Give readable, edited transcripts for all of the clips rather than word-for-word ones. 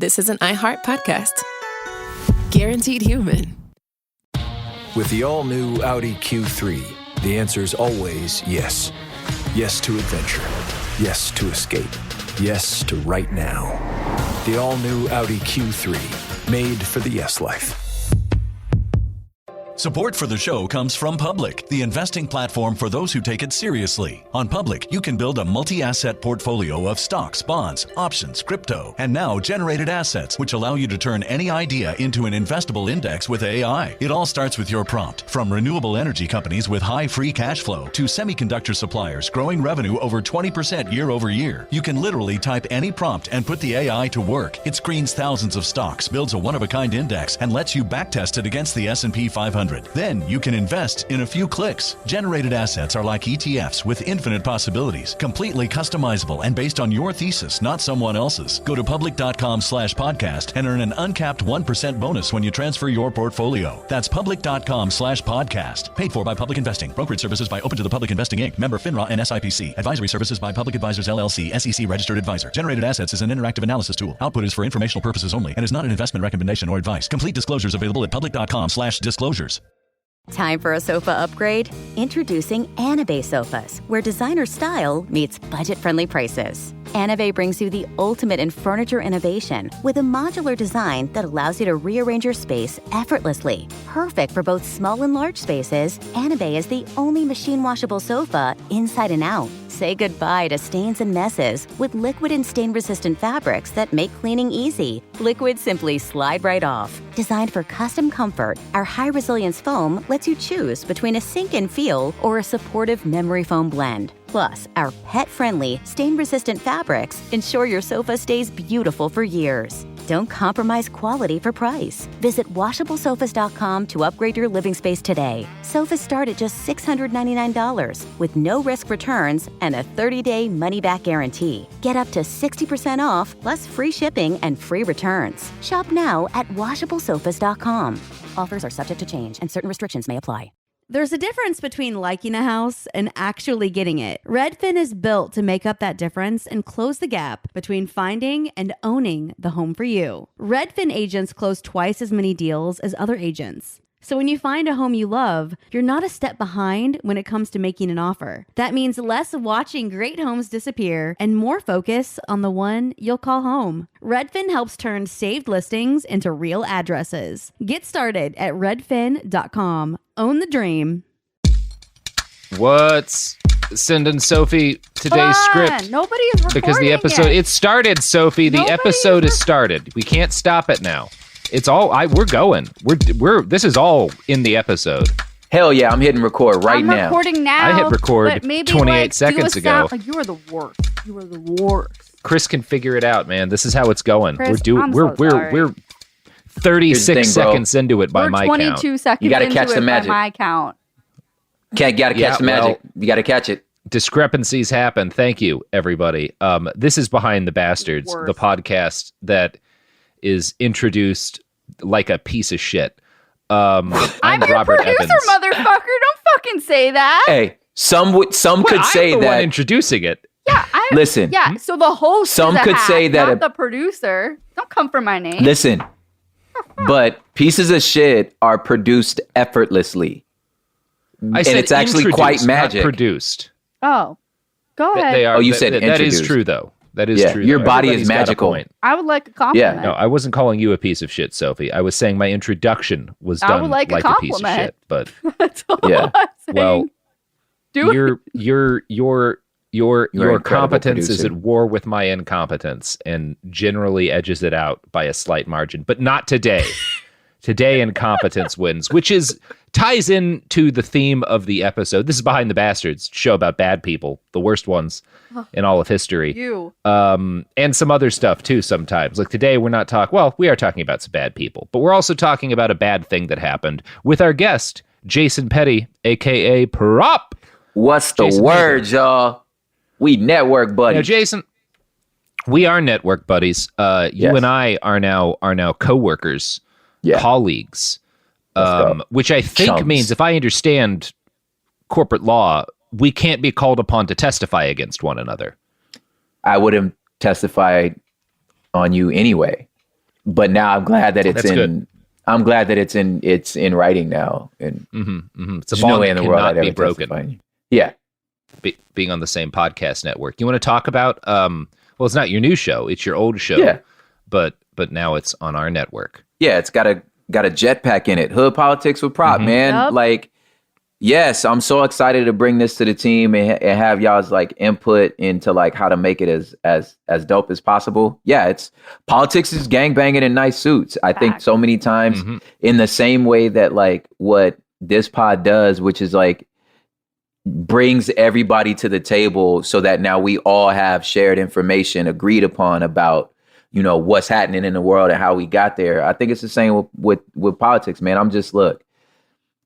this is an iHeart podcast. Guaranteed human. With the all-new Audi Q3, the answer is always yes. Yes to adventure. Yes to escape. Yes to right now. The all-new Audi Q3, made for the yes life. Support for the show comes from Public, the investing platform for those who take it seriously. On Public, you can build a multi-asset portfolio of stocks, bonds, options, crypto, and now generated assets, which allow you to turn any idea into an investable index with AI. It all starts with your prompt. From renewable energy companies with high free cash flow to semiconductor suppliers growing revenue over 20% year over year, you can literally type any prompt and put the AI to work. It screens thousands of stocks, builds a one-of-a-kind index, and lets you backtest it against the S&P 500. Then you can invest in a few clicks. Generated assets are like ETFs with infinite possibilities, completely customizable and based on your thesis, not someone else's. Go to public.com/podcast and earn an uncapped 1% bonus when you transfer your portfolio. That's public.com/podcast. Paid for by Public Investing. Brokerage services by Open to the Public Investing Inc. Member FINRA and SIPC. Advisory services by Public Advisors LLC, SEC registered advisor. Generated assets is an interactive analysis tool. Output is for informational purposes only and is not an investment recommendation or advice. Complete disclosures available at public.com/disclosures. Time for a sofa upgrade? Introducing Anabe Sofas, where designer style meets budget-friendly prices. Anabe brings you the ultimate in furniture innovation with a modular design that allows you to rearrange your space effortlessly. Perfect for both small and large spaces, Anabe is the only machine-washable sofa inside and out. Say goodbye to stains and messes with liquid and stain-resistant fabrics that make cleaning easy. Liquids simply slide right off. Designed for custom comfort, our high-resilience foam lets you choose between a sink-in feel or a supportive memory foam blend. Plus, our pet-friendly, stain-resistant fabrics ensure your sofa stays beautiful for years. Don't compromise quality for price. Visit washablesofas.com to upgrade your living space today. Sofas start at just $699 with no risk returns and a 30-day money-back guarantee. Get up to 60% off plus free shipping and free returns. Shop now at washablesofas.com. Offers are subject to change and certain restrictions may apply. There's a difference between liking a house and actually getting it. Redfin is built to make up that difference and close the gap between finding and owning the home for you. Redfin agents close twice as many deals as other agents. So when you find a home you love, you're not a step behind when it comes to making an offer. That means less watching great homes disappear and more focus on the one you'll call home. Redfin helps turn saved listings into real addresses. Get started at redfin.com. Own the dream. What's sending Sophie today's script? Nobody is recording because the episode it started, Sophie. The episode is started. We can't stop it now. It's all we're going. We're this is all in the episode. Hell yeah, I'm hitting record right now. I'm recording now. I hit record 28 seconds ago. You are the worst. You are the worst. Chris can figure it out, man. This is how it's going. Chris, We're 36 seconds into it by my count. 22 seconds you gotta into catch it the magic. by my count. Gotta catch the magic. You gotta catch it. Discrepancies happen. Thank you, everybody. This is Behind the Bastards, the podcast that is introduced like a piece of shit. I'm your Robert producer, Evans. motherfucker. Don't fucking say that. Hey, some could say I'm the that one introducing it. Yeah, listen. Yeah, so the host. Some is a could hack, say that not the producer. Don't come for my name. Listen, but pieces of shit are produced effortlessly, I and said it's actually quite magic. Not produced. Oh, go ahead. They are. Oh, you said that is true, though. That is true. Your body is Everybody's got a magical. point. I would like a compliment. Yeah. No, I wasn't calling you a piece of shit, Sophie. I was saying my introduction was I done would like a a piece of compliment. shit. But That's all Yeah. I'm saying. well, Do your incredible competence is producer. at war with my incompetence and generally edges it out by a slight margin, but not today. Today, incompetence wins, which ties into the theme of the episode. This is Behind the Bastards, show about bad people, the worst ones in all of history. And some other stuff too sometimes. Like today, we are talking about some bad people, but we're also talking about a bad thing that happened with our guest, Jason Petty, a.k.a. Prop. What's the Jason word, y'all? We network buddies. Now, Jason, we are network buddies. You and I are now co-workers. Colleagues, which I think means, if I understand corporate law, we can't be called upon to testify against one another. I wouldn't testify on you anyway. but now I'm glad that it's That's in. good. I'm glad that it's in writing now, and It's a there's bond no way that in the world cannot I'd be ever broken. testify you. Yeah. Being on the same podcast network. You want to talk about? Well, it's not your new show; it's your old show. Yeah. But now it's on our network. Yeah, it's got a jetpack in it. Hood politics with prop, man. Yep. Like, yes, I'm so excited to bring this to the team and have y'all's like input into like how to make it as dope as possible. Yeah, it's politics is gangbanging in nice suits. I think so many times in the same way that like what this pod does, which is like brings everybody to the table so that now we all have shared information agreed upon about, you know, what's happening in the world and how we got there. I think it's the same with politics, man. I'm just, look,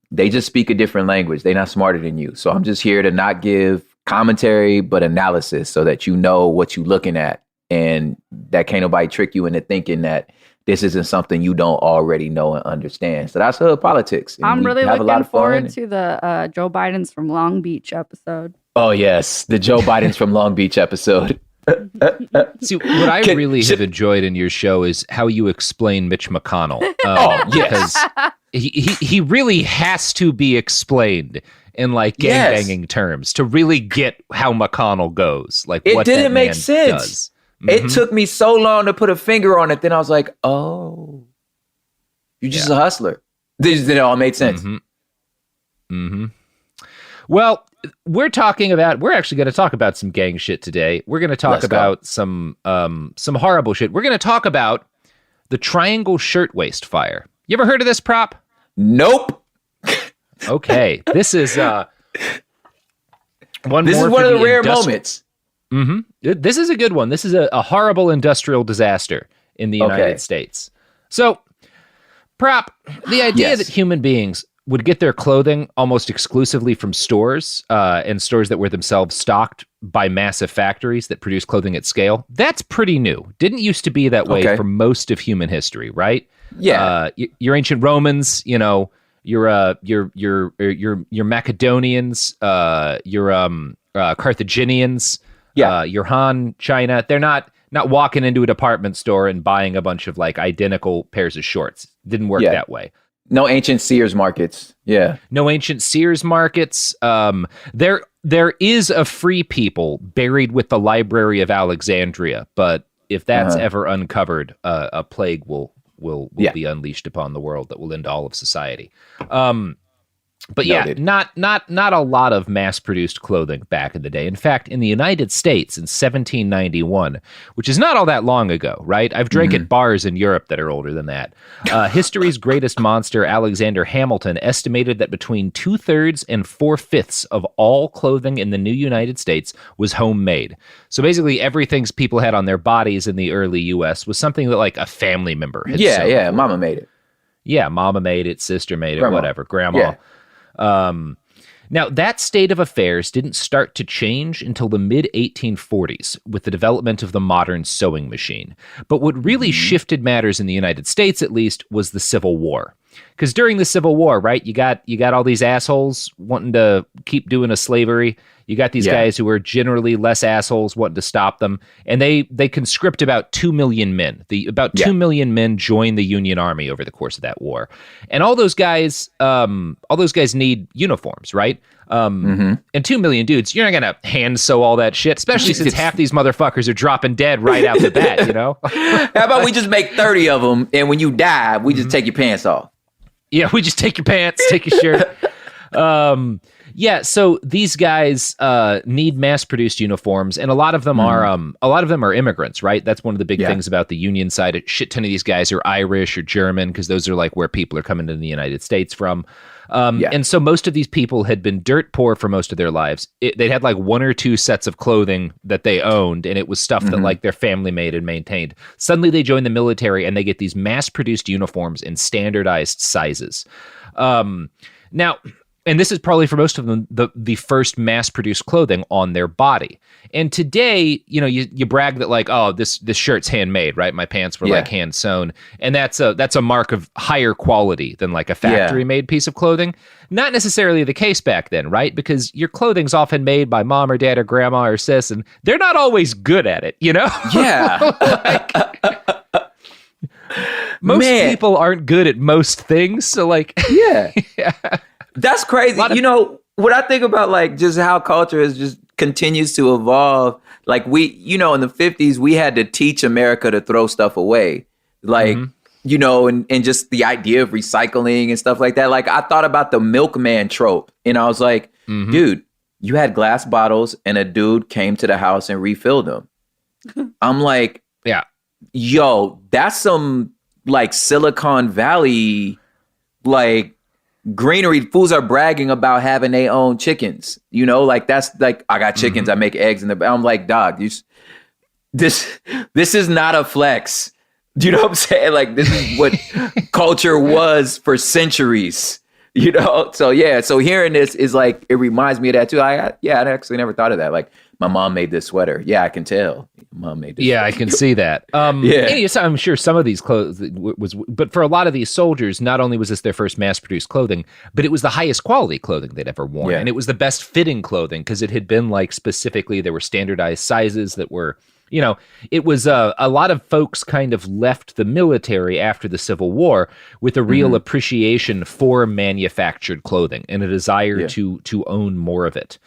they just speak a different language. They're not smarter than you. So I'm just here to not give commentary, but analysis so that you know what you're looking at and that can't nobody trick you into thinking that this isn't something you don't already know and understand. So that's hood politics. And I'm we really have a lot looking of fun. forward to the Joe Biden's from Long Beach episode. Oh, yes. The Joe Biden's from Long Beach episode. See, what I really have enjoyed in your show is how you explain Mitch McConnell. Because he really has to be explained in like gangbanging terms to really get how McConnell goes. Like it what didn't that make man sense. does. It took me so long to put a finger on it. Then I was like, oh, you're just a hustler. It all made sense. Well, we're actually going to talk about some gang shit today. We're going to talk about some horrible shit. We're going to talk about the Triangle Shirtwaist Fire. You ever heard of this, Prop? Nope. Okay. This is one of the rare moments. This is a good one. This is a horrible industrial disaster in the United States. So, Prop, the idea that human beings would get their clothing almost exclusively from stores and stores that were themselves stocked by massive factories that produce clothing at scale, that's pretty new. Didn't used to be that way for most of human history, right? Yeah. Your ancient Romans, you know, your Macedonians, your Carthaginians, your Han, China, they're not walking into a department store and buying a bunch of like identical pairs of shorts. Didn't work that way. No ancient Sears markets. Yeah. No ancient Sears markets. There is a free people buried with the Library of Alexandria, but if that's ever uncovered, a plague will be unleashed upon the world that will end all of society. But not a lot of mass-produced clothing back in the day. In fact, in the United States in 1791, which is not all that long ago, right? I've drank at bars in Europe that are older than that. History's greatest monster, Alexander Hamilton, estimated that between 2/3 and 4/5 of all clothing in the new United States was homemade. So basically, everything people had on their bodies in the early U.S. was something that like a family member had sewn. Yeah, mama made it. Yeah, mama made it, sister made it, Grandma. whatever, grandma. Yeah. Now, that state of affairs didn't start to change until the mid-1840s with the development of the modern sewing machine. But what really shifted matters in the United States, at least, was the Civil War. Because during the Civil War, right, you got all these assholes wanting to keep doing a slavery. You got these guys who are generally less assholes wanting to stop them. And they conscript about 2 million men. About 2 million men joined the Union Army over the course of that war. And all those guys need uniforms, right? And 2 million dudes, you're not going to hand sew all that shit, especially since half these motherfuckers are dropping dead right out the bat, you know? How about we just make 30 of them, and when you die, we just take your pants off? Yeah, we just take your pants, take your shirt. So these guys need mass-produced uniforms, and a lot of them are immigrants, right? That's one of the big things about the Union side. A shit ton of these guys are Irish or German because those are like where people are coming to the United States from. And so most of these people had been dirt poor for most of their lives. They had like 1 or 2 sets of clothing that they owned, and it was stuff that like their family made and maintained. Suddenly they join the military and they get these mass-produced uniforms in standardized sizes. Now, and this is probably for most of them the first mass-produced clothing on their body. And today, you know, you brag that like, oh, this shirt's handmade, right? My pants were like hand sewn, and that's a mark of higher quality than like a factory-made piece of clothing. Not necessarily the case back then, right? Because your clothing's often made by mom or dad or grandma or sis, and they're not always good at it, you know? Yeah. most Man. people aren't good at most things. So like, Yeah. yeah. That's crazy. You know, what I think about like just how culture is just continues to evolve. Like we, you know, in the 50s, we had to teach America to throw stuff away. Like, you know, and just the idea of recycling and stuff like that. Like I thought about the milkman trope and I was like, dude, you had glass bottles and a dude came to the house and refilled them. I'm like, Yeah. yo, that's some like Silicon Valley, like greenery. Fools are bragging about having their own chickens, you know, like that's like, I got chickens, I make eggs in the, I'm like, dog, this is not a flex. Do you know what I'm saying? Like this is what culture was for centuries, you know? So yeah, so hearing this is like, it reminds me of that too. I actually never thought of that. Like my mom made this sweater. Yeah, I can tell. Mom made this Yeah, sweater. I can see that. Yes, I'm sure some of these clothes but for a lot of these soldiers, not only was this their first mass-produced clothing, but it was the highest quality clothing they'd ever worn. Yeah. And it was the best fitting clothing because it had been like specifically, there were standardized sizes that were, you know, it was a lot of folks kind of left the military after the Civil War with a real appreciation for manufactured clothing and a desire to own more of it.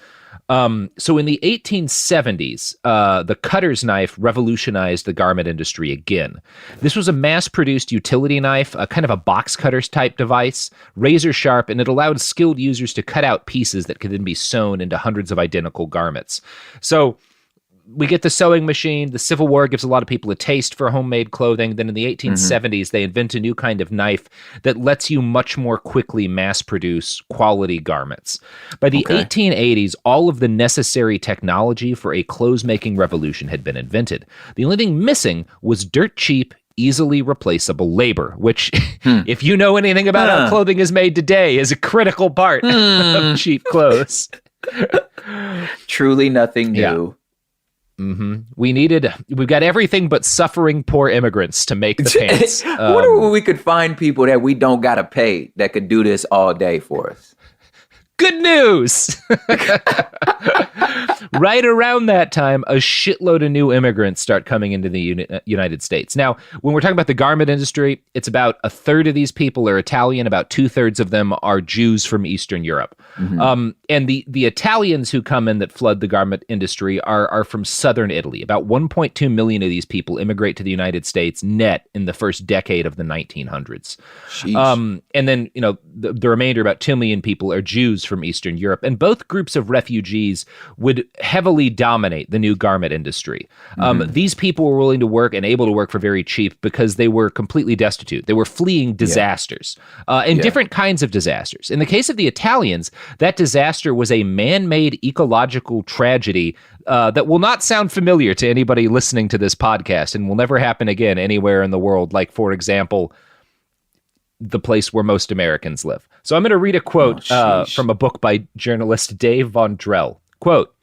So in the 1870s, the cutter's knife revolutionized the garment industry again. This was a mass-produced utility knife, a kind of a box cutters type device, razor sharp, and it allowed skilled users to cut out pieces that could then be sewn into hundreds of identical garments. So we get the sewing machine. The Civil War gives a lot of people a taste for homemade clothing. Then in the 1870s, they invent a new kind of knife that lets you much more quickly mass produce quality garments. By the 1880s, all of the necessary technology for a clothes-making revolution had been invented. The only thing missing was dirt cheap, easily replaceable labor, which, if you know anything about how clothing is made today, is a critical part of cheap clothes. Truly nothing new. We've got everything but suffering poor immigrants to make the pants. I wonder where we could find people that we don't got to pay that could do this all day for us. Good news! Right around that time, a shitload of new immigrants start coming into the United States. Now, when we're talking about the garment industry, it's about a third of these people are Italian, about 2/3 of them are Jews from Eastern Europe. And the Italians who come in that flood the garment industry are from southern Italy. About 1.2 million of these people immigrate to the United States net in the first decade of the 1900s. And then, you know, the remainder, about 2 million people, are Jews from Eastern Europe. And both groups of refugees would heavily dominate the new garment industry. These people were willing to work and able to work for very cheap because they were completely destitute. They were fleeing disasters, and different kinds of disasters. In the case of the Italians, that disaster was a man-made ecological tragedy that will not sound familiar to anybody listening to this podcast and will never happen again anywhere in the world. Like, for example, the place where most Americans live. So I'm going to read a quote from a book by journalist Dave Von Drell. Quote,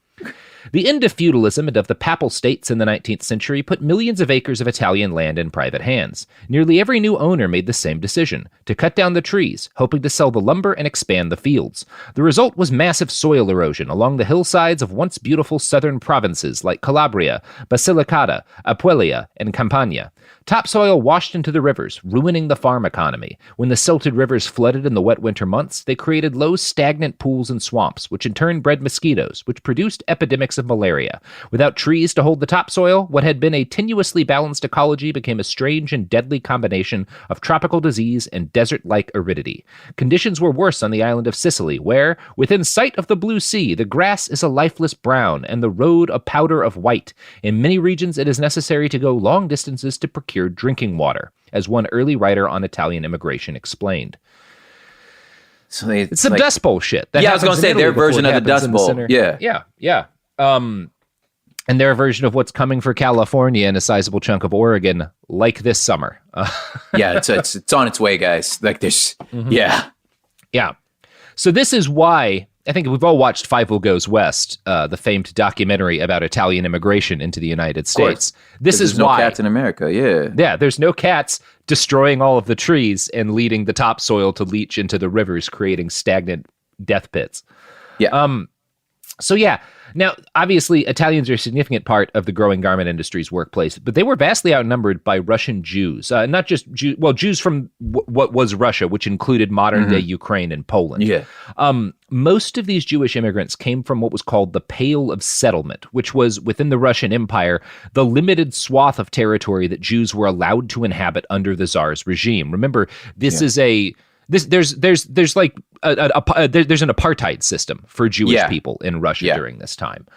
"The end of feudalism and of the papal states in the 19th century put millions of acres of Italian land in private hands. Nearly every new owner made the same decision, to cut down the trees, hoping to sell the lumber and expand the fields. The result was massive soil erosion along the hillsides of once beautiful southern provinces like Calabria, Basilicata, Apulia, and Campania. Topsoil washed into the rivers, ruining the farm economy. When the silted rivers flooded in the wet winter months, they created low, stagnant pools and swamps, which in turn bred mosquitoes, which produced epidemics of malaria. Without trees to hold the topsoil, what had been a tenuously balanced ecology became a strange and deadly combination of tropical disease and desert-like aridity. Conditions were worse on the island of Sicily, where, within sight of the blue sea, the grass is a lifeless brown and the road a powder of white. In many regions, it is necessary to go long distances to procure drinking water, as one early writer on Italian immigration explained." So it's some Dust Bowl shit. I was going to say their version of the Dust Bowl. Yeah. And their version of what's coming for California and a sizable chunk of Oregon, like this summer. It's on its way, guys. Like this. Yeah. So this is why I think we've all watched Five Will Goes West, the famed documentary about Italian immigration into the United States. This is why. There's no cats in America, Yeah, there's no cats destroying all of the trees and leading the topsoil to leach into the rivers, creating stagnant death pits. Yeah. So yeah, Now, obviously, Italians are a significant part of the growing garment industry's workplace, but they were vastly outnumbered by Russian Jews, not just Jews from what was Russia, which included modern-day Ukraine and Poland. Yeah. Most of these Jewish immigrants came from what was called the Pale of Settlement, which was, within the Russian Empire, the limited swath of territory that Jews were allowed to inhabit under the Tsar's regime. Remember, this is there's an apartheid system for Jewish people in Russia during this time.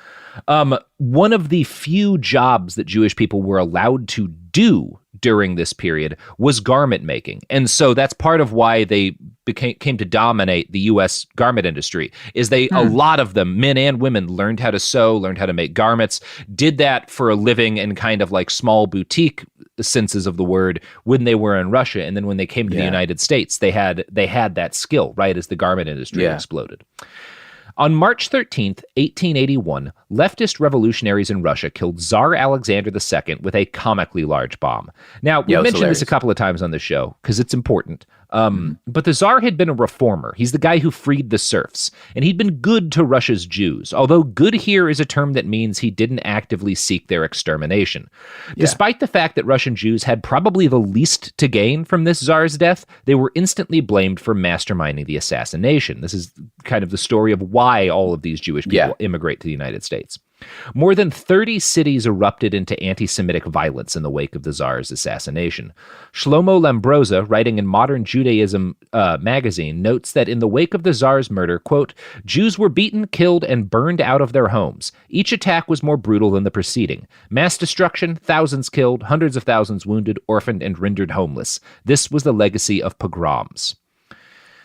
One of the few jobs that Jewish people were allowed to do during this period was garment making. And so that's part of why they came to dominate the U.S. garment industry, is a lot of them, men and women, learned how to sew, learned how to make garments, did that for a living in kind of like small boutique senses of the word when they were in Russia. And then when they came to the United States, they had that skill, right, as the garment industry exploded. On March 13th, 1881, leftist revolutionaries in Russia killed Tsar Alexander II with a comically large bomb. Now, we mentioned this a couple of times on the show because it's important. But the Tsar had been a reformer. He's the guy who freed the serfs, and he'd been good to Russia's Jews, although good here is a term that means he didn't actively seek their extermination. Despite the fact that Russian Jews had probably the least to gain from this Tsar's death, they were instantly blamed for masterminding the assassination. This is kind of the story of why all of these Jewish people immigrate to the United States. More than 30 cities erupted into anti-Semitic violence in the wake of the Tsar's assassination. Shlomo Lambroza, writing in Modern Judaism magazine, notes that in the wake of the Tsar's murder, quote, Jews were beaten, killed, and burned out of their homes. Each attack was more brutal than the preceding. Mass destruction, thousands killed, hundreds of thousands wounded, orphaned, and rendered homeless. This was the legacy of pogroms.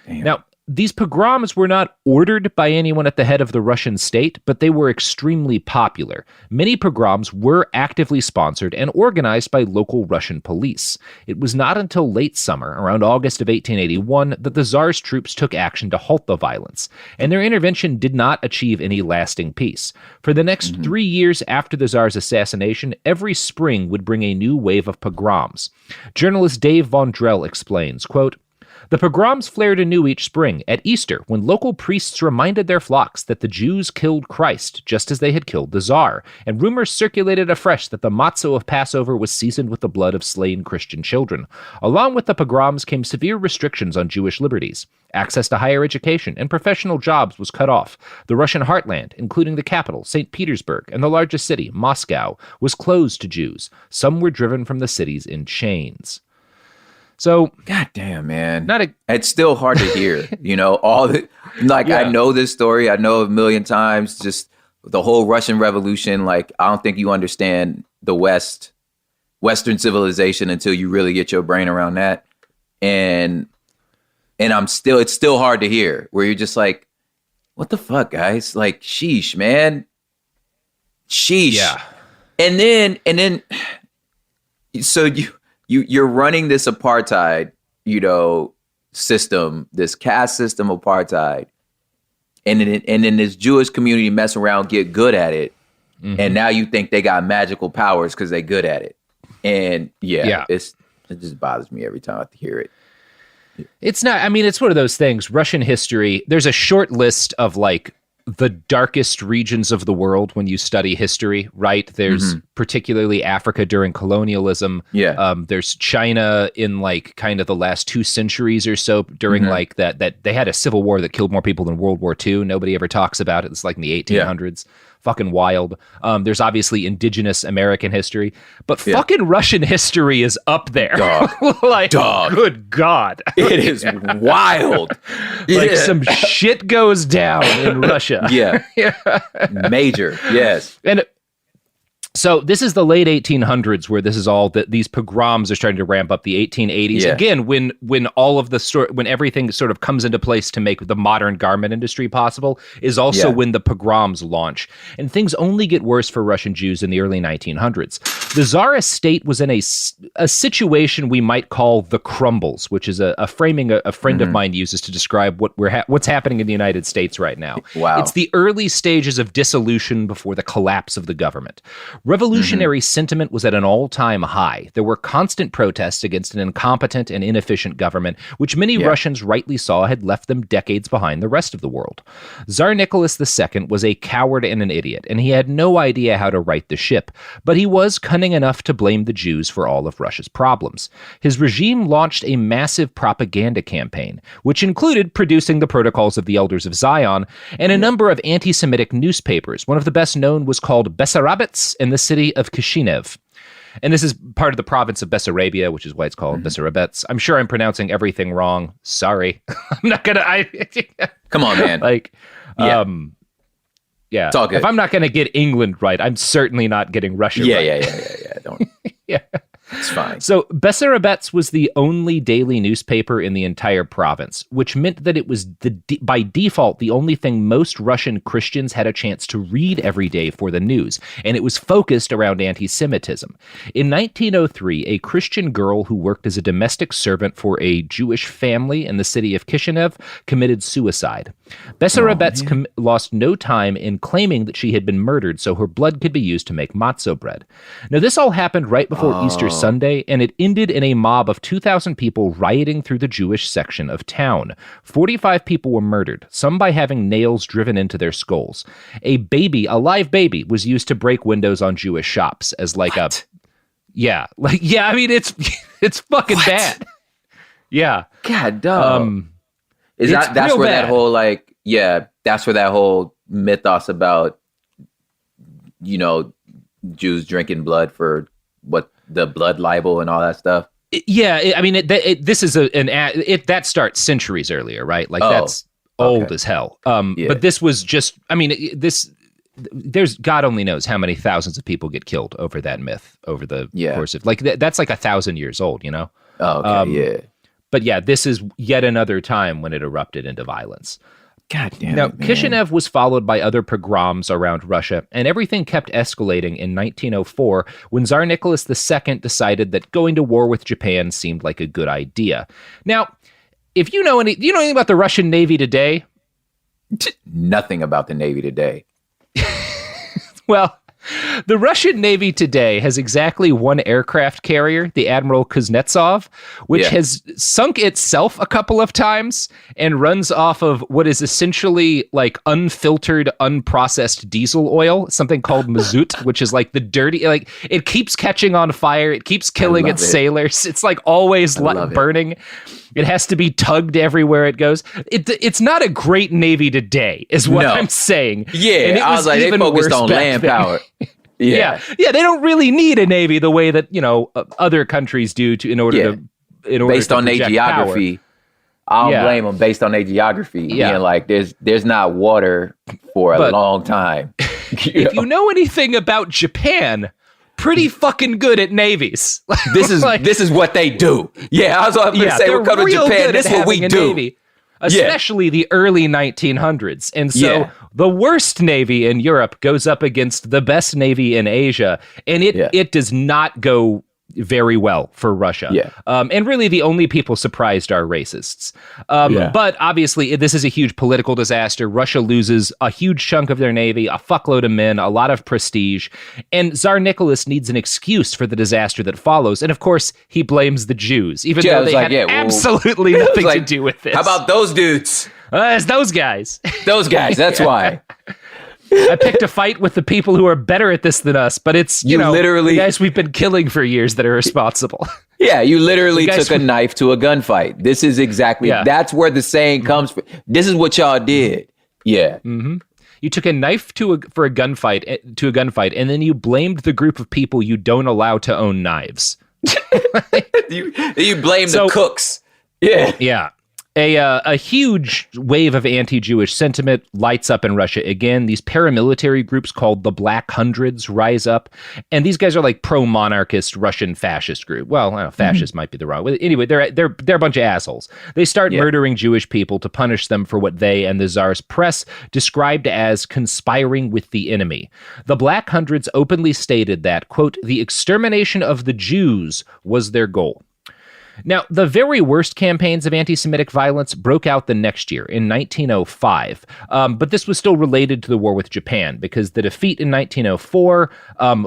Damn. Now, these pogroms were not ordered by anyone at the head of the Russian state, but they were extremely popular. Many pogroms were actively sponsored and organized by local Russian police. It was not until late summer, around August of 1881, that the Tsar's troops took action to halt the violence, and their intervention did not achieve any lasting peace. For the next 3 years after the Tsar's assassination, every spring would bring a new wave of pogroms. Journalist Dave Von Drell explains, quote, the pogroms flared anew each spring, at Easter, when local priests reminded their flocks that the Jews killed Christ, just as they had killed the Tsar, and rumors circulated afresh that the matzo of Passover was seasoned with the blood of slain Christian children. Along with the pogroms came severe restrictions on Jewish liberties. Access to higher education and professional jobs was cut off. The Russian heartland, including the capital, St. Petersburg, and the largest city, Moscow, was closed to Jews. Some were driven from the cities in chains. So, God damn, man. It's still hard to hear, I know this story. I know a million times, just the whole Russian Revolution. Like, I don't think you understand the Western civilization until you really get your brain around that. And it's still hard to hear, where you're just like, what the fuck, guys? Like, sheesh, man. Sheesh. Yeah. And then so you're running this apartheid, system, this caste system apartheid, and then this Jewish community mess around, get good at it, and now you think they got magical powers because they're good at it, and it just bothers me every time I hear it. It's not. I mean, it's one of those things. Russian history. There's a short list of like the darkest regions of the world when you study history, right? There's particularly Africa during colonialism. There's China in like kind of the last 2 centuries or so during like that they had a civil war that killed more people than World War II. Nobody ever talks about it. It's like in the 1800s. Fucking wild. There's obviously indigenous American history, but fucking Russian history is up there. Good God. It is wild. Like some shit goes down in Russia. Major. Yes. And so this is the late 1800s where this is all that these pogroms are starting to ramp up. The 1880s again, when all of when everything sort of comes into place to make the modern garment industry possible, is also when the pogroms launch, and things only get worse for Russian Jews in the early 1900s. The Tsar estate was in a situation we might call the crumbles, which is a framing a friend of mine uses to describe what's happening in the United States right now. Wow. It's the early stages of dissolution before the collapse of the government. Revolutionary sentiment was at an all-time high. There were constant protests against an incompetent and inefficient government, which many Russians rightly saw had left them decades behind the rest of the world. Tsar Nicholas II was a coward and an idiot, and he had no idea how to right the ship, but he was cunning enough to blame the Jews for all of Russia's problems. His regime launched a massive propaganda campaign, which included producing the Protocols of the Elders of Zion and a number of anti-Semitic newspapers. One of the best known was called Bessarabets in the city of Kishinev. And this is part of the province of Bessarabia, which is why it's called Bessarabets. I'm sure I'm pronouncing everything wrong. Sorry. I'm not going to... Come on, man. Yeah. It's all good. If I'm not going to get England right, I'm certainly not getting Russia right. Yeah. Don't. Yeah. It's fine. So Bessarabets was the only daily newspaper in the entire province, which meant that it was by default the only thing most Russian Christians had a chance to read every day for the news, and it was focused around anti-Semitism. In 1903, a Christian girl who worked as a domestic servant for a Jewish family in the city of Kishinev committed suicide. Bessarabets lost no time in claiming that she had been murdered so her blood could be used to make matzo bread. Now, this all happened right before Easter Sunday, and it ended in a mob of 2,000 people rioting through the Jewish section of town. 45 people were murdered, some by having nails driven into their skulls. A live baby, was used to break windows on Jewish shops as like I mean, it's fucking bad. Yeah. God, dog. That's where bad. that whole that's where that whole mythos about, Jews drinking blood for what the blood libel and all that stuff. I mean, this is that starts centuries earlier, right? Like that's old as hell. But this was just, I mean, there's God only knows how many thousands of people get killed over that myth over the course of that's like 1,000 years old, But this is yet another time when it erupted into violence. God damn now, it, man. Kishinev was followed by other pogroms around Russia, and everything kept escalating in 1904 when Tsar Nicholas II decided that going to war with Japan seemed like a good idea. Now, if you know anything about the Russian Navy today? Nothing about the Navy today. Well, the Russian Navy today has exactly one aircraft carrier, the Admiral Kuznetsov, which has sunk itself a couple of times and runs off of what is essentially like unfiltered, unprocessed diesel oil, something called mazout, which is like the dirty, like it keeps catching on fire. It keeps killing its sailors. It's like always burning. It has to be tugged everywhere it goes. It's not a great Navy today, is what I'm saying. Yeah, and I was like, they focused on land power. Yeah, they don't really need a Navy the way that, other countries do in order based on their geography. I don't blame them based on their geography. Being like, there's not water for a long time. If you know anything about Japan, pretty fucking good at navies. This is what they do. Yeah, I was going to say, we're coming to Japan. This is what we do. Navy, especially the early 1900s. And so the worst Navy in Europe goes up against the best Navy in Asia. And it does not go very well for Russia. And really the only people surprised are racists. But obviously this is a huge political disaster. Russia loses a huge chunk of their Navy, a fuckload of men, a lot of prestige. And Tsar Nicholas needs an excuse for the disaster that follows. And of course, he blames the Jews, even though they had absolutely nothing to do with this. How about those dudes? It's those guys. Those guys, that's why. I picked a fight with the people who are better at this than us, but it's, literally the guys we've been killing for years that are responsible. Yeah, you literally took a knife to a gunfight. This is exactly, that's where the saying comes from. This is what y'all did. Yeah. Mm-hmm. You took a knife to a gunfight, and then you blamed the group of people you don't allow to own knives. you blame the cooks. Yeah. Yeah. A huge wave of anti-Jewish sentiment lights up in Russia again. These paramilitary groups called the Black Hundreds rise up, and these guys are like pro-monarchist Russian fascist group. Well, fascist might be the wrong way. Anyway, they're a bunch of assholes. They start murdering Jewish people to punish them for what they and the Tsar's press described as conspiring with the enemy. The Black Hundreds openly stated that, quote, the extermination of the Jews was their goal. Now, the very worst campaigns of anti-Semitic violence broke out the next year, in 1905. But this was still related to the war with Japan, because the defeat in 1904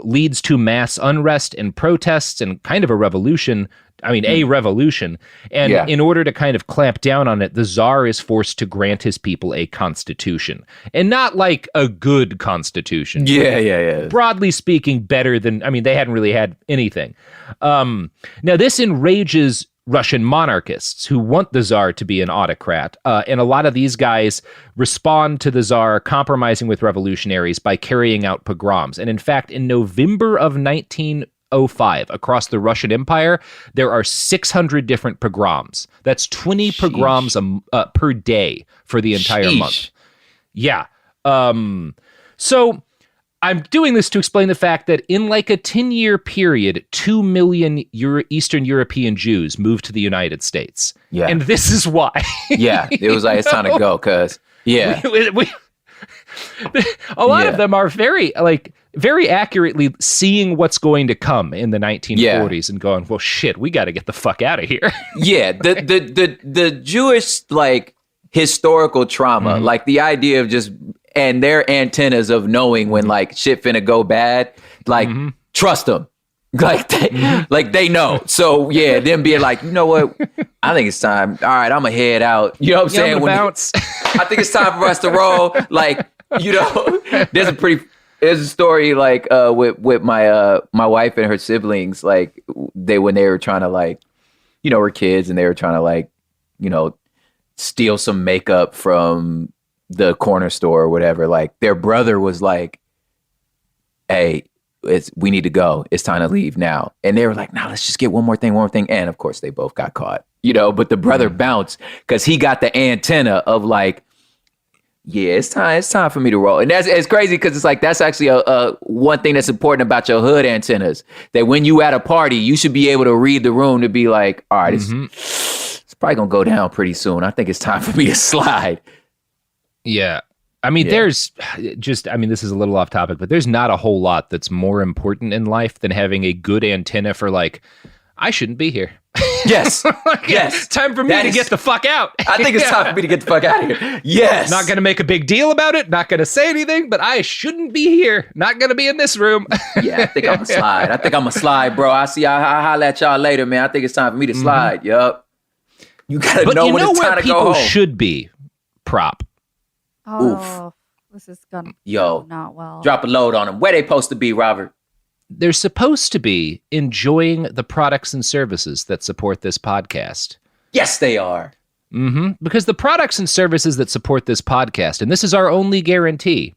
leads to mass unrest and protests and kind of a revolution. A revolution. And in order to kind of clamp down on it, the Tsar is forced to grant his people a constitution. And not like a good constitution. Yeah. Broadly speaking, better than, they hadn't really had anything. Now, this enrages Russian monarchists who want the Tsar to be an autocrat. And a lot of these guys respond to the Tsar compromising with revolutionaries by carrying out pogroms. And in fact, in November of 1905, across the Russian Empire, there are 600 different pogroms. That's 20 pogroms per day for the entire month. Yeah. So I'm doing this to explain the fact that in like a 10-year period, 2 million Eastern European Jews moved to the United States. Yeah. And this is why. It was like, it's time to go, cuz. Yeah. A lot of them are very accurately seeing what's going to come in the 1940s and going, well, shit, we got to get the fuck out of here. The Jewish historical trauma, like the idea of just and their antennas of knowing when shit finna go bad, trust them. They know. So them being like, you know what? I think it's time. All right, I'm gonna head out. You know what I'm saying? Bounce. I think it's time for us to roll. There's a story with my wife and her siblings, when they were trying to we're kids and they were trying to steal some makeup from the corner store or whatever. Their brother was like, hey, we need to go. It's time to leave now. And they were like, nah, let's just get one more thing. And of course they both got caught, but the brother bounced because he got the antenna of it's time for me to roll. And it's crazy because it's that's actually a one thing that's important about your hood antennas, that when you at a party, you should be able to read the room to be like, all right, it's probably going to go down pretty soon. I think it's time for me to slide. Yeah. There's just, this is a little off topic, but there's not a whole lot that's more important in life than having a good antenna for I shouldn't be here. Yes. Yes. Time for me to get the fuck out. I think it's time for me to get the fuck out of here. Yes. Not going to make a big deal about it. Not going to say anything, but I shouldn't be here. Not going to be in this room. I think I'm going to slide. Bro. I'll holler at y'all later, man. I think it's time for me to slide. Yup. You got to know when it's time to go home. People should be, Prop. Oh, this is going to go not well. Drop a load on them. Where they supposed to be, Robert? They're supposed to be enjoying the products and services that support this podcast. Yes, they are. Because the products and services that support this podcast, and this is our only guarantee,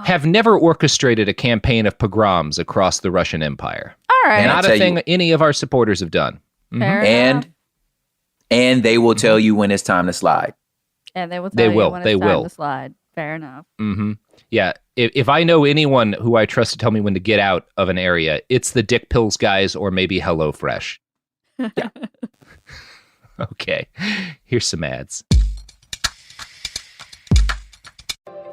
have never orchestrated a campaign of pogroms across the Russian Empire. All right. Not a thing any of our supporters have done. And they will tell you when it's time to slide. And they will tell you when it's time to slide. Fair enough. Yeah. If I know anyone who I trust to tell me when to get out of an area, it's the Dick Pills guys or maybe HelloFresh. Yeah. Okay. Here's some ads.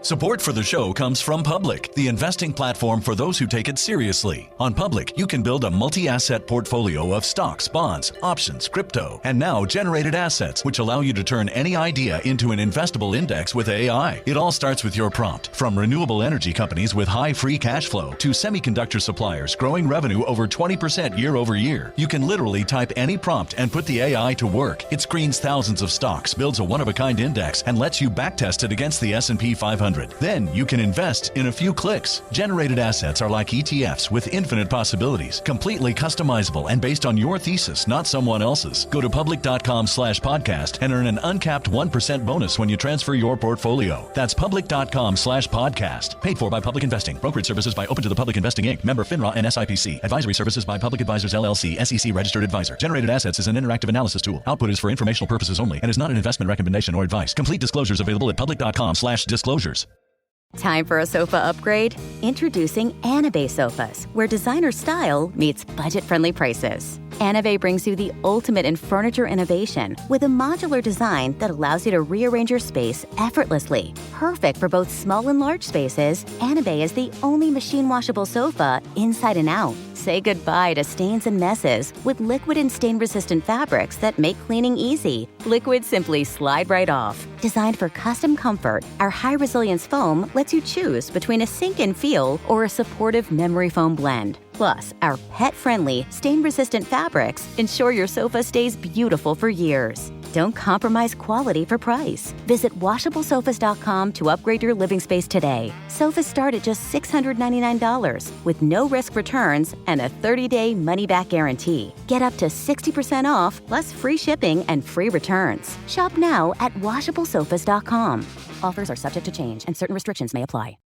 Support for the show comes from Public, the investing platform for those who take it seriously. On Public, you can build a multi-asset portfolio of stocks, bonds, options, crypto, and now generated assets, which allow you to turn any idea into an investable index with AI. It all starts with your prompt. From renewable energy companies with high free cash flow to semiconductor suppliers growing revenue over 20% year over year, you can literally type any prompt and put the AI to work. It screens thousands of stocks, builds a one-of-a-kind index, and lets you backtest it against the S&P 500. Then you can invest in a few clicks. Generated assets are like ETFs with infinite possibilities, completely customizable and based on your thesis, not someone else's. Go to public.com/podcast and earn an uncapped 1% bonus when you transfer your portfolio. That's public.com/podcast. Paid for by Public Investing. Brokerage services by Open to the Public Investing Inc. Member FINRA and SIPC. Advisory services by Public Advisors LLC, SEC registered advisor. Generated assets is an interactive analysis tool. Output is for informational purposes only and is not an investment recommendation or advice. Complete disclosures available at public.com/disclosures. Time for a sofa upgrade? Introducing Anabay Sofas, where designer style meets budget-friendly prices. Anabay brings you the ultimate in furniture innovation with a modular design that allows you to rearrange your space effortlessly. Perfect for both small and large spaces, Anabay is the only machine-washable sofa inside and out. Say goodbye to stains and messes with liquid and stain-resistant fabrics that make cleaning easy. Liquid simply slide right off. Designed for custom comfort, our high-resilience foam lets you choose between a sink-in feel or a supportive memory foam blend. Plus, our pet-friendly, stain-resistant fabrics ensure your sofa stays beautiful for years. Don't compromise quality for price. Visit washablesofas.com to upgrade your living space today. Sofas start at just $699 with no risk returns and a 30-day money-back guarantee. Get up to 60% off, plus free shipping and free returns. Shop now at washablesofas.com. Offers are subject to change and certain restrictions may apply.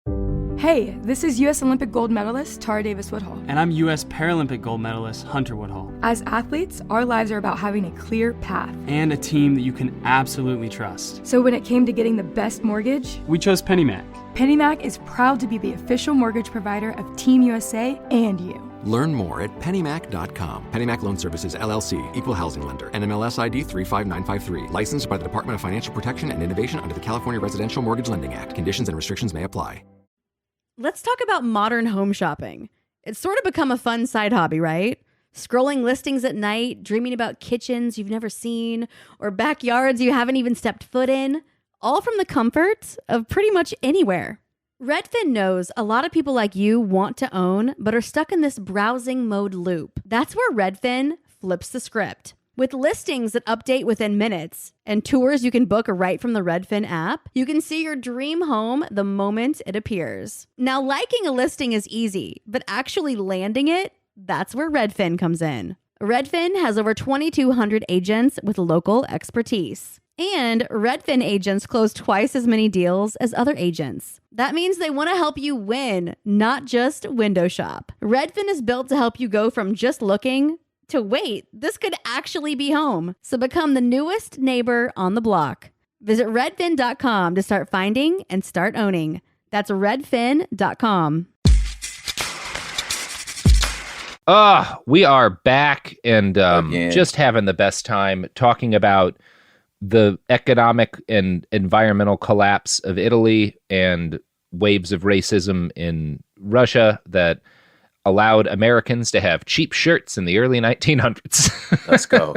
Hey, this is U.S. Olympic gold medalist Tara Davis Woodhull. And I'm U.S. Paralympic gold medalist Hunter Woodhull. As athletes, our lives are about having a clear path. And a team that you can absolutely trust. So when it came to getting the best mortgage, we chose PennyMac. PennyMac is proud to be the official mortgage provider of Team USA and you. Learn more at pennymac.com. PennyMac Loan Services, LLC, Equal Housing Lender, NMLS ID 35953. Licensed by the Department of Financial Protection and Innovation under the California Residential Mortgage Lending Act. Conditions and restrictions may apply. Let's talk about modern home shopping. It's sort of become a fun side hobby, right? Scrolling listings at night, dreaming about kitchens you've never seen, or backyards you haven't even stepped foot in, all from the comfort of pretty much anywhere. Redfin knows a lot of people like you want to own, but are stuck in this browsing mode loop. That's where Redfin flips the script. With listings that update within minutes and tours you can book right from the Redfin app, you can see your dream home the moment it appears. Now, liking a listing is easy, but actually landing it, that's where Redfin comes in. Redfin has over 2,200 agents with local expertise. And Redfin agents close twice as many deals as other agents. That means they want to help you win, not just window shop. Redfin is built to help you go from just looking to wait, this could actually be home. So become the newest neighbor on the block. Visit redfin.com to start finding and start owning. That's redfin.com. We are back and just having the best time talking about the economic and environmental collapse of Italy and waves of racism in Russia that allowed Americans to have cheap shirts in the early 1900s. Let's go.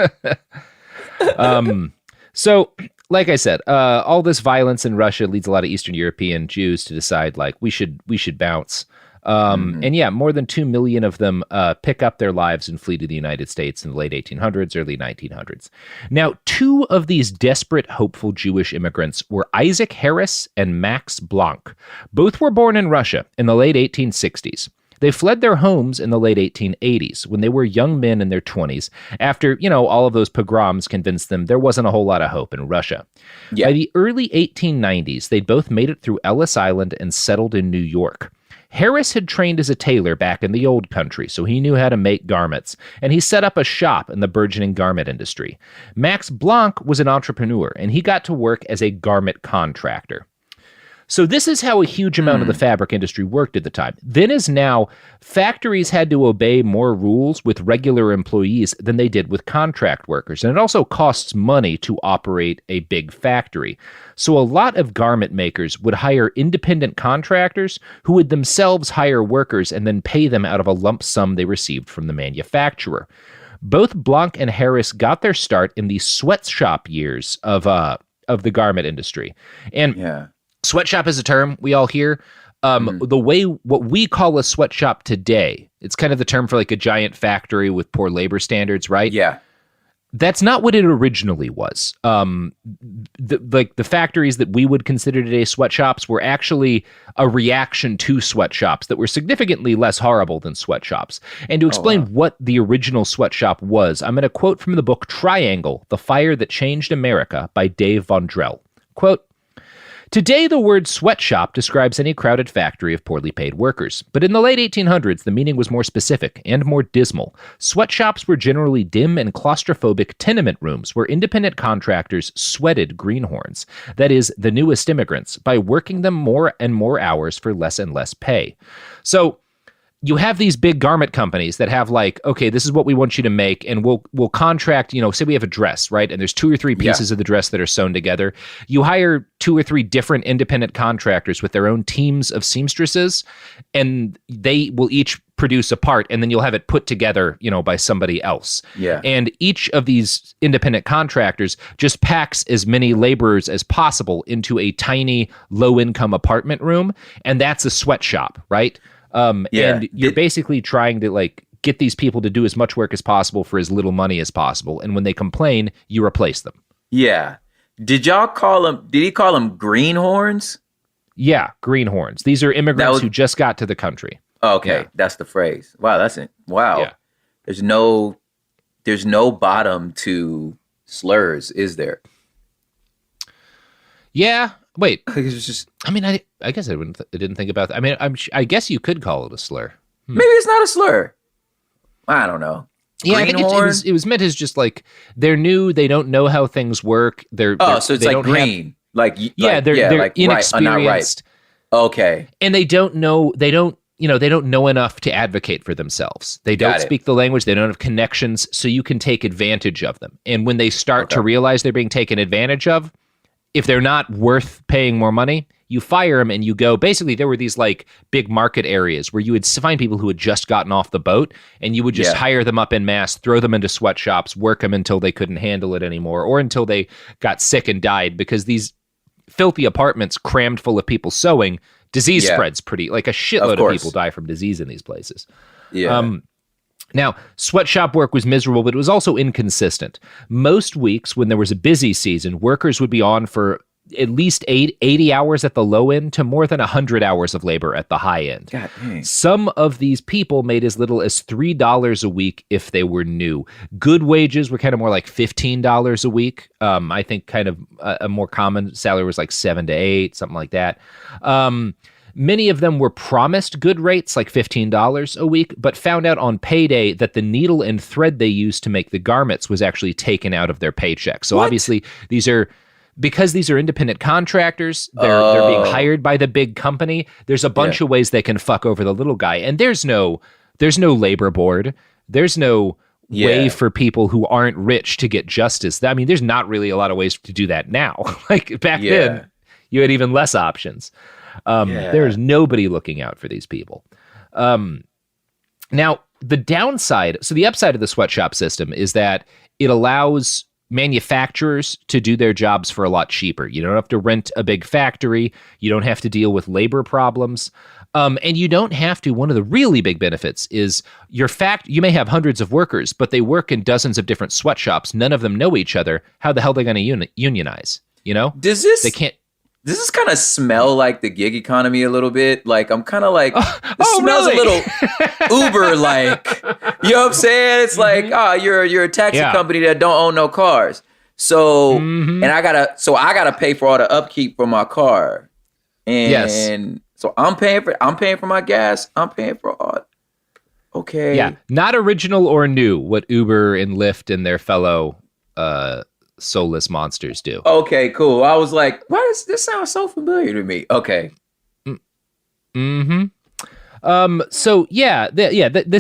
So, like I said, all this violence in Russia leads a lot of Eastern European Jews to decide, like, we should bounce. And yeah, more than 2 million of them pick up their lives and flee to the United States in the late 1800s, early 1900s. Now, two of these desperate, hopeful Jewish immigrants were Isaac Harris and Max Blanc. Both were born in Russia in the late 1860s. They fled their homes in the late 1880s when they were young men in their 20s after, all of those pogroms convinced them there wasn't a whole lot of hope in Russia. Yeah. By the early 1890s, they'd both made it through Ellis Island and settled in New York. Harris had trained as a tailor back in the old country, so he knew how to make garments, and he set up a shop in the burgeoning garment industry. Max Blanc was an entrepreneur, and he got to work as a garment contractor. So this is how a huge amount of the fabric industry worked at the time. Then as now, factories had to obey more rules with regular employees than they did with contract workers. And it also costs money to operate a big factory. So a lot of garment makers would hire independent contractors who would themselves hire workers and then pay them out of a lump sum they received from the manufacturer. Both Blanc and Harris got their start in the sweatshop years of the garment industry. And sweatshop is a term we all hear. The way what we call a sweatshop today, it's kind of the term for like a giant factory with poor labor standards, right? Yeah. That's not what it originally was. The factories that we would consider today sweatshops were actually a reaction to sweatshops that were significantly less horrible than sweatshops. And to explain what the original sweatshop was, I'm going to quote from the book Triangle, The Fire That Changed America by Dave Vondrell. Quote, "Today, the word sweatshop describes any crowded factory of poorly paid workers. But in the late 1800s, the meaning was more specific and more dismal. Sweatshops were generally dim and claustrophobic tenement rooms where independent contractors sweated greenhorns, that is, the newest immigrants, by working them more and more hours for less and less pay." So you have these big garment companies that have like, okay, this is what we want you to make, and we'll contract, say we have a dress, right? And there's 2 or 3 pieces of the dress that are sewn together. You hire 2 or 3 different independent contractors with their own teams of seamstresses, and they will each produce a part, and then you'll have it put together, by somebody else. Yeah. And each of these independent contractors just packs as many laborers as possible into a tiny low-income apartment room, and that's a sweatshop, right? And you're basically trying to like get these people to do as much work as possible for as little money as possible. And when they complain, you replace them. Yeah. Did he call them greenhorns? Yeah, greenhorns. These are immigrants who just got to the country. Okay, yeah. That's the phrase. Wow, that's it. Wow. Yeah. There's no bottom to slurs, is there? Yeah. Wait. It's just. I mean, I guess I didn't think about that. I mean, I guess you could call it a slur. Maybe it's not a slur. I don't know. Yeah, I think it was meant as just like they're new. They don't know how things work. So it's like green. They're inexperienced. Right, okay. And they don't know. They don't know enough to advocate for themselves. They don't speak the language. They don't have connections, so you can take advantage of them. And when they start to realize they're being taken advantage of, if they're not worth paying more money, you fire them and you go. Basically, there were these like big market areas where you would find people who had just gotten off the boat, and you would just hire them up en masse, throw them into sweatshops, work them until they couldn't handle it anymore, or until they got sick and died, because these filthy apartments crammed full of people sewing, disease spreads like a shitload of people die from disease in these places. Yeah. Now, sweatshop work was miserable, but it was also inconsistent. Most weeks, when there was a busy season, workers would be on for at least 80 hours at the low end to more than 100 hours of labor at the high end. God dang. Some of these people made as little as $3 a week if they were new. Good wages were kind of more like $15 a week. I think kind of a more common salary was like $7 to $8, something like that. Many of them were promised good rates, like $15 a week, but found out on payday that the needle and thread they used to make the garments was actually taken out of their paycheck. So obviously, because these are independent contractors, they're being hired by the big company. There's a bunch of ways they can fuck over the little guy, and there's no labor board. There's no way for people who aren't rich to get justice. I mean, there's not really a lot of ways to do that now. Like back then, you had even less options. There's nobody looking out for these people. Now, the downside, so the upside of the sweatshop system is that it allows manufacturers to do their jobs for a lot cheaper. You don't have to rent a big factory. You don't have to deal with labor problems. And you don't have to. One of the really big benefits is you may have hundreds of workers, but they work in dozens of different sweatshops. None of them know each other. How the hell are they going to unionize? They can't. Does this kind of smell like the gig economy a little bit? Like, I'm kind of like, it smells really? a little Uber-like. You know what I'm saying? It's like, you're a taxi company that don't own no cars. So, and I gotta pay for all the upkeep for my car. And so I'm paying for my gas. I'm paying for all. Okay. Yeah. Not original or new what Uber and Lyft and their fellow soulless monsters do. Okay, cool. I was like, why does this sound so familiar to me? Okay. This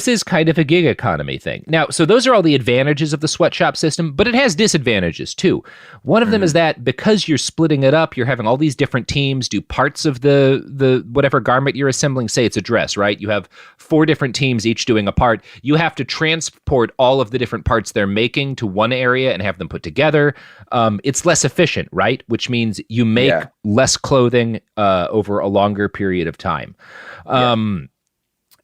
is kind of a gig economy thing. Now, so those are all the advantages of the sweatshop system, but it has disadvantages too. One of them is that because you're splitting it up, you're having all these different teams do parts of the whatever garment you're assembling. Say it's a dress, right? You have 4 different teams each doing a part. You have to transport all of the different parts they're making to one area and have them put together. It's less efficient, right? Which means you make less clothing over a longer period of time.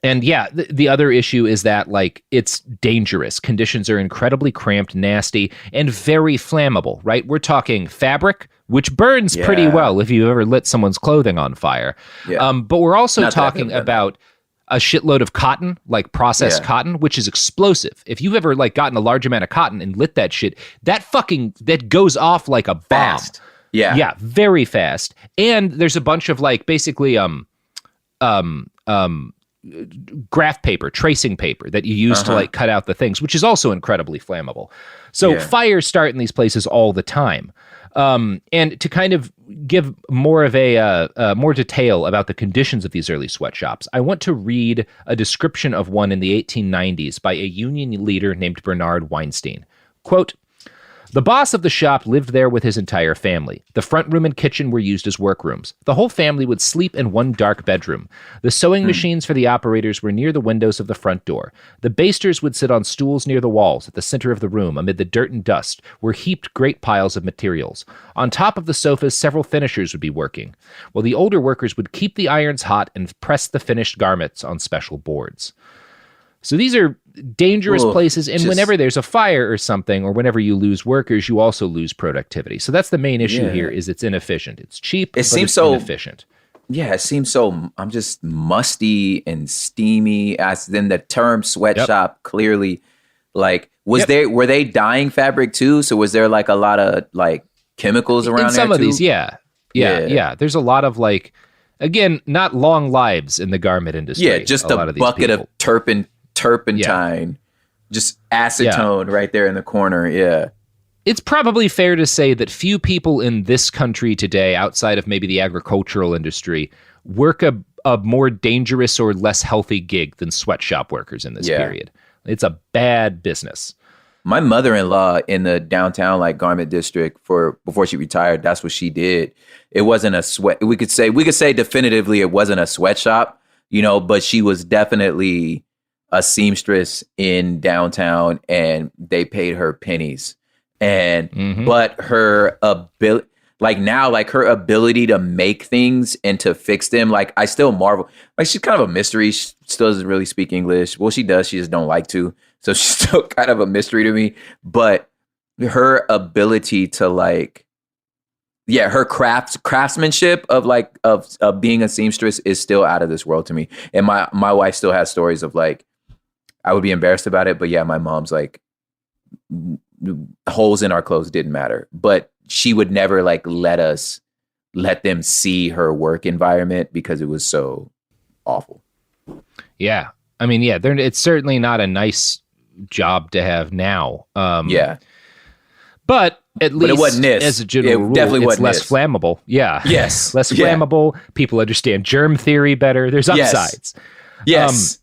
And the other issue is that, like, it's dangerous. Conditions are incredibly cramped, nasty, and very flammable, right? We're talking fabric, which burns pretty well if you ever lit someone's clothing on fire. Yeah. But we're also talking about a shitload of cotton, like processed cotton, which is explosive. If you've ever, like, gotten a large amount of cotton and lit that shit, that goes off like a bomb. Fast. Yeah. Yeah, very fast. And there's a bunch of, like, basically, graph paper, tracing paper that you use to like cut out the things, which is also incredibly flammable. So fires start in these places all the time. And to kind of give more of more detail about the conditions of these early sweatshops, I want to read a description of one in the 1890s by a union leader named Bernard Weinstein. Quote, "The boss of the shop lived there with his entire family. The front room and kitchen were used as workrooms. The whole family would sleep in one dark bedroom. The sewing machines for the operators were near the windows of the front door. The basters would sit on stools near the walls at the center of the room. Amid the dirt and dust were heaped great piles of materials. On top of the sofas, several finishers would be working, while the older workers would keep the irons hot and press the finished garments on special boards." So these are dangerous places, and whenever there's a fire or something, or whenever you lose workers, you also lose productivity. So that's the main issue here, is it's inefficient. It's cheap, but it's inefficient. Yeah, it seems so, I'm just musty and steamy, as then the term sweatshop clearly, like, were they dyeing fabric too? So was there like a lot of like chemicals around in some there of too? These, yeah. There's a lot of like, again, not long lives in the garment industry. Yeah, just a bucket of turpentine, just acetone right there in the corner. Yeah. It's probably fair to say that few people in this country today, outside of maybe the agricultural industry, work a more dangerous or less healthy gig than sweatshop workers in this period. It's a bad business. My mother-in-law in the downtown like garment district before she retired, that's what she did. It wasn't a sweat. We could say definitively it wasn't a sweatshop, but she was definitely a seamstress in downtown, and they paid her pennies. And but her ability, her ability to make things and to fix them, like I still marvel. Like she's kind of a mystery. She still doesn't really speak English. Well, she does. She just don't like to. So she's still kind of a mystery to me. But her ability to her craftsmanship of being a seamstress is still out of this world to me. And my wife still has stories of like, I would be embarrassed about it, but yeah, my mom's like, holes in our clothes didn't matter, but she would never like let them see her work environment because it was so awful. Yeah. I mean, it's certainly not a nice job to have now. But at least it wasn't as a general rule, it's less flammable. Yeah. Yes. Less flammable. People understand germ theory better. There's upsides. Yes.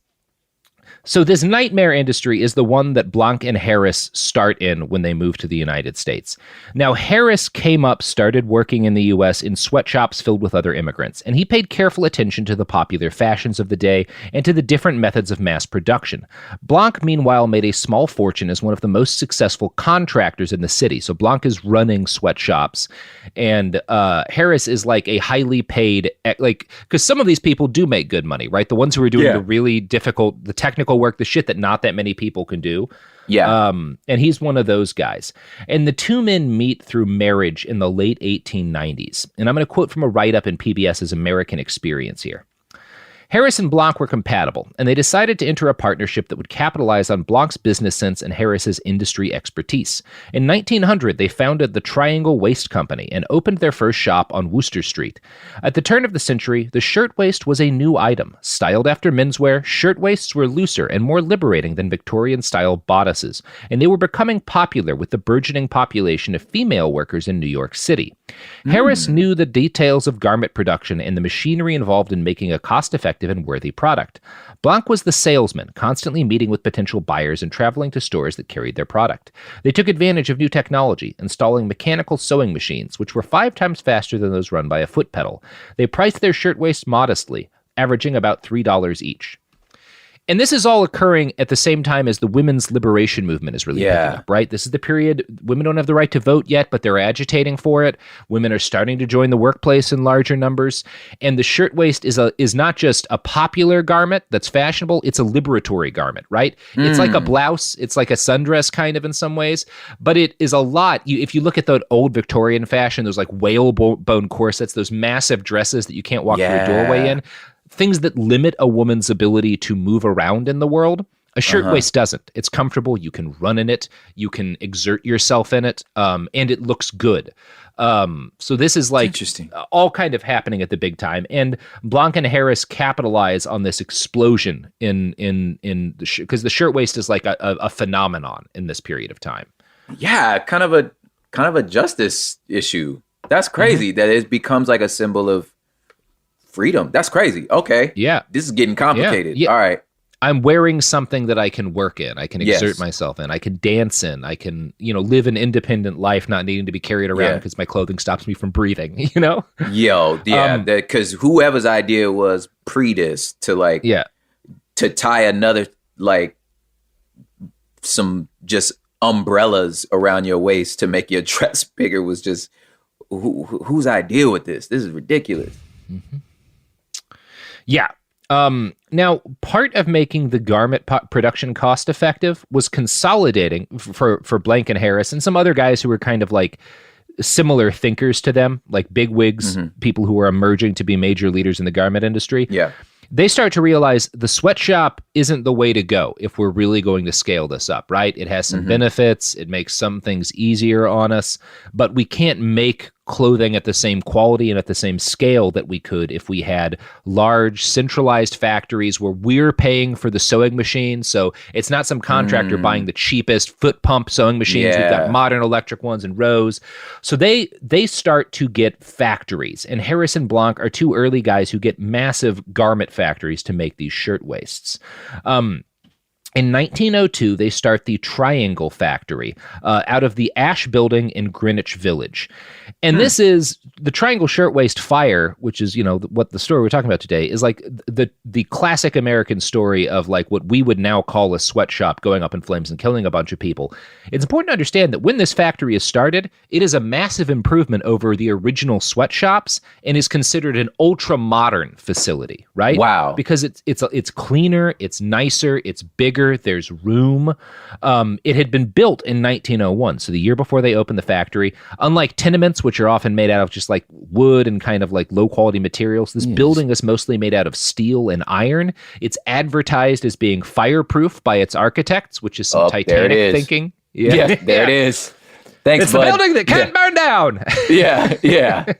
So this nightmare industry is the one that Blanc and Harris start in when they move to the United States. Now, Harris started working in the U.S. in sweatshops filled with other immigrants, and he paid careful attention to the popular fashions of the day and to the different methods of mass production. Blanc, meanwhile, made a small fortune as one of the most successful contractors in the city. So Blanc is running sweatshops, and Harris is like a highly paid, because some of these people do make good money, right? The ones who are doing the really difficult, the technical work, the shit that not that many people can do. Yeah. And he's one of those guys. And the two men meet through marriage in the late 1890s. And I'm going to quote from a write-up in PBS's American Experience here. Harris and Blanc were compatible, and they decided to enter a partnership that would capitalize on Blanc's business sense and Harris's industry expertise. In 1900, they founded the Triangle Waist Company and opened their first shop on Wooster Street. At the turn of the century, the shirtwaist was a new item. Styled after menswear, shirtwaists were looser and more liberating than Victorian-style bodices, and they were becoming popular with the burgeoning population of female workers in New York City. Harris knew the details of garment production and the machinery involved in making a cost-effective and worthy product. Blanc was the salesman, constantly meeting with potential buyers and traveling to stores that carried their product. They took advantage of new technology, installing mechanical sewing machines, which were 5 times faster than those run by a foot pedal. They priced their shirtwaists modestly, averaging about $3 each. And this is all occurring at the same time as the women's liberation movement is really picking up, right? This is the period women don't have the right to vote yet, but they're agitating for it. Women are starting to join the workplace in larger numbers. And the shirtwaist is not just a popular garment that's fashionable, it's a liberatory garment, right? It's like a blouse, it's like a sundress kind of in some ways, but it is a lot. If you look at the old Victorian fashion, those like whalebone corsets, those massive dresses that you can't walk through a doorway in, things that limit a woman's ability to move around in the world. A shirtwaist doesn't. It's comfortable. You can run in it. You can exert yourself in it, and it looks good. So this is like all kind of happening at the big time, and Blanc and Harris capitalize on this explosion in the because the shirtwaist is like a phenomenon in this period of time. Yeah, kind of a justice issue. That's crazy that it becomes like a symbol of freedom. That's crazy. Okay. Yeah. This is getting complicated. Yeah. All right. I'm wearing something that I can work in. I can exert myself in. I can dance in. I can, live an independent life, not needing to be carried around because my clothing stops me from breathing, Yo, yeah. Because whoever's idea was this to tie another, like, some just umbrellas around your waist to make your dress bigger was just, whose idea with this? This is ridiculous. Mm-hmm. Yeah. Now, part of making the garment production cost effective was consolidating for Blank and Harris and some other guys who were kind of like similar thinkers to them, like bigwigs, people who were emerging to be major leaders in the garment industry. Yeah. They start to realize the sweatshop isn't the way to go if we're really going to scale this up, right? It has some benefits. It makes some things easier on us, but we can't make clothing at the same quality and at the same scale that we could if we had large centralized factories where we're paying for the sewing machine. So it's not some contractor buying the cheapest foot pump sewing machines. We've got modern electric ones in rows. So they start to get factories, and Harris and Blanc are two early guys who get massive garment factories to make these shirtwaists. In 1902, they start the Triangle Factory out of the Ash Building in Greenwich Village. And this is the Triangle Shirtwaist Fire, which is, what the story we're talking about today is like the classic American story of like what we would now call a sweatshop going up in flames and killing a bunch of people. It's important to understand that when this factory is started, it is a massive improvement over the original sweatshops and is considered an ultra-modern facility, right? Wow. Because it's cleaner, it's nicer, it's bigger, there's room. It had been built in 1901, so the year before they opened the factory. Unlike tenements, which are often made out of just like wood and kind of like low quality materials, this building is mostly made out of steel and iron. It's advertised as being fireproof by its architects, which is some Titanic thinking. Yeah, there it is. Thanks, it's the building that can't burn down. Yeah.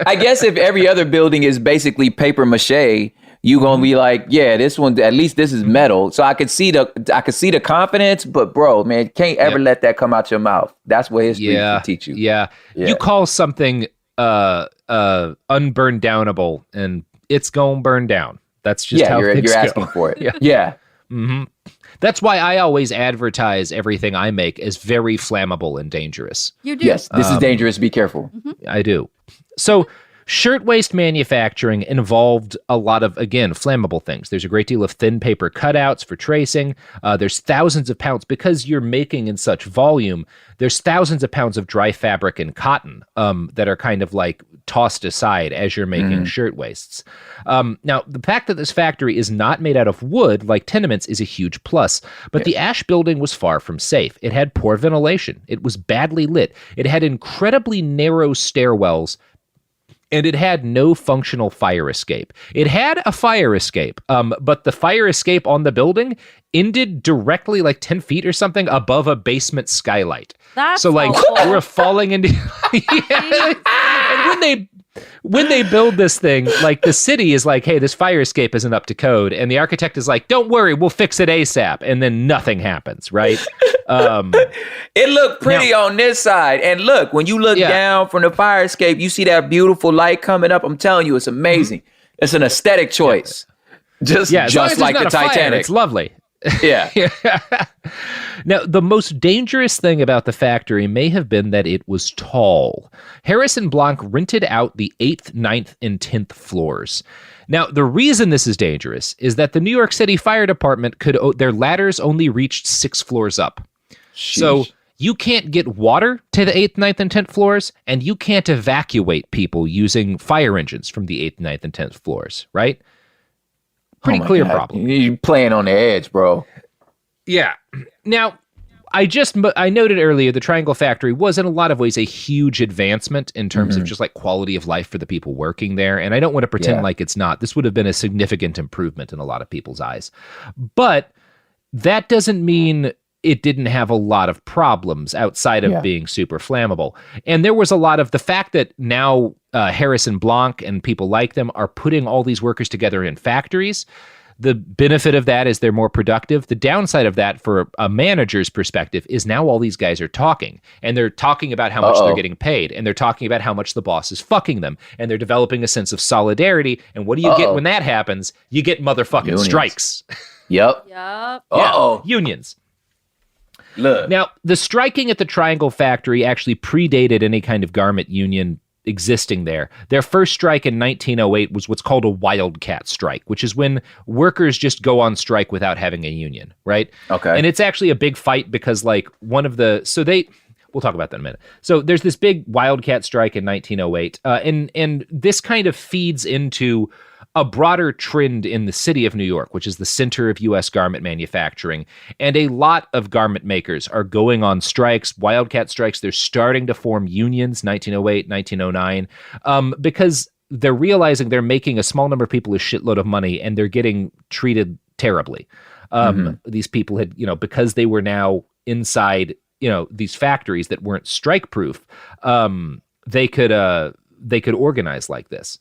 I guess if every other building is basically paper mache, you gonna be like, yeah, this one, at least this is metal. So I could see the confidence, but bro, man, can't ever let that come out your mouth. That's what history can teach you. Yeah. You call something unburned downable, and it's gonna burn down. That's just how things you're go. asking for it. Yeah. Mm-hmm. That's why I always advertise everything I make as very flammable and dangerous. You do. Yes, this is dangerous. Be careful. I do. So shirtwaist manufacturing involved a lot of, again, flammable things. There's a great deal of thin paper cutouts for tracing. There's thousands of pounds. Because you're making in such volume, there's thousands of pounds of dry fabric and cotton that are kind of like tossed aside as you're making shirtwaists. Now, the fact that this factory is not made out of wood like tenements is a huge plus, but the Ash Building was far from safe. It had poor ventilation. It was badly lit. It had incredibly narrow stairwells, and it had no functional fire escape. It had a fire escape, but the fire escape on the building ended directly like 10 feet or something above a basement skylight. That's so like we're falling into and when they build this thing, like the city is like, hey, this fire escape isn't up to code, and the architect is like, don't worry, we'll fix it ASAP, and then nothing happens, right? It looked pretty on this side, and look, when you look down from the fire escape, you see that beautiful light coming up. I'm telling you, it's amazing. It's an aesthetic choice, just like the Titanic. Fire, it's lovely. Yeah. Now, the most dangerous thing about the factory may have been that it was tall. Harris and Blanc rented out the 8th, 9th, and 10th floors. Now, the reason this is dangerous is that the New York City Fire Department their ladders only reached 6 floors up. Sheesh. So you can't get water to the 8th, 9th, and 10th floors, and you can't evacuate people using fire engines from the 8th, 9th, and 10th floors, right? Pretty clear problem. You're playing on the edge, bro. Yeah. Now, I noted earlier the Triangle Factory was in a lot of ways a huge advancement in terms of just like quality of life for the people working there. And I don't want to pretend like it's not. This would have been a significant improvement in a lot of people's eyes. But that doesn't mean it didn't have a lot of problems outside of being super flammable. And there was a lot of the fact that now Harrison Blanc and people like them are putting all these workers together in factories. The benefit of that is they're more productive. The downside of that, for a manager's perspective, is now all these guys are talking. And they're talking about how much they're getting paid. And they're talking about how much the boss is fucking them. And they're developing a sense of solidarity. And what do you get when that happens? You get motherfucking strikes. Yep. Unions. Look. Now, the striking at the Triangle factory actually predated any kind of garment union existing there. Their first strike in 1908 was what's called a wildcat strike, which is when workers just go on strike without having a union, right? Okay. And it's actually a big fight because we'll talk about that in a minute. So there's this big wildcat strike in 1908, and this kind of feeds into a broader trend in the city of New York, which is the center of U.S. garment manufacturing. And a lot of garment makers are going on strikes, wildcat strikes. They're starting to form unions, 1908, 1909, because they're realizing they're making a small number of people a shitload of money and they're getting treated terribly. These people had, because they were now inside, these factories that weren't strike proof, they could organize like this.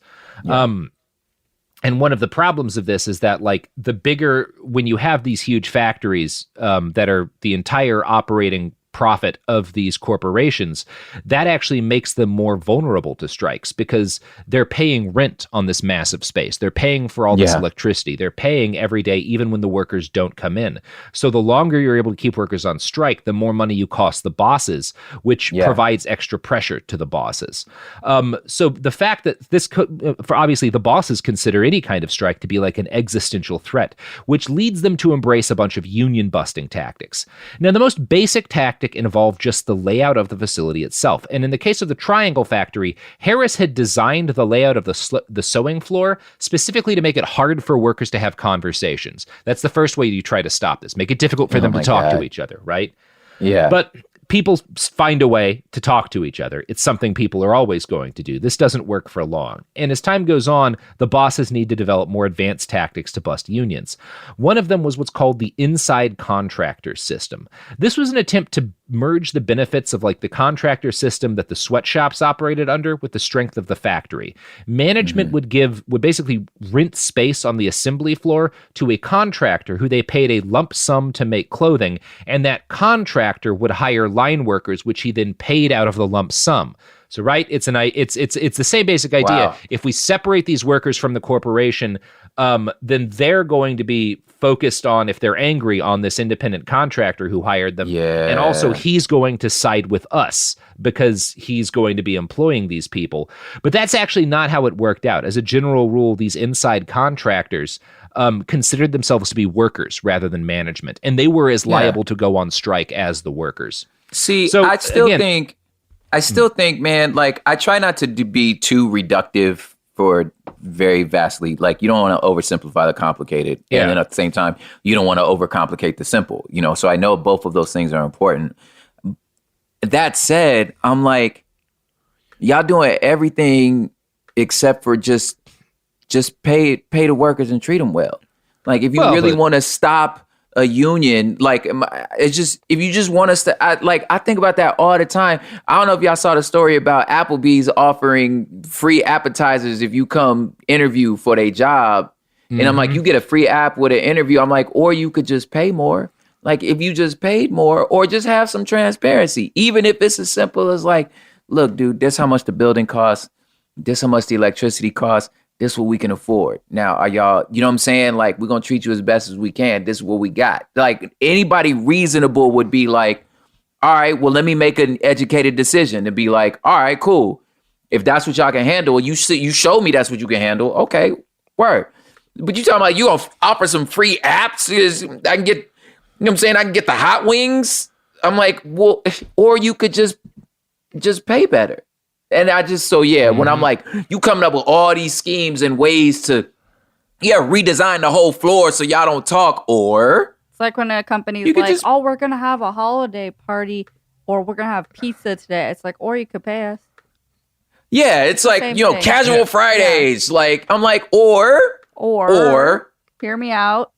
And one of the problems of this is that, when you have these huge factories that are the entire operating profit of these corporations, that actually makes them more vulnerable to strikes because they're paying rent on this massive space. They're paying for all this electricity. They're paying every day, even when the workers don't come in. So the longer you're able to keep workers on strike, the more money you cost the bosses, which provides extra pressure to the bosses. So the fact that for obviously the bosses consider any kind of strike to be like an existential threat, which leads them to embrace a bunch of union busting tactics. Now, the most basic tactic involved just the layout of the facility itself. And in the case of the Triangle factory, Harris had designed the layout of the sewing floor specifically to make it hard for workers to have conversations. That's the first way you try to stop this. Make it difficult for them to talk to each other, right? Yeah. But people find a way to talk to each other. It's something people are always going to do. This doesn't work for long. And as time goes on, the bosses need to develop more advanced tactics to bust unions. One of them was what's called the inside contractor system. This was an attempt to merge the benefits of the contractor system that the sweatshops operated under with the strength of the factory. Management would basically rent space on the assembly floor to a contractor who they paid a lump sum to make clothing, and that contractor would hire line workers, which he then paid out of the lump sum. So, right, it's the same basic idea. Wow. If we separate these workers from the corporation, then they're going to be focused on, if they're angry, on this independent contractor who hired them. Yeah. And also he's going to side with us because he's going to be employing these people. But that's actually not how it worked out. As a general rule, these inside contractors considered themselves to be workers rather than management. And they were as liable to go on strike as the workers. See, So, I still again, think, man, I try not to be too reductive for very vastly, you don't want to oversimplify the complicated. Yeah. And then at the same time, you don't want to overcomplicate the simple, so I know both of those things are important. That said, I'm y'all doing everything except for just pay the workers and treat them well. If you really want to stop a union, it's just, if you just want us to, I think about that all the time. I don't know if y'all saw the story about Applebee's offering free appetizers if you come interview for their job. And I'm you get a free app with an interview. I'm or you could just pay more. If you just paid more, or just have some transparency, even if it's as simple as look, dude, this how much the building costs. This how much the electricity costs. This is what we can afford. Now, are y'all, you know what I'm saying? We're going to treat you as best as we can. This is what we got. Anybody reasonable would be all right, well, let me make an educated decision and be all right, cool. If that's what y'all can handle, you show me that's what you can handle. Okay, word. But you talking you going to offer some free apps? I can get, you know what I'm saying? I can get the hot wings. I'm well, or you could just pay better. And I just, when I'm you coming up with all these schemes and ways to, redesign the whole floor so y'all don't talk, or. It's when a company's we're going to have a holiday party, or we're going to have pizza today. It's or you could pay us. Yeah, it's Same thing. casual Fridays. Yeah. I'm or. Hear me out.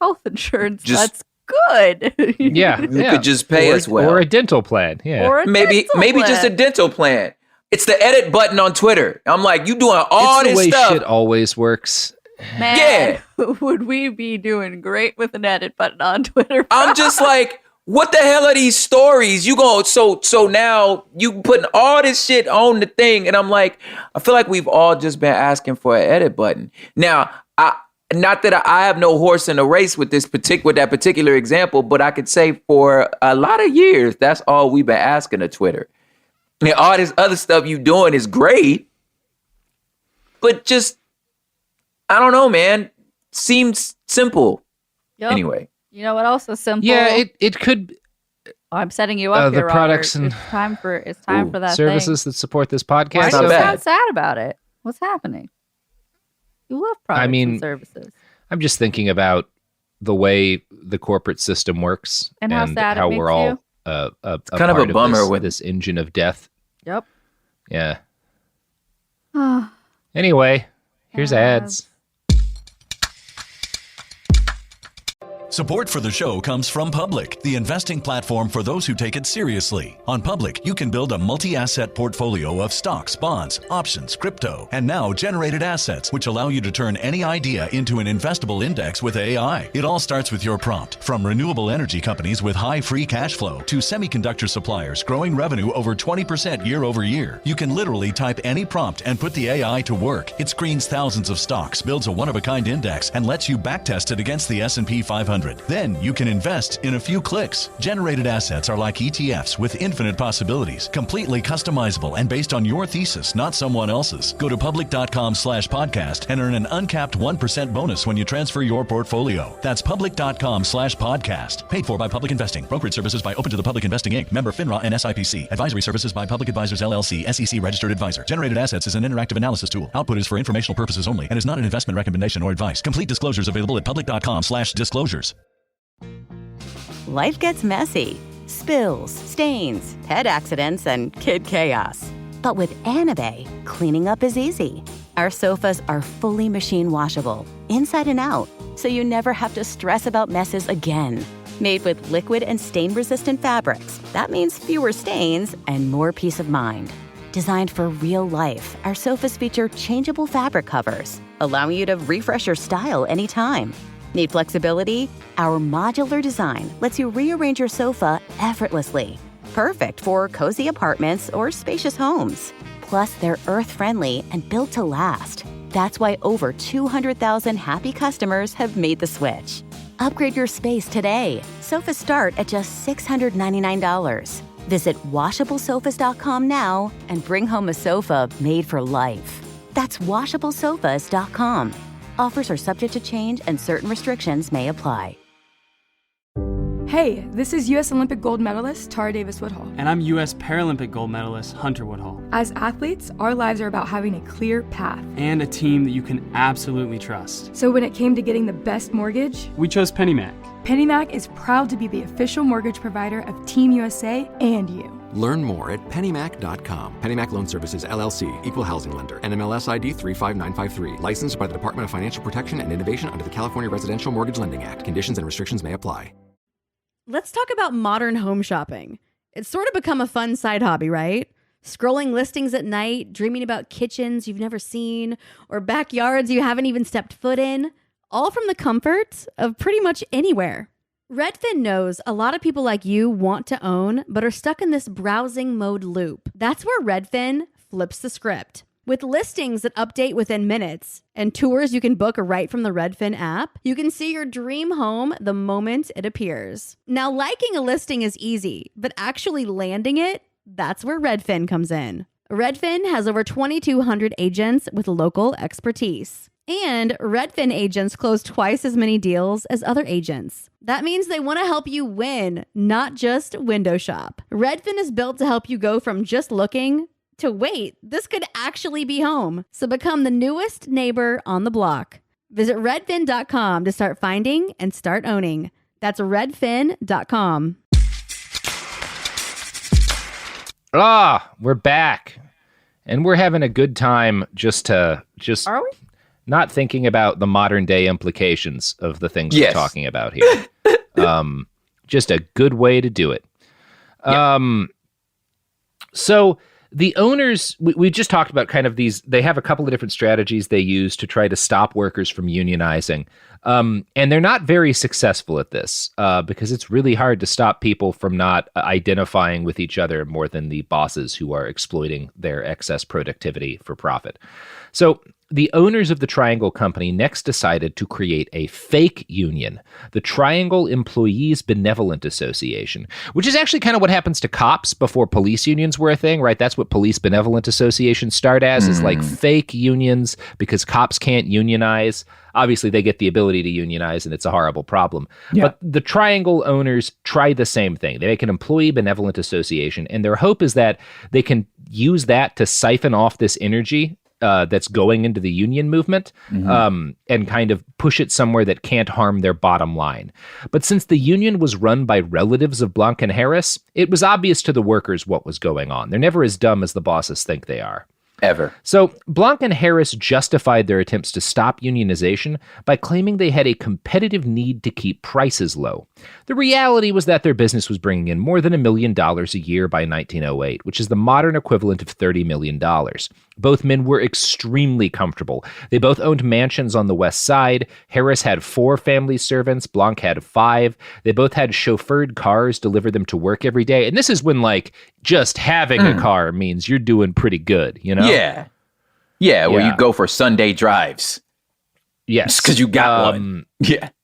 Health insurance. Just good. Yeah. You could just pay us well. Or a dental plan. Yeah. Or a maybe dental plan. just a dental plan. It's the edit button on Twitter. I'm like, you doing all it's this the way stuff. shit always works. Man, would we be doing great with an edit button on Twitter? I'm just like, what the hell are these stories? You go so now you putting all this shit on the thing, and I'm like, I feel like we've all just been asking for an edit button. Now, not that I have no horse in the race with that particular example, but I could say for a lot of years, that's all we've been asking of Twitter. And all this other stuff you doing is great, but just, I don't know, man. Seems simple. Yep. Anyway. You know what else is simple? Yeah, it could. I'm setting you up the here, products Robert. and it's time for that services thing. that support this podcast. Why not are you bad. so sad about it? What's happening? You love products and services. I'm just thinking about the way the corporate system works and how sad how it makes we're all you. a kind of a bummer with this engine of death. Yep. Yeah. Anyway, here's ads. Support for the show comes from Public, the investing platform for those who take it seriously. On Public, you can build a multi-asset portfolio of stocks, bonds, options, crypto, and now generated assets, which allow you to turn any idea into an investable index with AI. It all starts with your prompt. From renewable energy companies with high free cash flow to semiconductor suppliers growing revenue over 20% year over year, you can literally type any prompt and put the AI to work. It screens thousands of stocks, builds a one-of-a-kind index, and lets you backtest it against the S&P 500. Then you can invest in a few clicks. Generated assets are like ETFs with infinite possibilities, completely customizable and based on your thesis, not someone else's. Go to public.com/podcast and earn an uncapped 1% bonus when you transfer your portfolio. That's public.com/podcast. Paid for by Public Investing. Brokerage services by Open to the Public Investing Inc. Member FINRA and SIPC. Advisory services by Public Advisors LLC, SEC registered advisor. Generated assets is an interactive analysis tool. Output is for informational purposes only and is not an investment recommendation or advice. Complete disclosures available at public.com/disclosures. Life gets messy. Spills, stains, pet accidents, and kid chaos. But with Anabay, cleaning up is easy. Our sofas are fully machine washable, inside and out, so you never have to stress about messes again. Made with liquid and stain-resistant fabrics, that means fewer stains and more peace of mind. Designed for real life, our sofas feature changeable fabric covers, allowing you to refresh your style anytime. Need flexibility? Our modular design lets you rearrange your sofa effortlessly. Perfect for cozy apartments or spacious homes. Plus, they're earth-friendly and built to last. That's why over 200,000 happy customers have made the switch. Upgrade your space today. Sofas start at just $699. Visit washablesofas.com now and bring home a sofa made for life. That's washablesofas.com. Offers are subject to change and certain restrictions may apply. Hey, this is U.S. Olympic gold medalist Tara Davis-Woodhull. And I'm U.S. Paralympic gold medalist Hunter Woodhull. As athletes, our lives are about having a clear path. And a team that you can absolutely trust. So when it came to getting the best mortgage, we chose PennyMac. PennyMac is proud to be the official mortgage provider of Team USA and you. Learn more at pennymac.com. PennyMac Loan Services, LLC, Equal Housing Lender, NMLS ID 35953. Licensed by the Department of Financial Protection and Innovation under the California Residential Mortgage Lending Act. Conditions and restrictions may apply. Let's talk about modern home shopping. It's sort of become a fun side hobby, right? Scrolling listings at night, dreaming about kitchens you've never seen, or backyards you haven't even stepped foot in, all from the comfort of pretty much anywhere. Redfin knows a lot of people like you want to own, but are stuck in this browsing mode loop. That's where Redfin flips the script. With listings that update within minutes and tours you can book right from the Redfin app, you can see your dream home the moment it appears. Now, liking a listing is easy, but actually landing it, that's where Redfin comes in. Redfin has over 2,200 agents with local expertise. And Redfin agents close twice as many deals as other agents. That means they want to help you win, not just window shop. Redfin is built to help you go from just looking to wait, this could actually be home. So become the newest neighbor on the block. Visit redfin.com to start finding and start owning. That's redfin.com. We're back. And we're having a good time just Are we? not thinking about the modern day implications of the things we're talking about here. Just a good way to do it. Yeah. So the owners, we just talked about kind of these, they have a couple of different strategies they use to try to stop workers from unionizing. And they're not very successful at this because it's really hard to stop people from not identifying with each other more than the bosses who are exploiting their excess productivity for profit. So the owners of the Triangle Company next decided to create a fake union, the Triangle Employees Benevolent Association, which is actually kind of what happens to cops before police unions were a thing, right? That's what police benevolent associations start as, is like fake unions because cops can't unionize. Obviously, they get the ability to unionize, and it's a horrible problem. Yeah. But the Triangle owners try the same thing. They make an employee benevolent association, and their hope is that they can use that to siphon off this energy that's going into the union movement and kind of push it somewhere that can't harm their bottom line. But since the union was run by relatives of Blanc and Harris, it was obvious to the workers what was going on. They're never as dumb as the bosses think they are. Ever. So Blanc and Harris justified their attempts to stop unionization by claiming they had a competitive need to keep prices low. The reality was that their business was bringing in more than $1 million a year by 1908, which is the modern equivalent of $30 million. Both men were extremely comfortable. They both owned mansions on the West Side. Harris had 4 family servants. Blanc had 5. They both had chauffeured cars deliver them to work every day. And this is when, like, just having a car means you're doing pretty good, you know? Yeah, where you go for Sunday drives. Yes. Because you got one.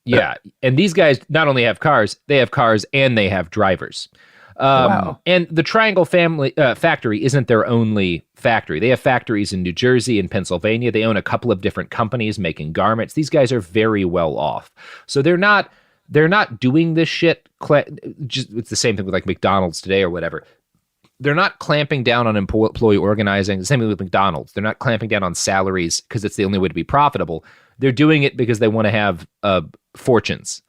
Yeah. And these guys not only have cars, they have cars and they have drivers. And the Triangle family factory isn't their only factory. They have factories in New Jersey and Pennsylvania. They own a couple of different companies making garments. These guys are very well off. So they're not doing this shit. It's the same thing with like McDonald's today or whatever. They're not clamping down on employee organizing. The same thing with McDonald's. They're not clamping down on salaries because it's the only way to be profitable. They're doing it because they want to have fortunes.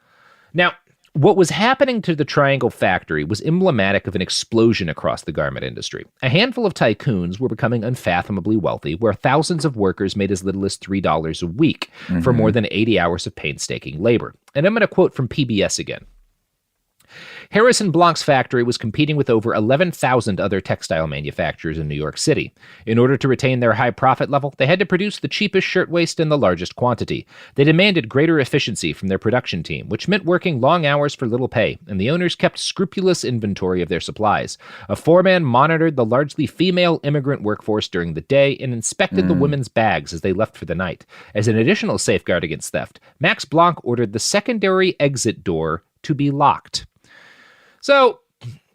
Now, what was happening to the Triangle factory was emblematic of an explosion across the garment industry. A handful of tycoons were becoming unfathomably wealthy, where thousands of workers made as little as $3 a week for more than 80 hours of painstaking labor. And I'm going to quote from PBS again. Harris and Blanc's factory was competing with over 11,000 other textile manufacturers in New York City. In order to retain their high profit level, they had to produce the cheapest shirtwaist in the largest quantity. They demanded greater efficiency from their production team, which meant working long hours for little pay, and the owners kept scrupulous inventory of their supplies. A foreman monitored the largely female immigrant workforce during the day and inspected the women's bags as they left for the night. As an additional safeguard against theft, Max Blanc ordered the secondary exit door to be locked. So,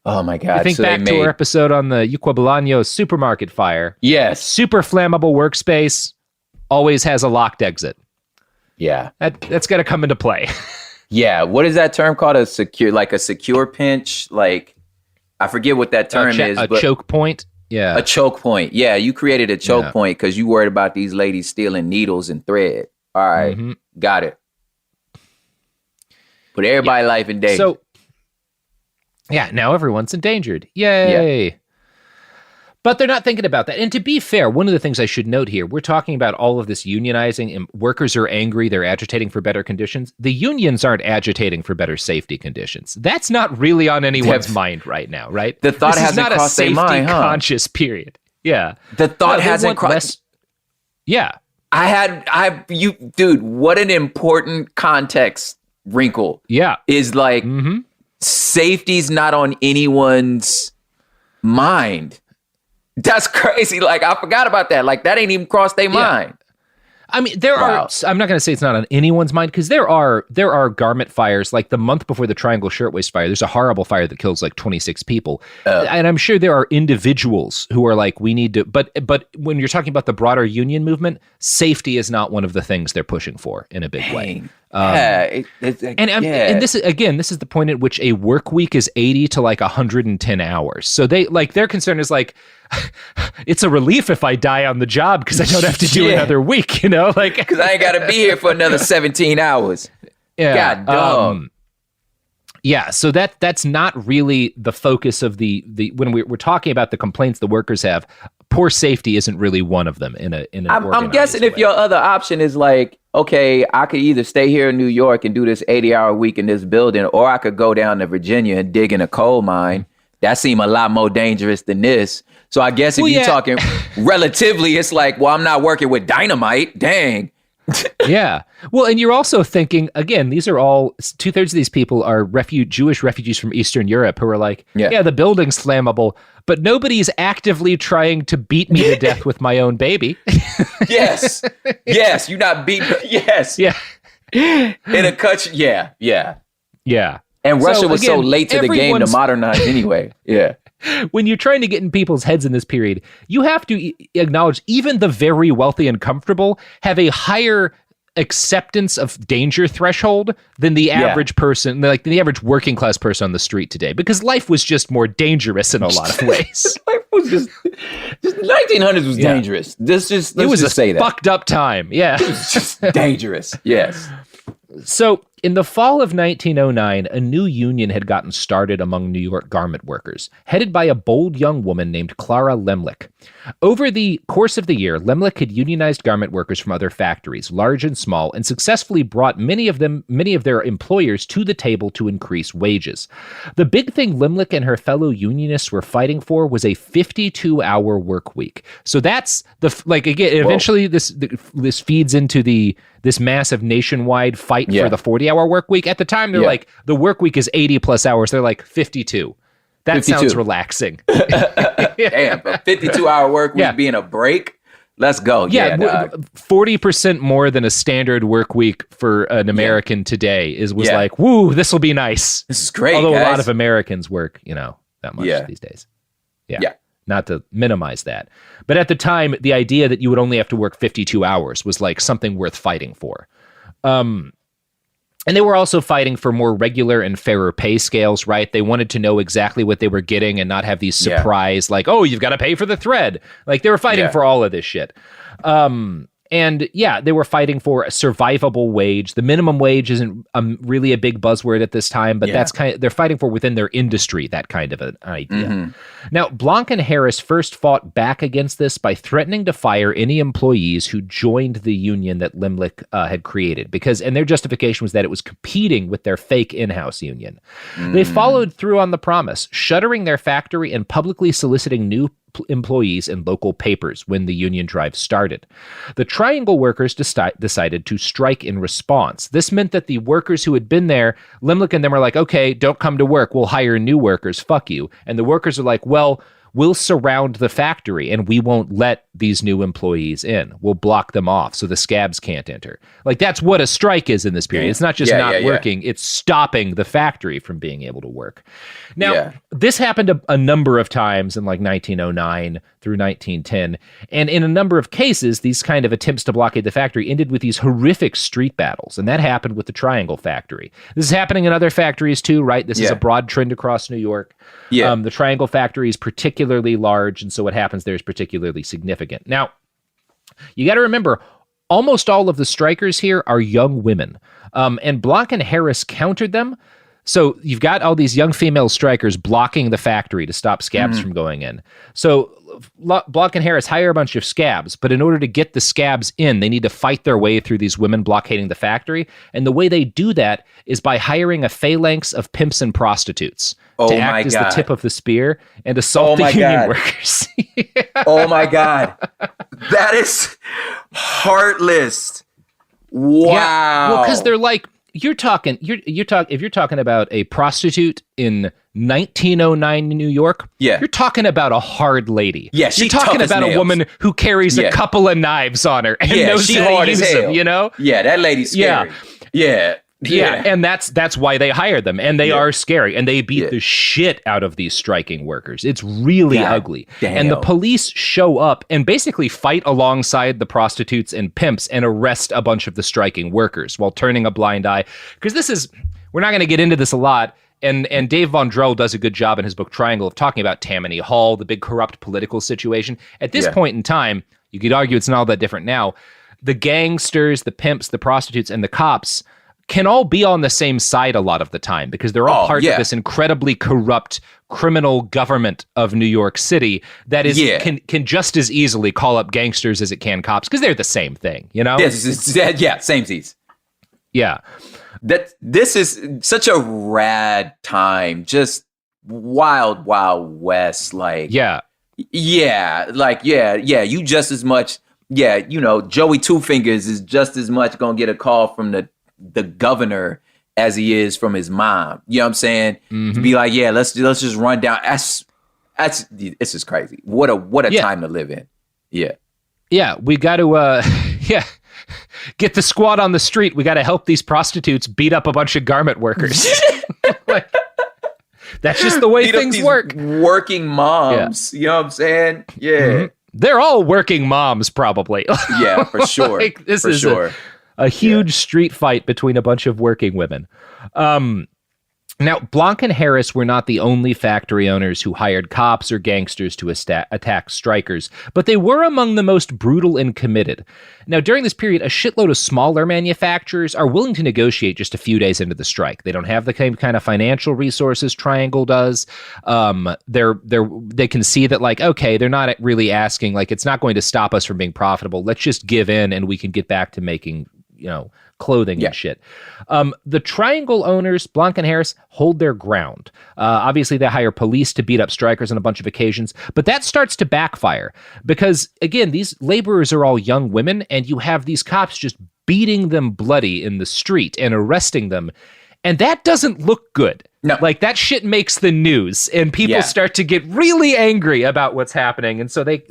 oh my God! Think back to our episode on the Yuquabalano supermarket fire. Yes, super flammable workspace always has a locked exit. Yeah, that's got to come into play. Yeah, what is that term called? A secure pinch? Like, I forget what that term is. A choke point. Yeah, a choke point. Yeah, you created a choke point because you worried about these ladies stealing needles and thread. All right, got it. Put everybody's life in danger. So. Yeah, now everyone's endangered. Yay. Yeah. But they're not thinking about that. And to be fair, one of the things I should note here, we're talking about all of this unionizing and workers are angry. They're agitating for better conditions. The unions aren't agitating for better safety conditions. That's not really on anyone's mind right now, right? The thought hasn't crossed their mind, huh? Conscious period. Yeah. The thought hasn't crossed. Yeah. Dude, what an important context wrinkle. Yeah. Is like, safety's not on anyone's mind. That's crazy. Like, I forgot about that. Like, that ain't even crossed their mind. I mean, there are, I'm not going to say it's not on anyone's mind, because there are garment fires, like the month before the Triangle Shirtwaist Fire, there's a horrible fire that kills like 26 people. And I'm sure there are individuals who are like, we need to, but when you're talking about the broader union movement, safety is not one of the things they're pushing for in a big way. And this is the point at which a work week is 80 to like 110 hours. So their concern is like, it's a relief if I die on the job because I don't have to do another week, you know, like because I ain't got to be here for another 17 hours. Yeah. God dog. So that's not really the focus of the when we're talking about the complaints the workers have. Poor safety isn't really one of them in an I'm guessing if your other option is like, okay, I could either stay here in New York and do this 80-hour week in this building, or I could go down to Virginia and dig in a coal mine. That seemed a lot more dangerous than this. So I guess if you're talking relatively, it's like, well, I'm not working with dynamite. Dang. Yeah. Well, and you're also thinking, again, these are all, 2/3 of these people are Jewish refugees from Eastern Europe who are like, yeah, the building's flammable, but nobody's actively trying to beat me to death with my own baby. Yes. Yes. You're not beating. Yes. Yeah. In a cut. Yeah. Yeah. Yeah. And Russia was so late to the game to modernize anyway. Yeah. When you're trying to get in people's heads in this period, you have to acknowledge even the very wealthy and comfortable have a higher acceptance of danger threshold than the average person, like the average working class person on the street today, because life was just more dangerous in a lot of ways. Life was just 1900s was dangerous. It was a fucked up time. Yeah. It was just dangerous. Yes. So in the fall of 1909, a new union had gotten started among New York garment workers, headed by a bold young woman named Clara Lemlich. Over the course of the year, Lemlich had unionized garment workers from other factories, large and small, and successfully brought many of their employers to the table to increase wages. The big thing Lemlich and her fellow unionists were fighting for was a 52-hour work week. So that's eventually this feeds into this massive nationwide fight for the 40-hour work week. At the time, they're like, the work week is 80 plus hours. They're like 52. That 52. Sounds relaxing. Damn, a 52-hour work week being a break? Let's go. Yeah, 40% more than a standard work week for an American today was like, woo, this will be nice. This is great, Although guys. A lot of Americans work, that much these days. Yeah. Not to minimize that. But at the time, the idea that you would only have to work 52 hours was like something worth fighting for. And they were also fighting for more regular and fairer pay scales, right? They wanted to know exactly what they were getting and not have these surprise, like, oh, you've got to pay for the thread. Like, they were fighting for all of this shit. And they were fighting for a survivable wage. The minimum wage isn't really a big buzzword at this time, but that's they're fighting for within their industry, that kind of an idea. Mm-hmm. Now, Blanc and Harris first fought back against this by threatening to fire any employees who joined the union that Lemlich had created, and their justification was that it was competing with their fake in-house union. They followed through on the promise, shuttering their factory and publicly soliciting new employees in local papers when the union drive started. The Triangle workers decided to strike in response. This meant that the workers who had been there, Lemlich and them were like, okay, don't come to work. We'll hire new workers. Fuck you. And the workers are like, well, we'll surround the factory and we won't let these new employees in. We'll block them off so the scabs can't enter. Like, that's what a strike is in this period. It's not just not working. It's stopping the factory from being able to work. Now, this happened a number of times in like 1909 through 1910. And in a number of cases, these kind of attempts to blockade the factory ended with these horrific street battles. And that happened with the Triangle factory. This is happening in other factories too, right? This is a broad trend across New York. The Triangle factory is particularly large, and so what happens there is particularly significant. Now, you got to remember, almost all of the strikers here are young women, and Blanc and Harris countered them. So you've got all these young female strikers blocking the factory to stop scabs from going in. So Blanc and Harris hire a bunch of scabs, but in order to get the scabs in, they need to fight their way through these women blockading the factory. And the way they do that is by hiring a phalanx of pimps and prostitutes to act as the tip of the spear and assault the union workers. Oh my God. That is heartless. Wow. Yeah, well, because they're like, if you're talking about a prostitute in 1909 in New York, you're talking about a hard lady. Yeah, you're talking about a woman who carries a couple of knives on her and knows how to use them, you know? Yeah, that lady's scary. Yeah, and that's why they hire them, and they are scary, and they beat the shit out of these striking workers. It's really ugly. Damn. And the police show up and basically fight alongside the prostitutes and pimps and arrest a bunch of the striking workers while turning a blind eye. Because we're not going to get into this a lot, and Dave Von Drell does a good job in his book Triangle of talking about Tammany Hall, the big corrupt political situation. At this point in time, you could argue it's not all that different now. The gangsters, the pimps, the prostitutes, and the cops can all be on the same side a lot of the time because they're all part of this incredibly corrupt criminal government of New York City that is can just as easily call up gangsters as it can cops because they're the same thing, you know? Yeah, samesies. Yeah. This is such a rad time. Just wild, wild west. Like, you just as much. Yeah, you know, Joey Two Fingers is just as much gonna get a call from the governor as he is from his mom. You know what I'm saying? To be like, let's just run down. This is crazy. What a time to live in. Yeah. Yeah, we got to get the squad on the street. We got to help these prostitutes beat up a bunch of garment workers. Like, that's just the way things work. Working moms. You know what I'm saying? Yeah. They're all working moms, probably. Yeah, for sure. Like, this is a huge street fight between a bunch of working women. Now, Blanc and Harris were not the only factory owners who hired cops or gangsters to attack strikers, but they were among the most brutal and committed. Now, during this period, a shitload of smaller manufacturers are willing to negotiate just a few days into the strike. They don't have the same kind of financial resources Triangle does. They can see that, like, okay, they're not really asking, like, it's not going to stop us from being profitable. Let's just give in and we can get back to making, you know, clothing and shit. The Triangle owners, Blanc and Harris, hold their ground. Obviously, they hire police to beat up strikers on a bunch of occasions, but that starts to backfire because, again, these laborers are all young women, and you have these cops just beating them bloody in the street and arresting them, and that doesn't look good. No. Like, that shit makes the news, and people start to get really angry about what's happening, and so they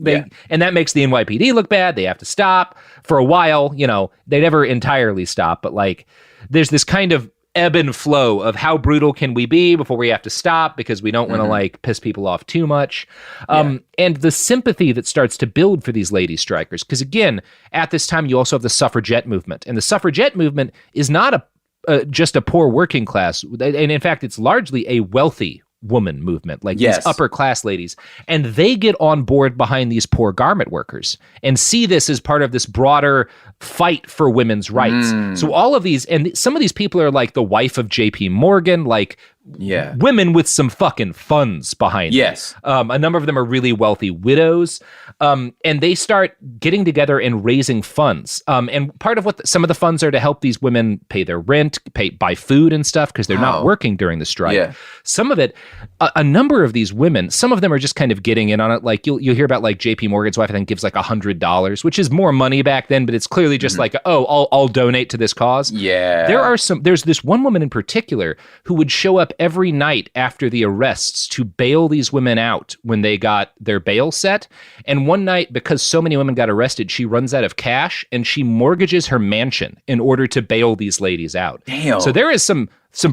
and that makes the NYPD look bad. They have to stop for a while. You know, they never entirely stop, but, like, there's this kind of ebb and flow of how brutal can we be before we have to stop because we don't want to, like, piss people off too much. And the sympathy that starts to build for these lady strikers, because, again, at this time, you also have the suffragette movement, and the suffragette movement is not just a poor working class. And in fact, it's largely a wealthy woman movement, like these upper class ladies. And they get on board behind these poor garment workers and see this as part of this broader fight for women's rights. So all of these, and some of these people are like the wife of JP Morgan, like women with some fucking funds behind them. A number of them are really wealthy widows. And they start getting together and raising funds. And part of what some of the funds are to help these women pay their rent, buy food and stuff, because they're not working during the strike. Some of it, a number of these women, some of them are just kind of getting in on it. Like you'll hear about, like, JP Morgan's wife, I think, gives like $100, which is more money back then, but it's clearly just like, I'll donate to this cause. There's this one woman in particular who would show up every night after the arrests to bail these women out when they got their bail set. And one night, because so many women got arrested, she runs out of cash and she mortgages her mansion in order to bail these ladies out. Damn. So there is some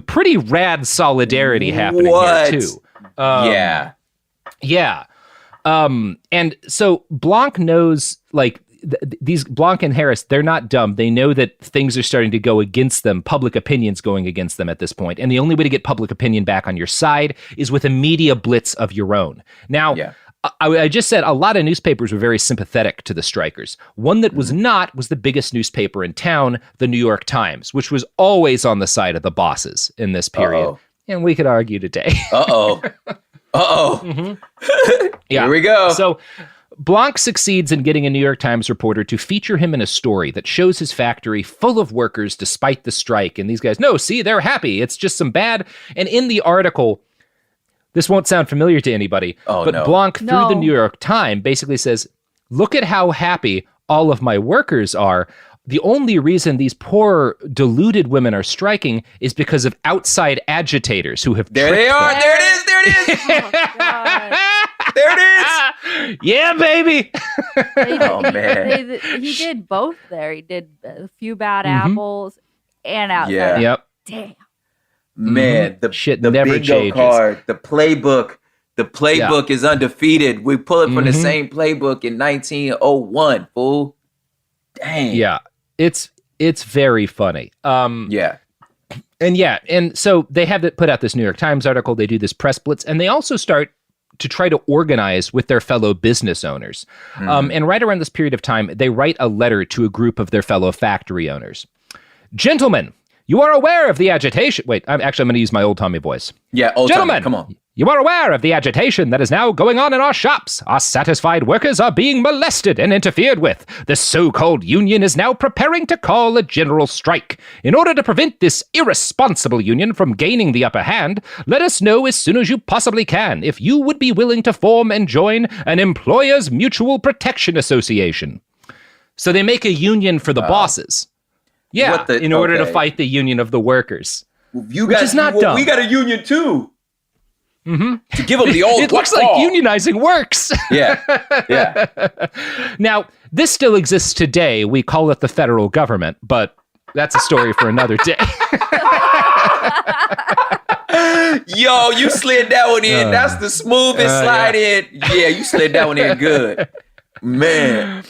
pretty rad solidarity happening here too. And so Blanc knows, like, these Blanc and Harris, they're not dumb. They know that things are starting to go against them. Public opinion's going against them at this point. And the only way to get public opinion back on your side is with a media blitz of your own. Now, I just said a lot of newspapers were very sympathetic to the strikers. One that was not was the biggest newspaper in town, the New York Times, which was always on the side of the bosses in this period. And we could argue today. Here we go. So Blanc succeeds in getting a New York Times reporter to feature him in a story that shows his factory full of workers despite the strike. And these guys, no, see, they're happy. It's just some bad. And in the article, this won't sound familiar to anybody, but Blanc, through the New York Times, basically says, look at how happy all of my workers are. The only reason these poor, deluded women are striking is because of outside agitators who have There they are. There it is. There it is. There it is. Yeah, baby. Man. He did both there. He did a few bad apples and outside. Yep. Damn. Man, the never bingo changes. card, the playbook is undefeated. We pull it from the same playbook in 1901, fool. Dang. Yeah. It's very funny. And so they have put out this New York Times article. They do this press blitz, and they also start to try to organize with their fellow business owners. And right around this period of time, they write a letter to a group of their fellow factory owners. Gentlemen, You are aware of the agitation. Wait, I'm going to use my old Tommy voice. Yeah, old Gentlemen, Tommy, come on. You are aware of the agitation that is now going on in our shops. Our satisfied workers are being molested and interfered with. The so-called union is now preparing to call a general strike. In order to prevent this irresponsible union from gaining the upper hand, let us know as soon as you possibly can if you would be willing to form and join an Employers Mutual Protection Association. So they make a union for the bosses. Yeah, in order to fight the union of the workers. Which is not dumb. We got a union too. Mm-hmm. To give them the old it looks like unionizing works. Yeah. Now, this still exists today. We call it the federal government, but that's a story for another day. Yo, you slid that one in. That's the smoothest slide in. Yeah, you slid that one in good. Man.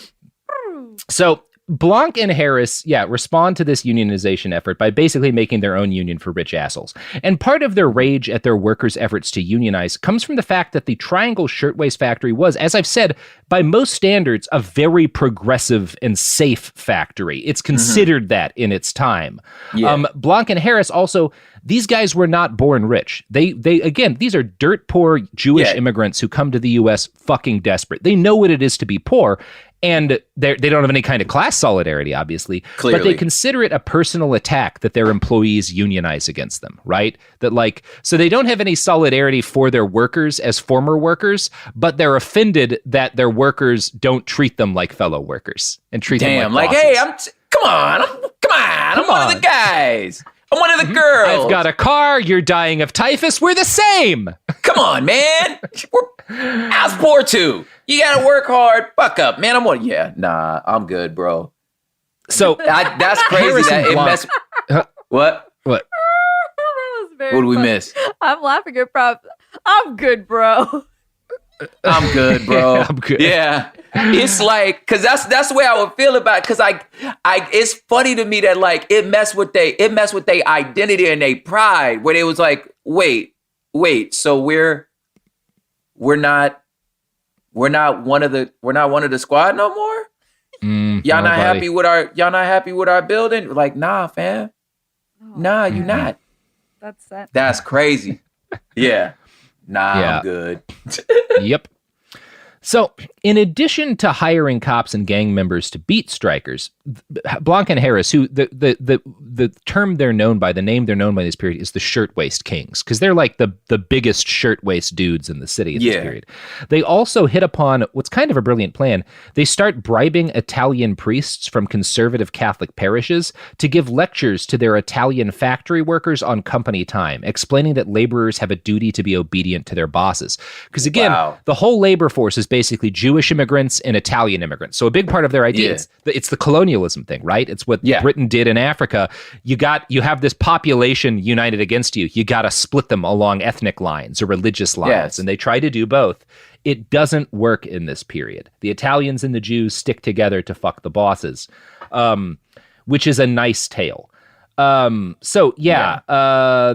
So Blanc and Harris, respond to this unionization effort by basically making their own union for rich assholes. And part of their rage at their workers' efforts to unionize comes from the fact that the Triangle Shirtwaist Factory was, as I've said, by most standards, a very progressive and safe factory. It's considered that in its time. Yeah. Blanc and Harris also, these guys were not born rich. They again, these are dirt poor Jewish immigrants who come to the U.S. fucking desperate. They know what it is to be poor. And they don't have any kind of class solidarity, obviously. Clearly. But they consider it a personal attack that their employees unionize against them, right? So they don't have any solidarity for their workers as former workers, but they're offended that their workers don't treat them like fellow workers and treat them like bosses. Hey, come on, I'm one of the guys. I'm one of the girls. I've got a car. You're dying of typhus. We're the same. Come on, man. I was poor too. You gotta work hard. Fuck up, man. I'm good, bro. So that's crazy. That it mess. What? What? What did we miss? I'm laughing at props. I'm good, bro. I'm good, bro. I'm good. Yeah. It's like, cause that's the way I would feel about it. Cause it's funny to me that like it messed with their identity and their pride, where they was like, wait, so we're not one of the squad no more? Y'all not happy with our building? Like, nah, fam. Nah, you not. That's sad. That's crazy. Yeah. I'm good. Yep. So, in addition to hiring cops and gang members to beat strikers, Blanc and Harris, who the term they're known by, the name they're known by in this period is the Shirtwaist Kings, because they're like the biggest shirtwaist dudes in the city at this period. They also hit upon what's kind of a brilliant plan. They start bribing Italian priests from conservative Catholic parishes to give lectures to their Italian factory workers on company time, explaining that laborers have a duty to be obedient to their bosses. Because again, the whole labor force is basically Jewish immigrants and Italian immigrants. So a big part of their idea is it's the colonialism thing, right? It's what Britain did in Africa. You have this population united against you. You got to split them along ethnic lines or religious lines. And they try to do both. It doesn't work in this period. The Italians and the Jews stick together to fuck the bosses, which is a nice tale. The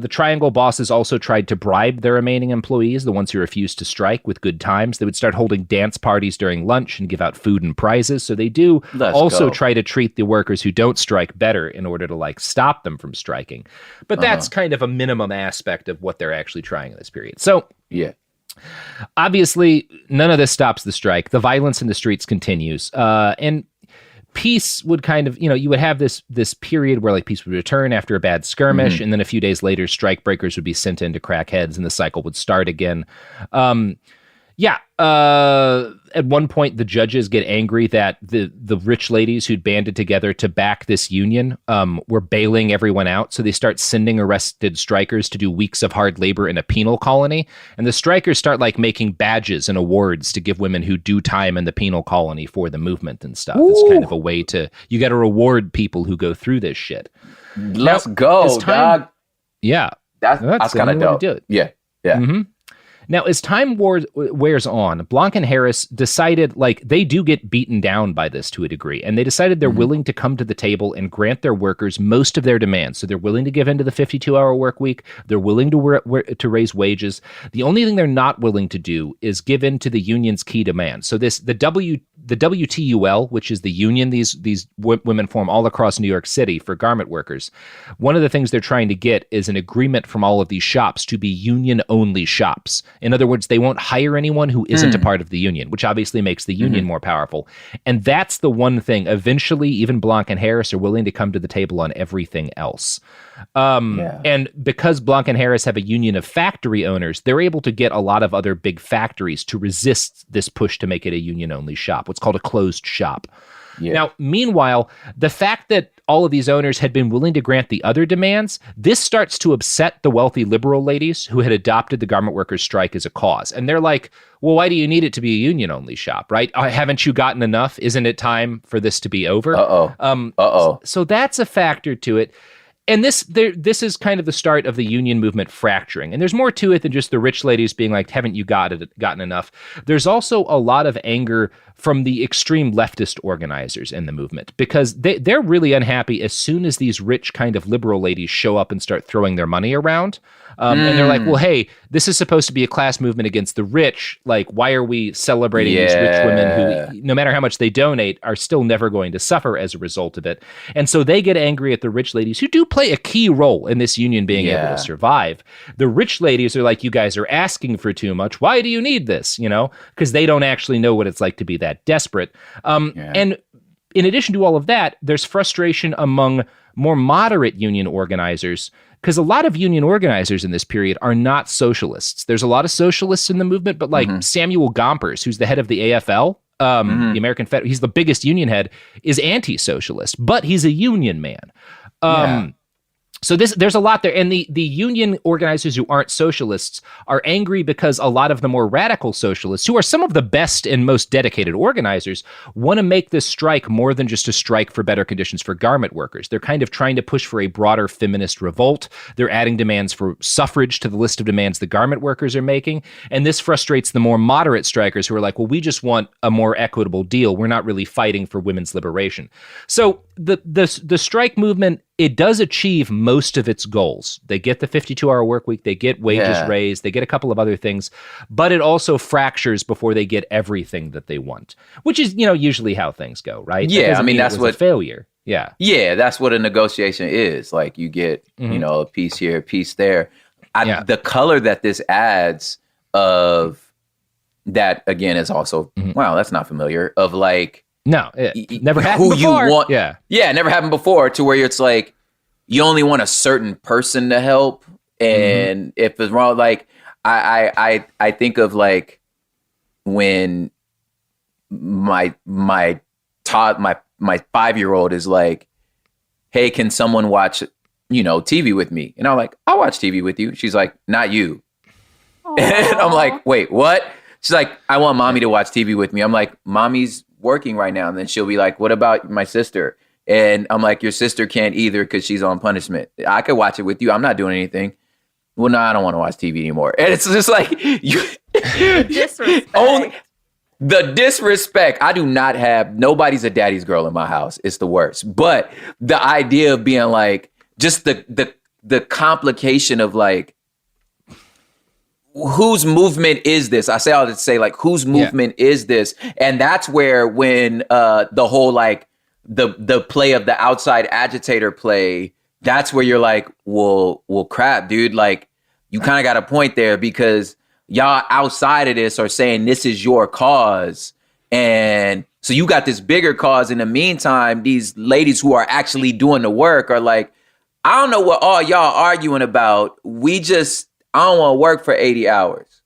Triangle bosses also tried to bribe their remaining employees, the ones who refused to strike, with good times. They would start holding dance parties during lunch and give out food and prizes. So they do try to treat the workers who don't strike better in order to like stop them from striking. But that's kind of a minimum aspect of what they're actually trying in this period. So obviously none of this stops the strike. The violence in the streets continues. And peace would kind of, you would have this period where like peace would return after a bad skirmish, and then a few days later, strike breakers would be sent in to crack heads, and the cycle would start again. At one point, the judges get angry that the rich ladies who'd banded together to back this union were bailing everyone out. So they start sending arrested strikers to do weeks of hard labor in a penal colony. And the strikers start like making badges and awards to give women who do time in the penal colony for the movement and stuff. Ooh. It's kind of a way you got to reward people who go through this shit. Let's go, dog. Yeah. That's kind of dope. Do it. Yeah. Mm-hmm. Now, as time wears on, Blanc and Harris decided, like, they do get beaten down by this to a degree, and they decided they're willing to come to the table and grant their workers most of their demands. So they're willing to give in to the 52-hour work week. They're willing to raise wages. The only thing they're not willing to do is give in to the union's key demands. So the the WTUL, which is the union these women form all across New York City for garment workers, one of the things they're trying to get is an agreement from all of these shops to be union-only shops. In other words, they won't hire anyone who isn't a part of the union, which obviously makes the union more powerful. And that's the one thing. Eventually, even Blanc and Harris are willing to come to the table on everything else. And because Blanc and Harris have a union of factory owners, they're able to get a lot of other big factories to resist this push to make it a union-only shop, what's called a closed shop. Yeah. Now, meanwhile, the fact that all of these owners had been willing to grant the other demands, this starts to upset the wealthy liberal ladies who had adopted the garment workers' strike as a cause. And they're like, well, why do you need it to be a union-only shop, right? Haven't you gotten enough? Isn't it time for this to be over? So that's a factor to it. And this is kind of the start of the union movement fracturing. And there's more to it than just the rich ladies being like, haven't you gotten enough? There's also a lot of anger from the extreme leftist organizers in the movement, because they're really unhappy as soon as these rich kind of liberal ladies show up and start throwing their money around. And they're like, well, hey, this is supposed to be a class movement against the rich. Like, why are we celebrating these rich women who, no matter how much they donate, are still never going to suffer as a result of it? And so they get angry at the rich ladies who do play a key role in this union being able to survive. The rich ladies are like, you guys are asking for too much. Why do you need this? You know, because they don't actually know what it's like to be that desperate. And in addition to all of that, there's frustration among more moderate union organizers, because a lot of union organizers in this period are not socialists. There's a lot of socialists in the movement, but like Samuel Gompers, who's the head of the AFL, the American Fed, he's the biggest union head, is anti-socialist, but he's a union man. So there's a lot there. And the union organizers who aren't socialists are angry because a lot of the more radical socialists, who are some of the best and most dedicated organizers, want to make this strike more than just a strike for better conditions for garment workers. They're kind of trying to push for a broader feminist revolt. They're adding demands for suffrage to the list of demands the garment workers are making. And this frustrates the more moderate strikers who are like, well, we just want a more equitable deal. We're not really fighting for women's liberation. So the strike movement, it does achieve most of its goals. They get the 52-hour work week, they get wages raised, they get a couple of other things, but it also fractures before they get everything that they want, which is, usually how things go, right? Yeah, I mean, that's what a failure. Yeah. Yeah, that's what a negotiation is. Like, you get, a piece here, a piece there. The color that this adds of that, again, is also, wow, that's not familiar, of like, no, it never happened before. You want, it never happened before, to where it's like you only want a certain person to help, and if it's wrong, like I think of like when my 5-year-old is like, hey, can someone watch TV with me? And I'm like, I'll watch TV with you. She's like, not you. Aww. And I'm like, wait, what? She's like, I want mommy to watch TV with me. I'm like, mommy's working right now. And then she'll be like, what about my sister? And I'm like, your sister can't either because she's on punishment. I could watch it with you. I'm not doing anything. Well, no, I don't want to watch TV anymore. And it's just like, disrespect. The disrespect. I do not have, nobody's a daddy's girl in my house. It's the worst. But the idea of being like, just the complication of like, whose movement is this? I say all to say, like, whose movement is this? And that's where, when the whole like the play of the outside agitator play, that's where you're like, well, crap, dude. Like, you kind of got a point there, because y'all outside of this are saying this is your cause, and so you got this bigger cause. In the meantime, these ladies who are actually doing the work are like, I don't know what all y'all arguing about. I don't want to work for 80 hours.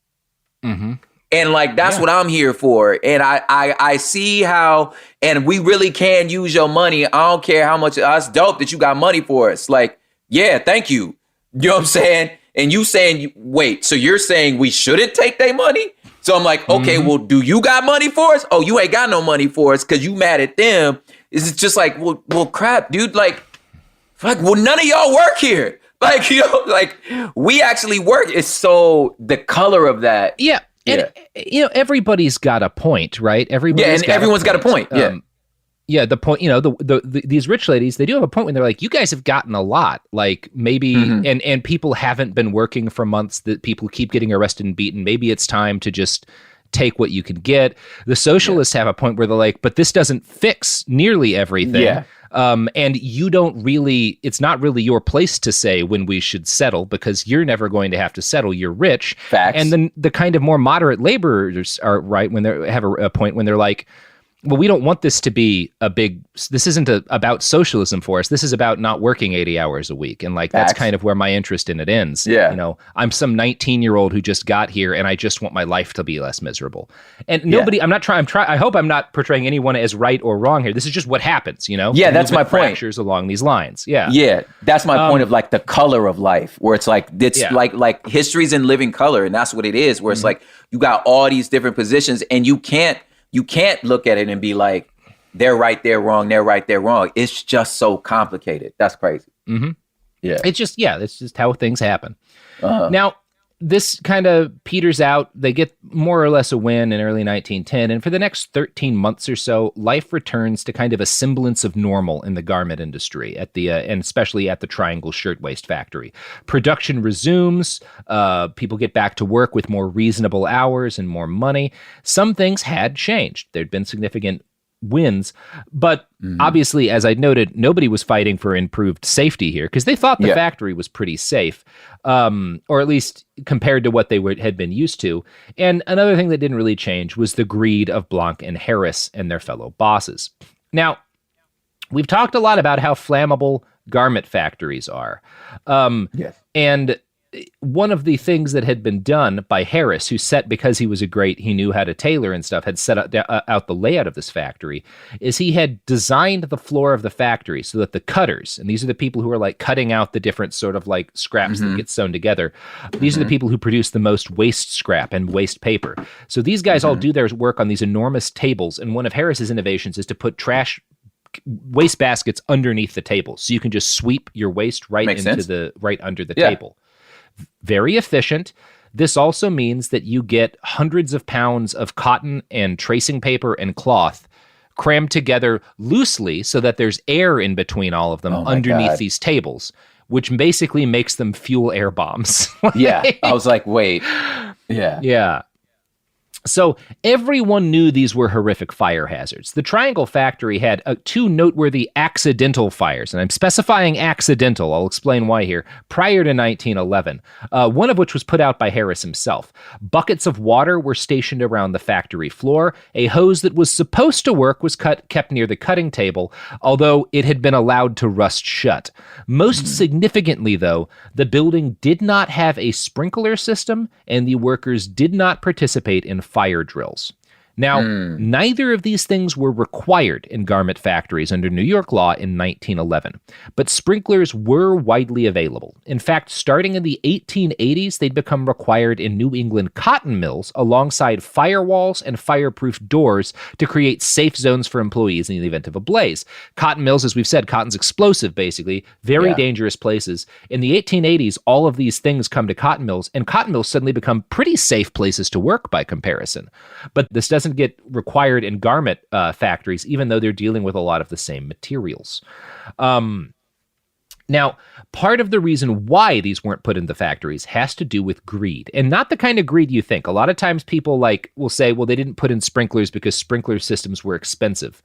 And like, that's what I'm here for. And I see how, and we really can use your money. I don't care how much. It's dope that you got money for us. Like, yeah, thank you. You know what I'm saying? And you saying, wait, so you're saying we shouldn't take their money? So I'm like, okay, well, do you got money for us? Oh, you ain't got no money for us because you mad at them. It's just like, well, crap, dude. Like, well, none of y'all work here. Like, like, we actually work. It's so, the color of that. Yeah. And, everybody's got a point, right? Everyone's got a point. Yeah. The point, these rich ladies, they do have a point when they're like, you guys have gotten a lot. Like, maybe, and people haven't been working for months, that people keep getting arrested and beaten. Maybe it's time to just take what you can get. The socialists have a point where they're like, but this doesn't fix nearly everything. Yeah. And you don't really, it's not really your place to say when we should settle, because you're never going to have to settle. You're rich. Facts. And then the kind of more moderate laborers are right when they have a point when they're like, well, we don't want this to be this isn't about socialism for us. This is about not working 80 hours a week. And like, that's kind of where my interest in it ends. Yeah. You know, I'm some 19-year-old who just got here and I just want my life to be less miserable. And nobody, I hope I'm not portraying anyone as right or wrong here. This is just what happens, you know? Yeah, that's my point. Fractures along these lines. Yeah. Yeah. That's my point of like the color of life, where it's like, like history's in living color. And that's what it is, where it's like, you got all these different positions and you can't look at it and be like, they're right, they're wrong, they're right, they're wrong. It's just so complicated. That's crazy. Mm-hmm. Yeah. It's just how things happen. Now, this kind of peters out. They get more or less a win in early 1910. And for the next 13 months or so, life returns to kind of a semblance of normal in the garment industry and especially at the Triangle Shirtwaist Factory. Production resumes. People get back to work with more reasonable hours and more money. Some things had changed. There'd been significant wins, but obviously, as I noted, nobody was fighting for improved safety here because they thought the factory was pretty safe, or at least compared to what they had been used to. And another thing that didn't really change was the greed of Blanc and Harris and their fellow bosses. Now, we've talked a lot about how flammable garment factories are. And one of the things that had been done by Harris, who because he was he knew how to tailor and stuff, had set out the layout of this factory, is he had designed the floor of the factory so that the cutters, and these are the people who are like cutting out the different sort of like scraps that get sewn together. These are the people who produce the most waste scrap and waste paper. So these guys all do their work on these enormous tables. And one of Harris's innovations is to put waste baskets underneath the table. So you can just sweep your waste right under the table. Very efficient. This also means that you get hundreds of pounds of cotton and tracing paper and cloth crammed together loosely so that there's air in between all of them underneath these tables, which basically makes them fuel air bombs. Yeah. I was like, wait. Yeah. Yeah. So everyone knew these were horrific fire hazards. The Triangle factory had two noteworthy accidental fires, and I'm specifying accidental. I'll explain why here. Prior to 1911, one of which was put out by Harris himself. Buckets of water were stationed around the factory floor. A hose that was supposed to work was kept near the cutting table, although it had been allowed to rust shut. Most significantly, though, the building did not have a sprinkler system, and the workers did not participate in fire drills. Now, neither of these things were required in garment factories under New York law in 1911, but sprinklers were widely available. In fact, starting in the 1880s, they'd become required in New England cotton mills alongside firewalls and fireproof doors to create safe zones for employees in the event of a blaze. Cotton mills, as we've said, cotton's explosive, basically, very dangerous places. In the 1880s, all of these things come to cotton mills, and cotton mills suddenly become pretty safe places to work by comparison. But this doesn't get required in garment factories, even though they're dealing with a lot of the same materials. Now, part of the reason why these weren't put into factories has to do with greed, and not the kind of greed you think. A lot of times people will say, well, they didn't put in sprinklers because sprinkler systems were expensive.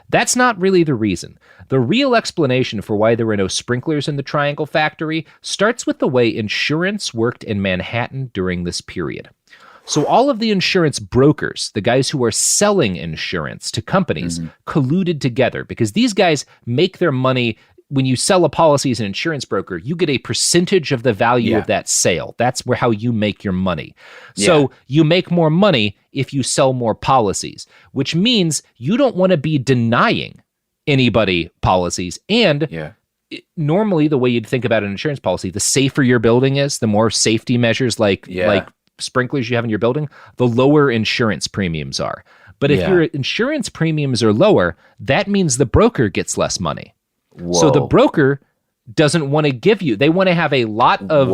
That's not really the reason. The real explanation for why there were no sprinklers in the Triangle factory starts with the way insurance worked in Manhattan during this period. So all of the insurance brokers, the guys who are selling insurance to companies, colluded together because these guys make their money. When you sell a policy as an insurance broker, you get a percentage of the value of that sale. That's how you make your money. So you make more money if you sell more policies, which means you don't want to be denying anybody policies. And normally the way you'd think about an insurance policy, the safer your building is, the more safety measures like sprinklers you have in your building, the lower insurance premiums are. But if your insurance premiums are lower, that means the broker gets less money. So the broker doesn't want to give you, they want to have a lot of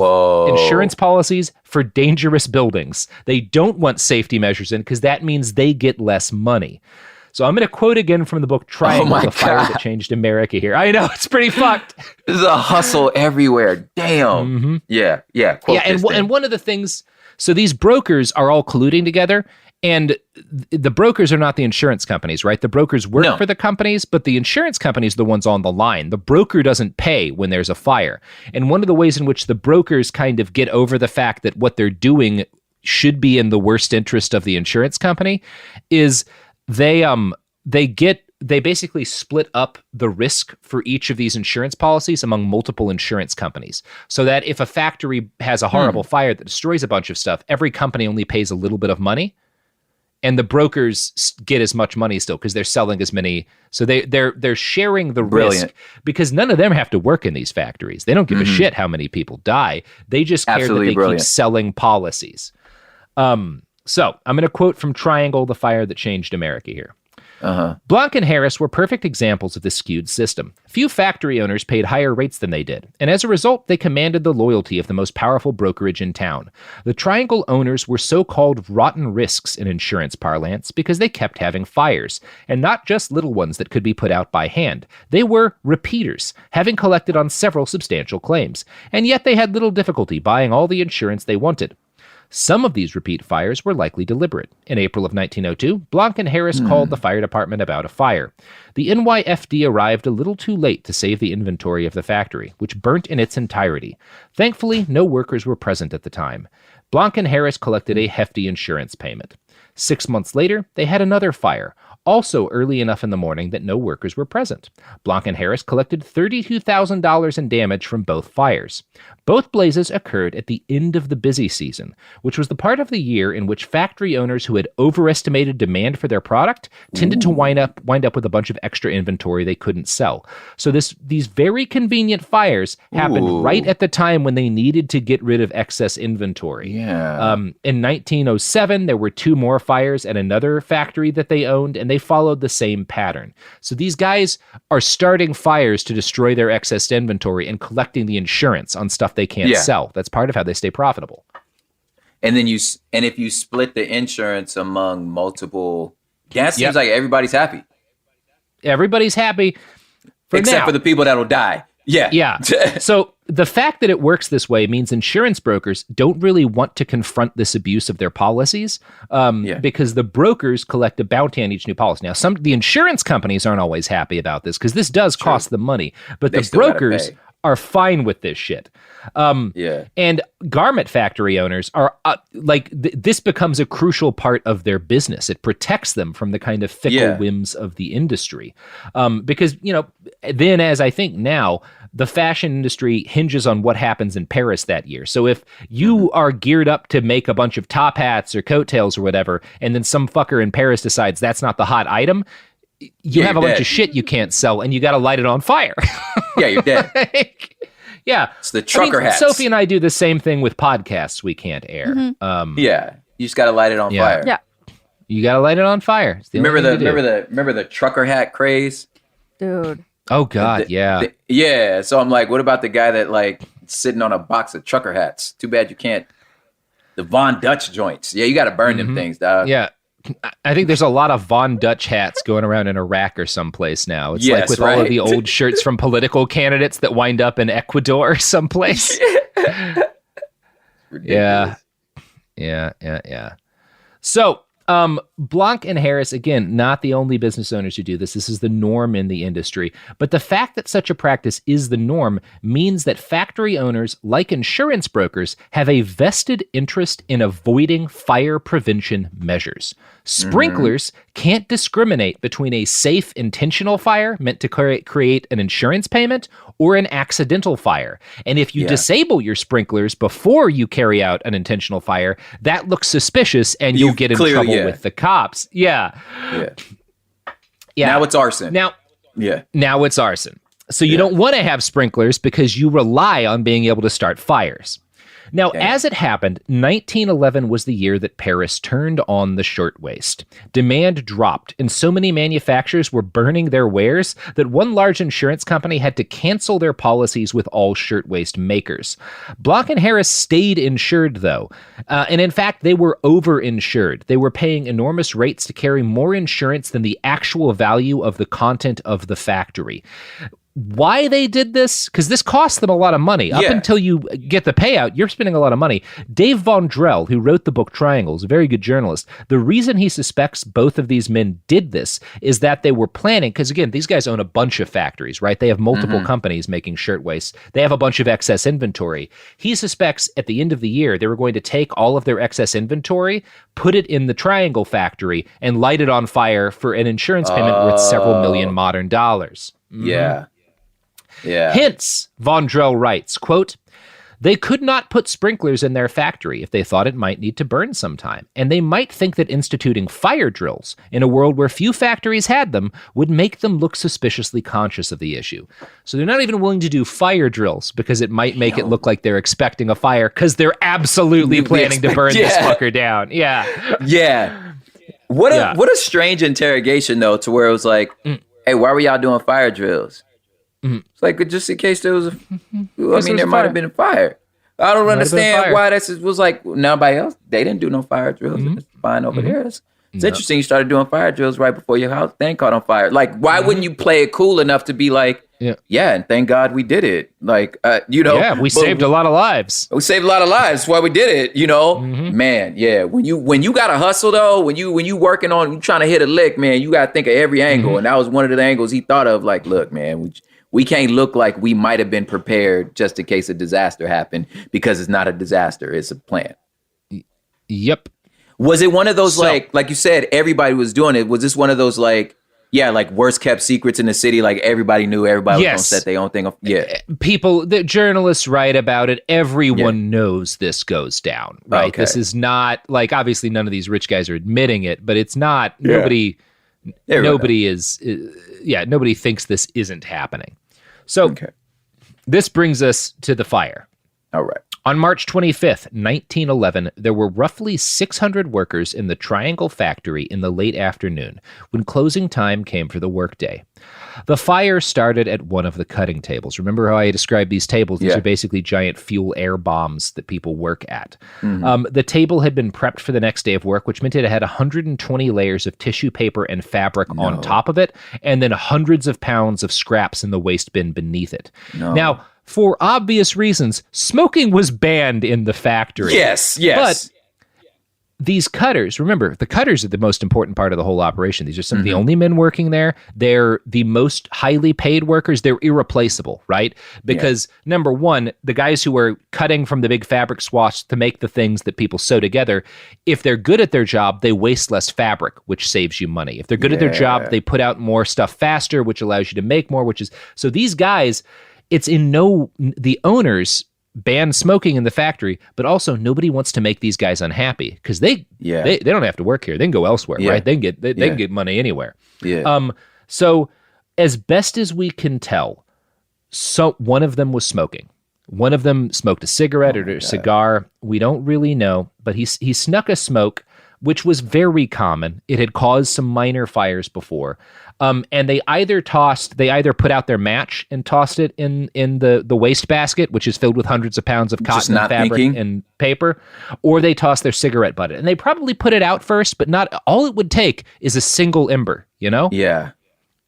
insurance policies for dangerous buildings. They don't want safety measures in because that means they get less money. So I'm going to quote again from the book Triangle, the Fire That Changed America here. I know, it's pretty fucked. There's a hustle everywhere. Damn. Yeah. And one of the things, so these brokers are all colluding together, And the brokers are not the insurance companies, right? The brokers work for the companies, but the insurance companies are the ones on the line. The broker doesn't pay when there's a fire. And one of the ways in which the brokers kind of get over the fact that what they're doing should be in the worst interest of the insurance company is they basically split up the risk for each of these insurance policies among multiple insurance companies. So that if a factory has a horrible fire that destroys a bunch of stuff, every company only pays a little bit of money. And the brokers get as much money still because they're selling as many. So they're sharing the risk because none of them have to work in these factories. They don't give a shit how many people die. They just care that they keep selling policies. So I'm going to quote from Triangle, the fire that changed America here. Blanc and Harris were perfect examples of this skewed system. Few factory owners paid higher rates than they did, and as a result, they commanded the loyalty of the most powerful brokerage in town. The Triangle owners were so-called rotten risks in insurance parlance because they kept having fires, and not just little ones that could be put out by hand. They were repeaters, having collected on several substantial claims, and yet they had little difficulty buying all the insurance they wanted. Some of these repeat fires were likely deliberate. In April of 1902, Blanc and Harris called the fire department about a fire. The NYFD arrived a little too late to save the inventory of the factory, which burnt in its entirety. Thankfully, no workers were present at the time. Blanc and Harris collected a hefty insurance payment. 6 months later, they had another fire, also early enough in the morning that no workers were present. Blanc and Harris collected $32,000 in damage from both fires. Both blazes occurred at the end of the busy season, which was the part of the year in which factory owners who had overestimated demand for their product tended to wind up with a bunch of extra inventory they couldn't sell. So these very convenient fires happened right at the time when they needed to get rid of excess inventory. In 1907, there were 2 more fires at another factory that they owned, and they followed the same pattern. So these guys are starting fires to destroy their excess inventory and collecting the insurance on stuff they can't sell. That's part of how they stay profitable. And then if you split the insurance among multiple, that seems like everybody's happy. Everybody's happy. Except for the people that'll die. Yeah. So the fact that it works this way means insurance brokers don't really want to confront this abuse of their policies because the brokers collect a bounty on each new policy. Now, the insurance companies aren't always happy about this because this does cost them money, but the brokers are fine with this shit. And garment factory owners are this becomes a crucial part of their business. It protects them from the kind of fickle whims of the industry. Because, then as I think now, the fashion industry hinges on what happens in Paris that year. So if you are geared up to make a bunch of top hats or coattails or whatever, and then some fucker in Paris decides that's not the hot item, you have a bunch of shit you can't sell, and you got to light it on fire. You're dead. It's the trucker hats. Sophie and I do the same thing with podcasts we can't air. You just got to light it on fire. Yeah, you got to light it on fire. Remember the trucker hat craze, dude. Oh God, yeah. So I'm like, what about the guy that sitting on a box of trucker hats? Too bad you can't. The Von Dutch joints. Yeah, you got to burn them things, dog. Yeah. I think there's a lot of Von Dutch hats going around in Iraq or someplace now. It's like with all of the old shirts from political candidates that wind up in Ecuador or someplace. Yeah. So, Blanc and Harris, again, not the only business owners who do this. This is the norm in the industry. But the fact that such a practice is the norm means that factory owners, like insurance brokers, have a vested interest in avoiding fire prevention measures. Sprinklers can't discriminate between a safe intentional fire meant to create an insurance payment or an accidental fire. And if you disable your sprinklers before you carry out an intentional fire, that looks suspicious and you'll get in trouble with the cops. Yeah. Now it's arson. Now it's arson. So you don't want to have sprinklers because you rely on being able to start fires. Now, as it happened, 1911 was the year that Paris turned on the shirtwaist. Demand dropped, and so many manufacturers were burning their wares that one large insurance company had to cancel their policies with all shirtwaist makers. Blanc and Harris stayed insured, though, and in fact, they were overinsured. They were paying enormous rates to carry more insurance than the actual value of the content of the factory. why they did this, because this cost them a lot of money. Up until you get the payout, you're spending a lot of money. Dave Von Drell, who wrote the book Triangle, is a very good journalist. The reason he suspects both of these men did this is that they were planning, because again, these guys own a bunch of factories, right? They have multiple companies making shirtwaists. They have a bunch of excess inventory. He suspects at the end of the year, they were going to take all of their excess inventory, put it in the Triangle factory, and light it on fire for an insurance payment worth several million modern dollars. Yeah. Hence, Von Drell writes, quote, they could not put sprinklers in their factory if they thought it might need to burn sometime, and they might think that instituting fire drills in a world where few factories had them would make them look suspiciously conscious of the issue. So they're not even willing to do fire drills because it might make it look like they're expecting a fire because they're absolutely planning to burn this fucker down. Yeah. What a strange interrogation, though, to where it was like, hey, why were y'all doing fire drills? It's like, just in case there was there might have been a fire. I don't understand why this was like, nobody else, they didn't do no fire drills. It's fine over there. It's interesting you started doing fire drills right before your house thing caught on fire. Like, why wouldn't you play it cool enough to be like, and thank God we did it. Like, we saved a lot of lives. We saved a lot of lives. That's why we did it, Man, when you got to hustle though, when you working on, you trying to hit a lick, man, you got to think of every angle. And that was one of the angles he thought of, like, look, man, we can't look like we might have been prepared just in case a disaster happened, because it's not a disaster, it's a plan. Yep. Was it one of those, like you said, everybody was doing it? Was this one of those, like worst kept secrets in the city? Like everybody knew everybody was going to set their own thing up. Yeah. People, the journalists write about it. Everyone knows this goes down, right? Okay. This is not like, obviously none of these rich guys are admitting it, but it's not, nobody thinks this isn't happening. So this brings us to the fire. All right. On March 25th, 1911, there were roughly 600 workers in the Triangle factory in the late afternoon when closing time came for the workday. The fire started at one of the cutting tables. Remember how I described these tables? These are basically giant fuel air bombs that people work at. The table had been prepped for the next day of work, which meant it had 120 layers of tissue paper and fabric on top of it, and then hundreds of pounds of scraps in the waste bin beneath it. Now, for obvious reasons, smoking was banned in the factory. Yes. But these cutters, remember, the cutters are the most important part of the whole operation. These are some of the only men working there. They're the most highly paid workers. They're irreplaceable, right? Because number one, the guys who are cutting from the big fabric swaths to make the things that people sew together, if they're good at their job, they waste less fabric, which saves you money. If they're good at their job, they put out more stuff faster, which allows you to make more, so these guys, it's the owners ban smoking in the factory, but also nobody wants to make these guys unhappy because they don't have to work here. They can go elsewhere, right? They can get money anywhere. So as best as we can tell, one of them was smoking. One of them smoked a cigarette or a cigar. We don't really know, but he snuck a smoke, which was very common. It had caused some minor fires before. And they either put out their match and tossed it in the waste basket, which is filled with hundreds of pounds of cotton and fabric and paper, or they tossed their cigarette butt in. And they probably put it out first, but not all it would take is a single ember, Yeah.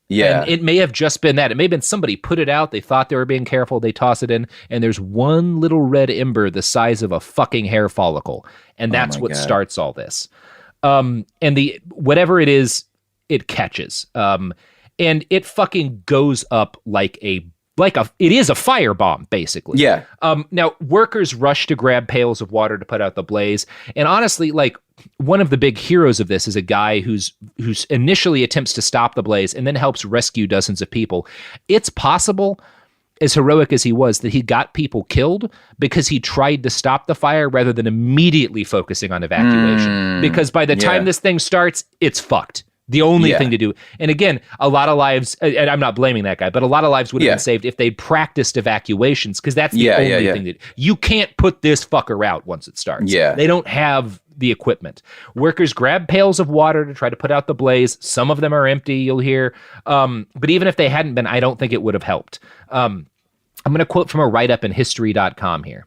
And it may have just been that. It may have been somebody put it out. They thought they were being careful. They toss it in, and there's one little red ember the size of a fucking hair follicle. And that's what starts all this. And whatever it is, it catches. And it fucking goes up like it is a firebomb, basically. Yeah. Now, workers rush to grab pails of water to put out the blaze. And honestly, like, one of the big heroes of this is a guy who's initially attempts to stop the blaze and then helps rescue dozens of people. It's possible, as heroic as he was, that he got people killed because he tried to stop the fire rather than immediately focusing on evacuation. Because by the time this thing starts, it's fucked. The only thing to do. And again, a lot of lives, and I'm not blaming that guy, but a lot of lives would have been saved if they'd practiced evacuations, because that's the only thing to do. You can't put this fucker out once it starts. They don't have the equipment. Workers grab pails of water to try to put out the blaze. Some of them are empty, you'll hear. But even if they hadn't been, I don't think it would have helped. I'm going to quote from a write-up in history.com here.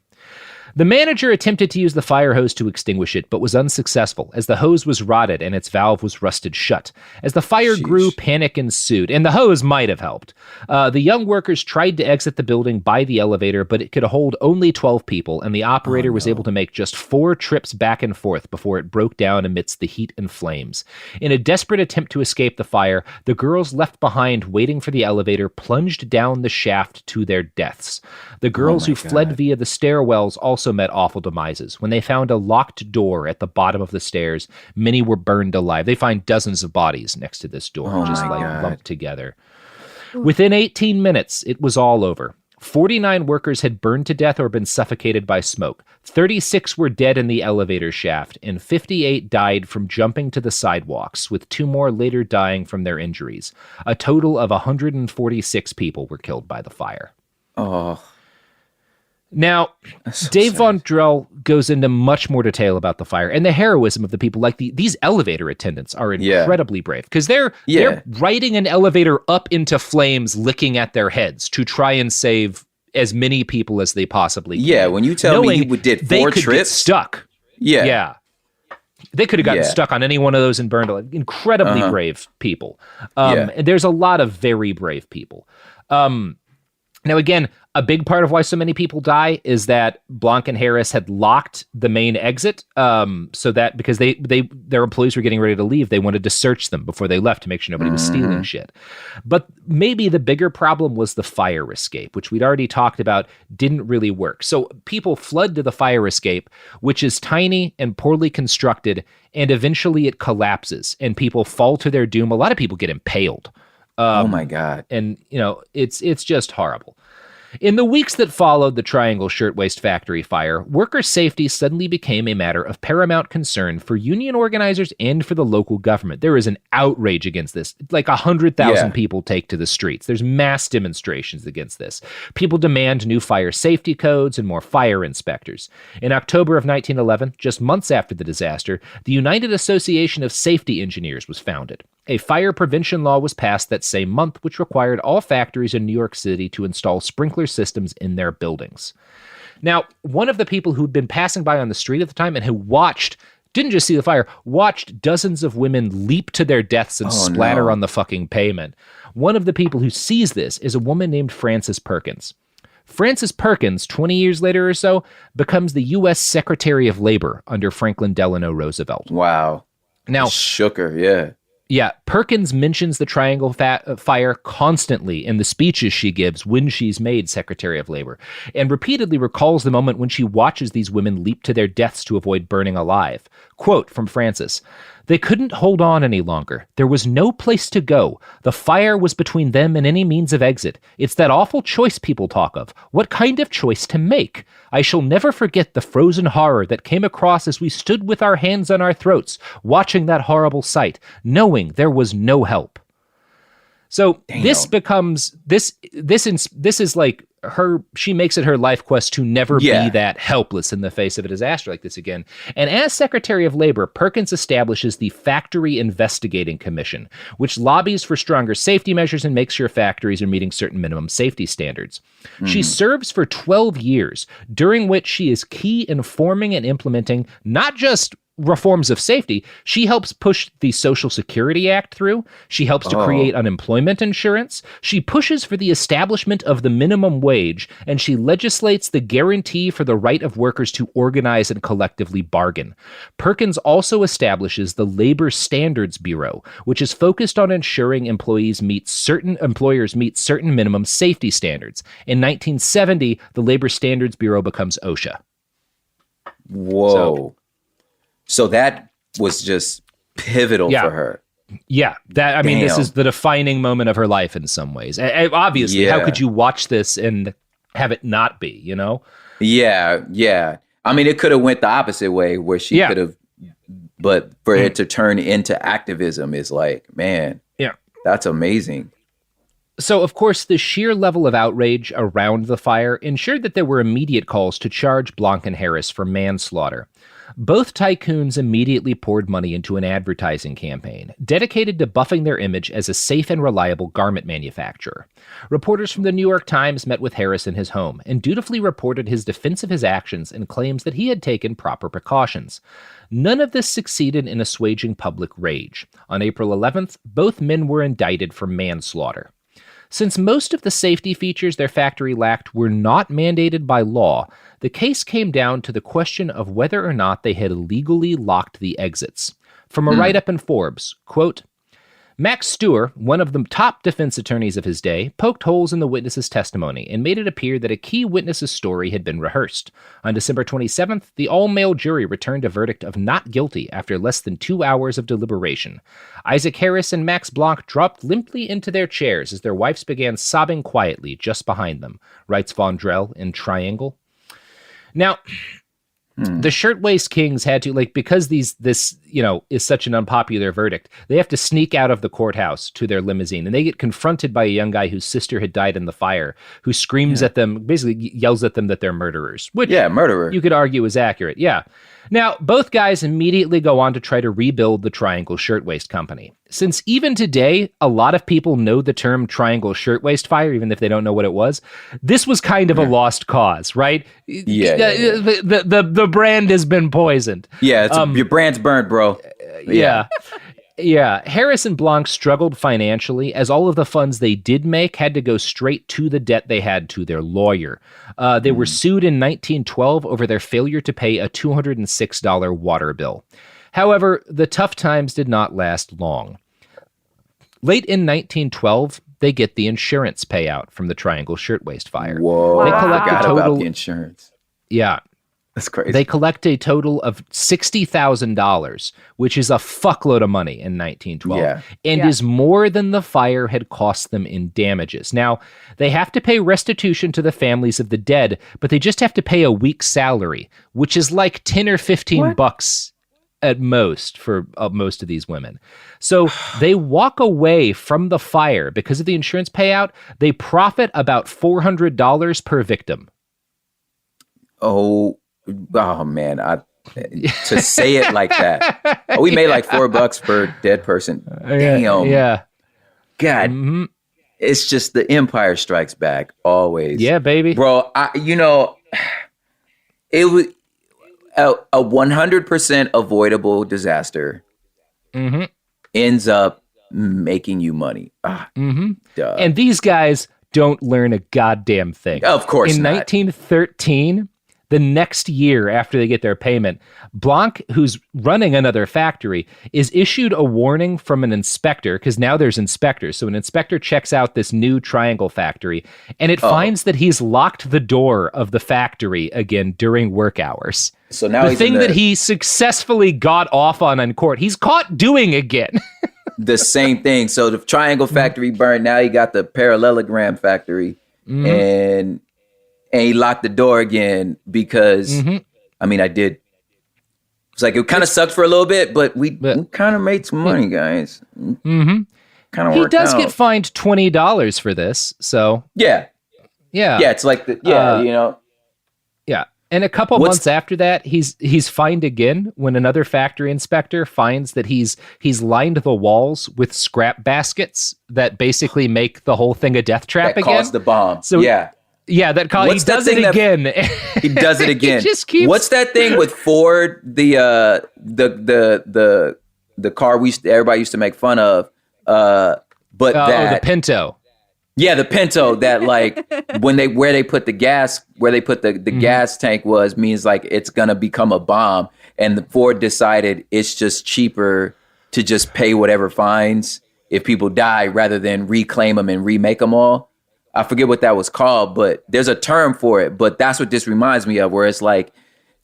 The manager attempted to use the fire hose to extinguish it, but was unsuccessful, as the hose was rotted and its valve was rusted shut. As the fire grew, panic ensued, and the hose might have helped. The young workers tried to exit the building by the elevator, but it could hold only 12 people, and the operator was able to make just 4 trips back and forth before it broke down amidst the heat and flames. In a desperate attempt to escape the fire, the girls left behind waiting for the elevator plunged down the shaft to their deaths. The girls who fled via the stairwells also met awful demises. When they found a locked door at the bottom of the stairs, many were burned alive. They find dozens of bodies next to this door, lumped together. Within 18 minutes, it was all over. 49 workers had burned to death or been suffocated by smoke. 36 were dead in the elevator shaft, and 58 died from jumping to the sidewalks, with 2 more later dying from their injuries. A total of 146 people were killed by the fire. Oh. Now, Dave Von Drell goes into much more detail about the fire and the heroism of the people. Like these elevator attendants are incredibly brave because they're riding an elevator up into flames, licking at their heads to try and save as many people as they possibly can. Yeah, when you tell me you did 4 trips, get stuck. Yeah. They could have gotten stuck on any one of those and burned alive. Incredibly brave people. And there's a lot of very brave people. Now, again, a big part of why so many people die is that Blanc and Harris had locked the main exit, so that because their employees were getting ready to leave, they wanted to search them before they left to make sure nobody was stealing shit. But maybe the bigger problem was the fire escape, which we'd already talked about didn't really work. So people flood to the fire escape, which is tiny and poorly constructed, and eventually it collapses, and people fall to their doom. A lot of people get impaled. Oh my God. And, it's just horrible. In the weeks that followed the Triangle Shirtwaist Factory fire, worker safety suddenly became a matter of paramount concern for union organizers and for the local government. There is an outrage against this. Like 100,000 people take to the streets. There's mass demonstrations against this. People demand new fire safety codes and more fire inspectors. In October of 1911, just months after the disaster, the United Association of Safety Engineers was founded. A fire prevention law was passed that same month, which required all factories in New York City to install sprinkler systems in their buildings. Now, one of the people who'd been passing by on the street at the time and who didn't just see the fire, watched dozens of women leap to their deaths and splatter on the fucking pavement. One of the people who sees this is a woman named Frances Perkins. Frances Perkins, 20 years later or so, becomes the U.S. Secretary of Labor under Franklin Delano Roosevelt. Wow. Now, shook her, yeah. Yeah, Perkins mentions the Triangle Fire constantly in the speeches she gives when she's made Secretary of Labor, and repeatedly recalls the moment when she watches these women leap to their deaths to avoid burning alive. Quote from Frances, "They couldn't hold on any longer. There was no place to go. The fire was between them and any means of exit. It's that awful choice people talk of. What kind of choice to make? I shall never forget the frozen horror that came across as we stood with our hands on our throats, watching that horrible sight, knowing there was no help." So this becomes this is like her. She makes it her life quest to never be that helpless in the face of a disaster like this again. And as Secretary of Labor, Perkins establishes the Factory Investigating Commission, which lobbies for stronger safety measures and makes sure factories are meeting certain minimum safety standards. She serves for 12 years, during which she is key in forming and implementing not just reforms of safety. She helps push the Social Security Act through. She helps to create unemployment insurance. She pushes for the establishment of the minimum wage, and she legislates the guarantee for the right of workers to organize and collectively bargain. Perkins also establishes the Labor Standards Bureau, which is focused on ensuring employers meet certain minimum safety standards. In 1970, the Labor Standards Bureau becomes OSHA. Whoa. So that was just pivotal for her. Yeah, I mean, this is the defining moment of her life in some ways. Obviously, how could you watch this and have it not be, Yeah. I mean, it could have went the opposite way where she could have, but for it to turn into activism is like, man, that's amazing. So, of course, the sheer level of outrage around the fire ensured that there were immediate calls to charge Blanc and Harris for manslaughter. Both tycoons immediately poured money into an advertising campaign dedicated to buffing their image as a safe and reliable garment manufacturer. Reporters from the New York Times met with Harris in his home and dutifully reported his defense of his actions and claims that he had taken proper precautions. None of this succeeded in assuaging public rage. On April 11th, both men were indicted for manslaughter. Since most of the safety features their factory lacked were not mandated by law, the case came down to the question of whether or not they had illegally locked the exits. From a write-up in Forbes, quote, Max Steuer, one of the top defense attorneys of his day, poked holes in the witness's testimony and made it appear that a key witness's story had been rehearsed. On December 27th, the all-male jury returned a verdict of not guilty after less than 2 hours of deliberation. Isaac Harris and Max Blanc dropped limply into their chairs as their wives began sobbing quietly just behind them, writes Vondrell in Triangle. Now, the Shirtwaist Kings had to, because this is such an unpopular verdict, they have to sneak out of the courthouse to their limousine, and they get confronted by a young guy whose sister had died in the fire, who screams at them, basically yells at them that they're murderers, which murderer. You could argue is accurate. Yeah. Now, both guys immediately go on to try to rebuild the Triangle Shirtwaist Company. Since even today, a lot of people know the term Triangle Shirtwaist Fire, even if they don't know what it was, this was kind of a lost cause, right? The brand has been poisoned. Yeah, your brand's burnt, bro. Yeah, Harris and Blanc struggled financially as all of the funds they did make had to go straight to the debt they had to their lawyer. They were sued in 1912 over their failure to pay a $206 water bill. However, the tough times did not last long. Late in 1912, they get the insurance payout from the Triangle Shirtwaist Fire. Whoa, they collect I forgot about the insurance. Yeah. That's crazy. They collect a total of $60,000, which is a fuckload of money in 1912, and is more than the fire had cost them in damages. Now, they have to pay restitution to the families of the dead, but they just have to pay a week's salary, which is like 10 or 15 bucks at most for most of these women. So they walk away from the fire because of the insurance payout. They profit about $400 per victim. Oh man, to say it like that. We made like $4 per dead person. Damn. Yeah. God. Mm-hmm. It's just the Empire Strikes Back always. Yeah, baby. Bro, it was a 100% avoidable disaster ends up making you money. And these guys don't learn a goddamn thing. Of course not. In 1913, the next year after they get their payment, Blanc, who's running another factory, is issued a warning from an inspector, because now there's inspectors. So an inspector checks out this new Triangle factory, and it finds that he's locked the door of the factory again during work hours. So now the thing that he successfully got off on in court, he's caught doing again. The same thing. So the Triangle factory burned. Now he got the parallelogram factory, and he locked the door again because, I did. It's like it kind of sucked for a little bit, but we kind of made some money, guys. Kind of He does get fined $20 for this, so yeah. It's like yeah. And a couple months after that, he's fined again when another factory inspector finds that he's lined the walls with scrap baskets that basically make the whole thing a death trap that again. Caused the bomb. So he does it again. He does it again. He just keeps... What's that thing with Ford? The car everybody used to make fun of. The Pinto. Yeah, the Pinto that where they put the gas gas tank means like it's gonna become a bomb, and the Ford decided it's just cheaper to just pay whatever fines if people die rather than reclaim them and remake them all. I forget what that was called, but there's a term for it. But that's what this reminds me of, where it's like,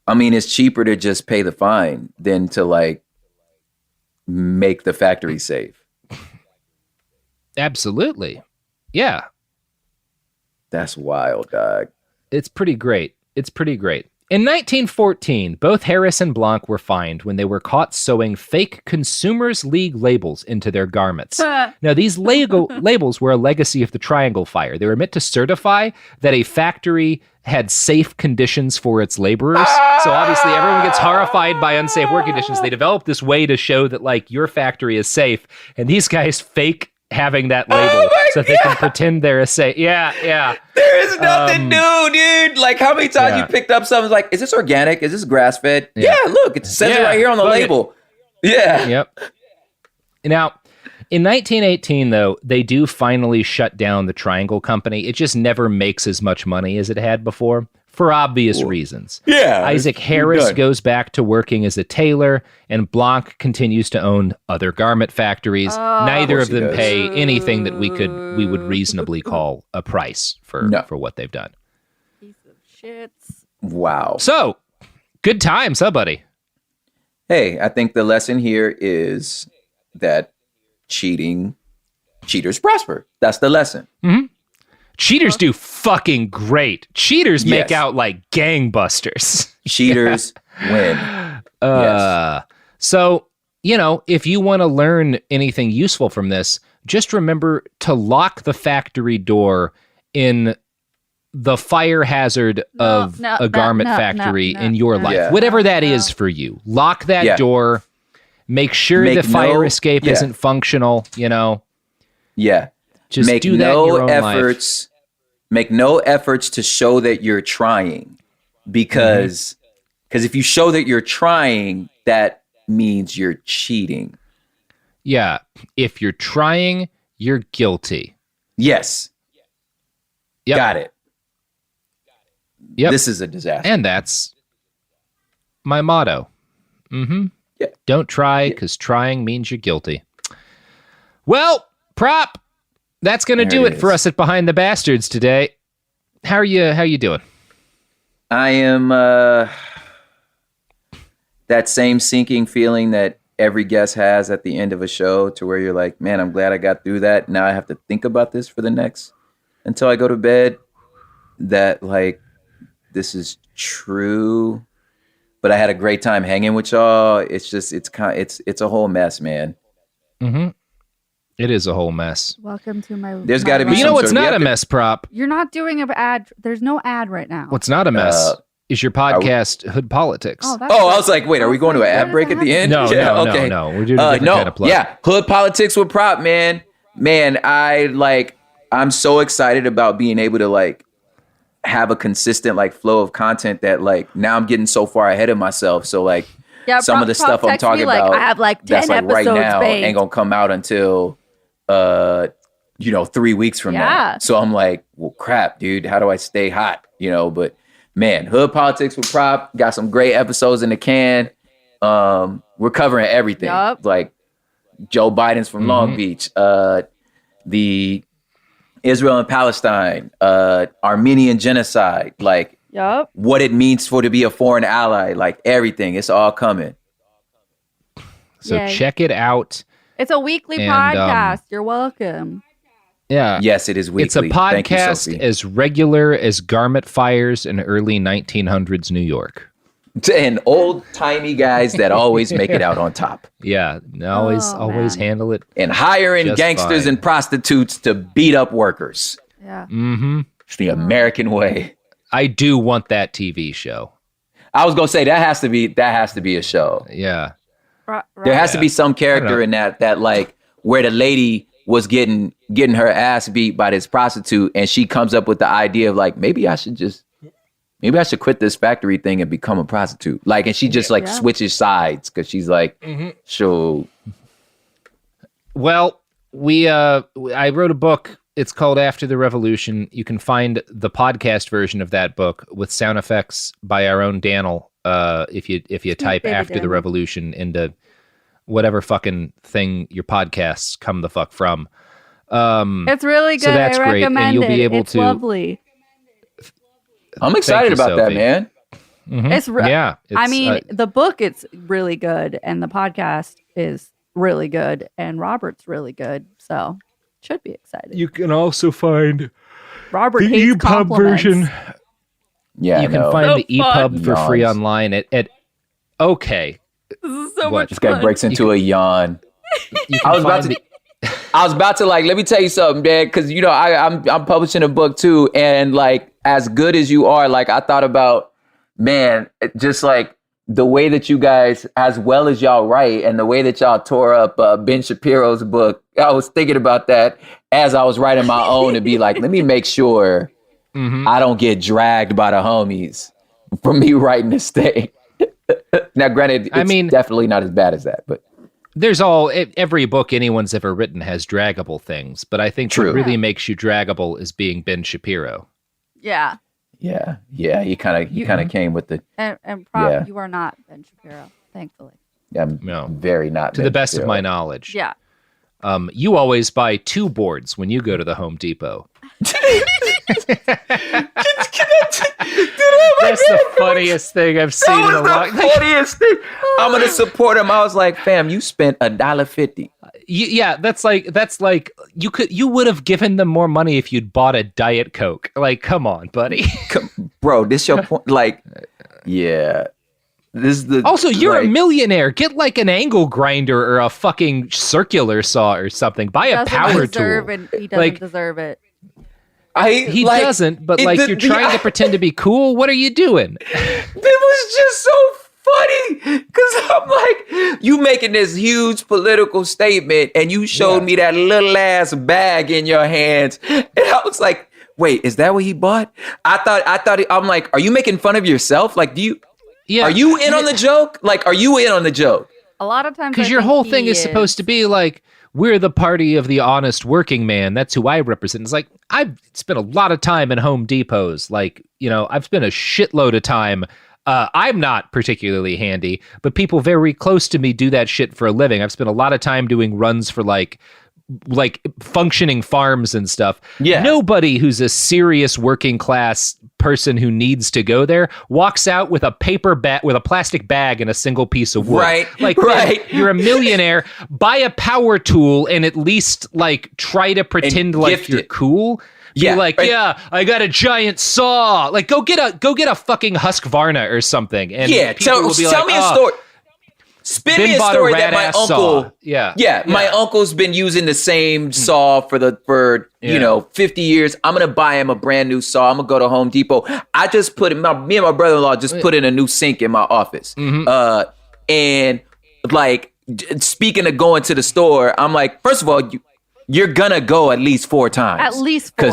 it's cheaper to just pay the fine than to make the factory safe. Absolutely. Yeah. That's wild, dog. It's pretty great. In 1914, both Harris and Blanc were fined when they were caught sewing fake Consumers League labels into their garments. Now, these labels were a legacy of the Triangle Fire. They were meant to certify that a factory had safe conditions for its laborers. So obviously everyone gets horrified by unsafe work conditions. They developed this way to show that, like, your factory is safe. And these guys fake having that label so they can pretend they're a safe. Yeah. There is nothing new, dude. Like, how many times you picked up something like, is this organic? Is this grass-fed? Yeah, look, it says it right here on the label. Yeah. Yep. Now, in 1918, though, they do finally shut down the Triangle Company. It just never makes as much money as it had before, for obvious reasons. Yeah. Isaac Harris goes back to working as a tailor, and Blanc continues to own other garment factories. Neither of them pay anything that we would reasonably call a price for what they've done. Piece of shit. Wow. So, good times, huh, buddy? Hey, I think the lesson here is that cheaters prosper. That's the lesson. Mm-hmm. Cheaters do fucking great. Cheaters make out like gangbusters. Cheaters win. So, if you want to learn anything useful from this, just remember to lock the factory door in the fire hazard of a garment factory in your life. Whatever that is for you. Lock that door. Make sure the fire escape isn't functional, Yeah. Just do that in your own efforts. Life. Make no efforts to show that you're trying, because if you show that you're trying, that means you're cheating. Yeah. If you're trying, you're guilty. Yes. Yep. Got it. Yep. This is a disaster. And that's my motto. Mm-hmm. Yeah. Don't try, because trying means you're guilty. Well, Prop, that's going to do it for us at Behind the Bastards today. How are you doing? I am that same sinking feeling that every guest has at the end of a show, to where you're like, man, I'm glad I got through that. Now I have to think about this for the next, until I go to bed, that like, this is true. But I had a great time hanging with y'all. It's just, it's a whole mess, man. Mm-hmm. It is a whole mess. Welcome to my. There's got to be. But what's not a mess, Prop? You're not doing an ad. There's no ad right now. What's not a mess is your podcast, Hood Politics. I was like, wait, are we going to an ad break at the end? No, no. We're doing a different kind of plug. Yeah, Hood Politics with Prop, man. Man, I'm so excited about being able to like have a consistent like flow of content that like now I'm getting so far ahead of myself. So like some of the stuff I'm talking about, I have like 10 that's like episodes right now baked. ain't gonna come out until 3 weeks from now. So I'm like, well, crap, dude, how do I stay hot? But man, Hood Politics with Prop got some great episodes in the can. We're covering everything. Like Joe Biden's from Long Beach, the Israel and Palestine, Armenian genocide, like what it means to be a foreign ally, like everything. It's all coming. So check it out. It's a weekly podcast. You're welcome. Yeah. Yes, it is weekly. It's a podcast as regular as garment fires in early 1900s New York. And old-timey guys that always make it out on top. Yeah, always handle it. And hiring gangsters fine. and prostitutes to beat up workers. Yeah. Mm-hmm. It's the American way. I do want that TV show. I was gonna say that has to be a show. Yeah. Right. There has to be some character in that like where the lady was getting her ass beat by this prostitute, and she comes up with the idea of like, maybe I should quit this factory thing and become a prostitute. Like, and she just switches sides because she's like, sure. Well, I wrote a book. It's called After the Revolution. You can find the podcast version of that book with sound effects by our own Daniel. If you type After the Revolution into whatever fucking thing your podcasts come the fuck from. It's really good. So that's I great. recommend And you'll be able it's to. Lovely. I'm excited about that, man. Mm-hmm. It's the book, it's really good, and the podcast is really good, and Robert's really good, so should be excited. You can also find Robert the hates EPUB compliments. version. Yeah, you can find the EPUB for free online at okay. This is so What? much This guy fun. breaks into a yawn. I I was about to like, let me tell you something, man, because you know I'm publishing a book too, and like as good as you are, like I thought about, man, just like the way that you guys, as well as y'all write, and the way that y'all tore up Ben Shapiro's book. I was thinking about that as I was writing my own to be like, let me make sure I don't get dragged by the homies for me writing this thing. Now, granted, it's definitely not as bad as that, but. There's every book anyone's ever written has draggable things, but I think what really makes you draggable is being Ben Shapiro. Yeah. Yeah. He kind of came with the And you are not Ben Shapiro, thankfully. Yeah, I'm very not. To the best of my knowledge. Yeah. You always buy 2 boards when you go to the Home Depot. That's the funniest thing I've seen in a while. Funniest thing. I'm gonna support him. I was like, fam, you spent $1.50. Yeah, that's like you would have given them more money if you'd bought a Diet Coke. Like, come on, buddy. Bro, this your point? Like, yeah. This is the also, you're a millionaire. Get like an angle grinder or a fucking circular saw or something. Buy a power tool. He doesn't deserve it. He doesn't, but like you're trying to pretend to be cool. What are you doing? It was just so funny because I'm like, you making this huge political statement and you showed me that little ass bag in your hands. And I was like, wait, is that what he bought? I'm like, are you making fun of yourself? Like, are you in on the joke? Like, are you in on the joke? A lot of times, because your whole thing is supposed to be like, we're the party of the honest working man. That's who I represent. It's like, I've spent a lot of time in Home Depots. Like, you know, I've spent a shitload of time. I'm not particularly handy, but people very close to me do that shit for a living. I've spent a lot of time doing runs for like functioning farms and stuff. Yeah. Nobody who's a serious working class person who needs to go there walks out with a paper bag, with a plastic bag and a single piece of wood. Right. Like, man, you're a millionaire. Buy a power tool and at least like try to pretend like you're cool. Be like, yeah, I got a giant saw. Like, go get a fucking Husqvarna or something. And tell me a story. Spin me a story that my uncle, my uncle's been using the same saw for 50 years. I'm gonna buy him a brand new saw. I'm gonna go to Home Depot. I just me and my brother-in-law just put in a new sink in my office. And like, speaking of going to the store, I'm like, first of all, you're gonna go at least 4 times. At least 4.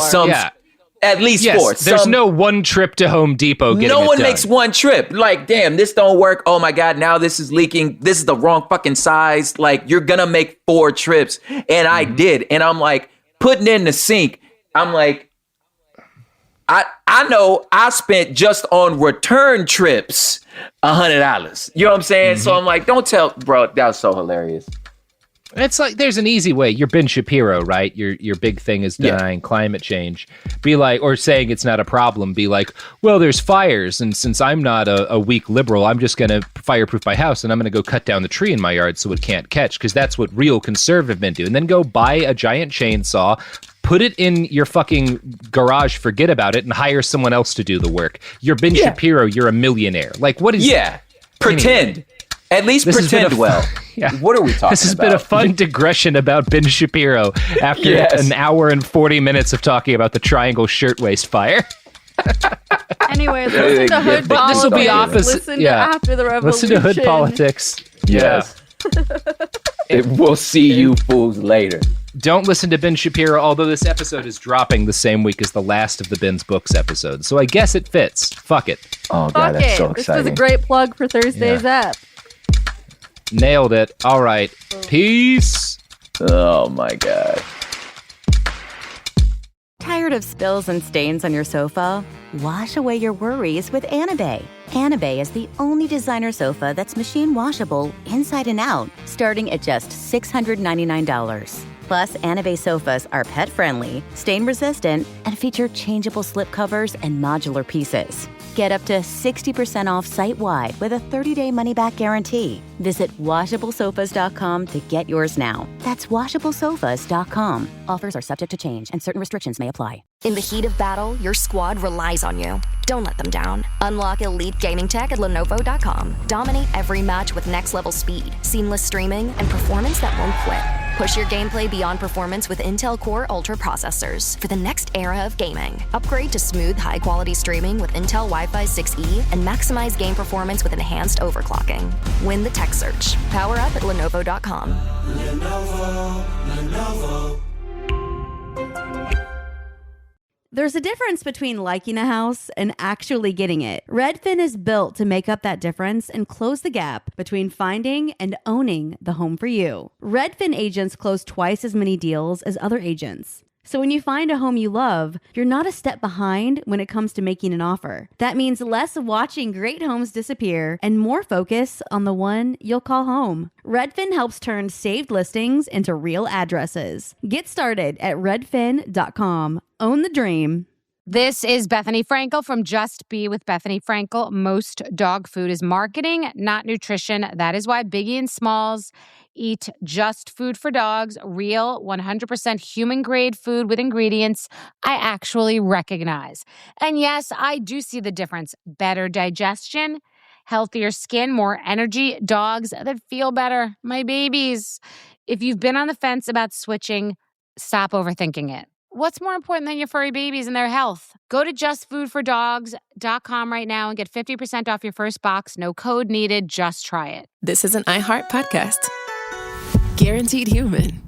At least 4. There's no one trip to Home Depot. No one makes one trip. Like, damn, this don't work. Oh my God, now this is leaking. This is the wrong fucking size. Like, you're gonna make 4 trips. And I did. And I'm like, putting in the sink. I'm like, I know I spent just on return trips $100. You know what I'm saying? So I'm like, don't tell, bro, that was so hilarious. It's like, there's an easy way. You're Ben Shapiro, right? Your big thing is denying climate change. Be like, or saying it's not a problem. Be like, well, there's fires. And since I'm not a weak liberal, I'm just going to fireproof my house and I'm going to go cut down the tree in my yard so it can't catch. Because that's what real conservative men do. And then go buy a giant chainsaw, put it in your fucking garage, forget about it, and hire someone else to do the work. You're Ben Shapiro. You're a millionaire. Like, what is... Yeah. Pretend. Anyway. At least pretend well. What are we talking about? This has been a fun digression about Ben Shapiro after an hour and 40 minutes of talking about the Triangle Shirtwaist Fire. Anyway, listen to Hood Politics. This will be opposite. Listen to After the Revolution. Listen to Hood Politics. Yes. We'll see you fools later. Don't listen to Ben Shapiro, although this episode is dropping the same week as the last of the Ben's Books episode. So I guess it fits. Fuck it. Oh, God, that's so exciting. This was a great plug for Thursday's app. Nailed it. All right. Peace. Oh, my God. Tired of spills and stains on your sofa? Wash away your worries with Anabay. Anabay is the only designer sofa that's machine washable inside and out, starting at just $699. Plus, Anabay sofas are pet-friendly, stain-resistant, and feature changeable slip covers and modular pieces. Get up to 60% off site-wide with a 30-day money-back guarantee. Visit WashableSofas.com to get yours now. That's WashableSofas.com. Offers are subject to change and certain restrictions may apply. In the heat of battle, your squad relies on you. Don't let them down. Unlock elite gaming tech at Lenovo.com. Dominate every match with next-level speed, seamless streaming, and performance that won't quit. Push your gameplay beyond performance with Intel Core Ultra processors for the next era of gaming. Upgrade to smooth, high-quality streaming with Intel Wi-Fi 6E and maximize game performance with enhanced overclocking. Win the tech search. Power up at Lenovo.com. Lenovo. There's a difference between liking a house and actually getting it. Redfin is built to make up that difference and close the gap between finding and owning the home for you. Redfin agents close twice as many deals as other agents. So when you find a home you love, you're not a step behind when it comes to making an offer. That means less watching great homes disappear and more focus on the one you'll call home. Redfin helps turn saved listings into real addresses. Get started at redfin.com. Own the dream. This is Bethany Frankel from Just Be with Bethany Frankel. Most dog food is marketing, not nutrition. That is why Biggie and Smalls eat just food for dogs, real 100% human-grade food with ingredients I actually recognize. And yes, I do see the difference. Better digestion, healthier skin, more energy, dogs that feel better, my babies. If you've been on the fence about switching, stop overthinking it. What's more important than your furry babies and their health? Go to justfoodfordogs.com right now and get 50% off your first box. No code needed. Just try it. This is an iHeart podcast. Guaranteed Human.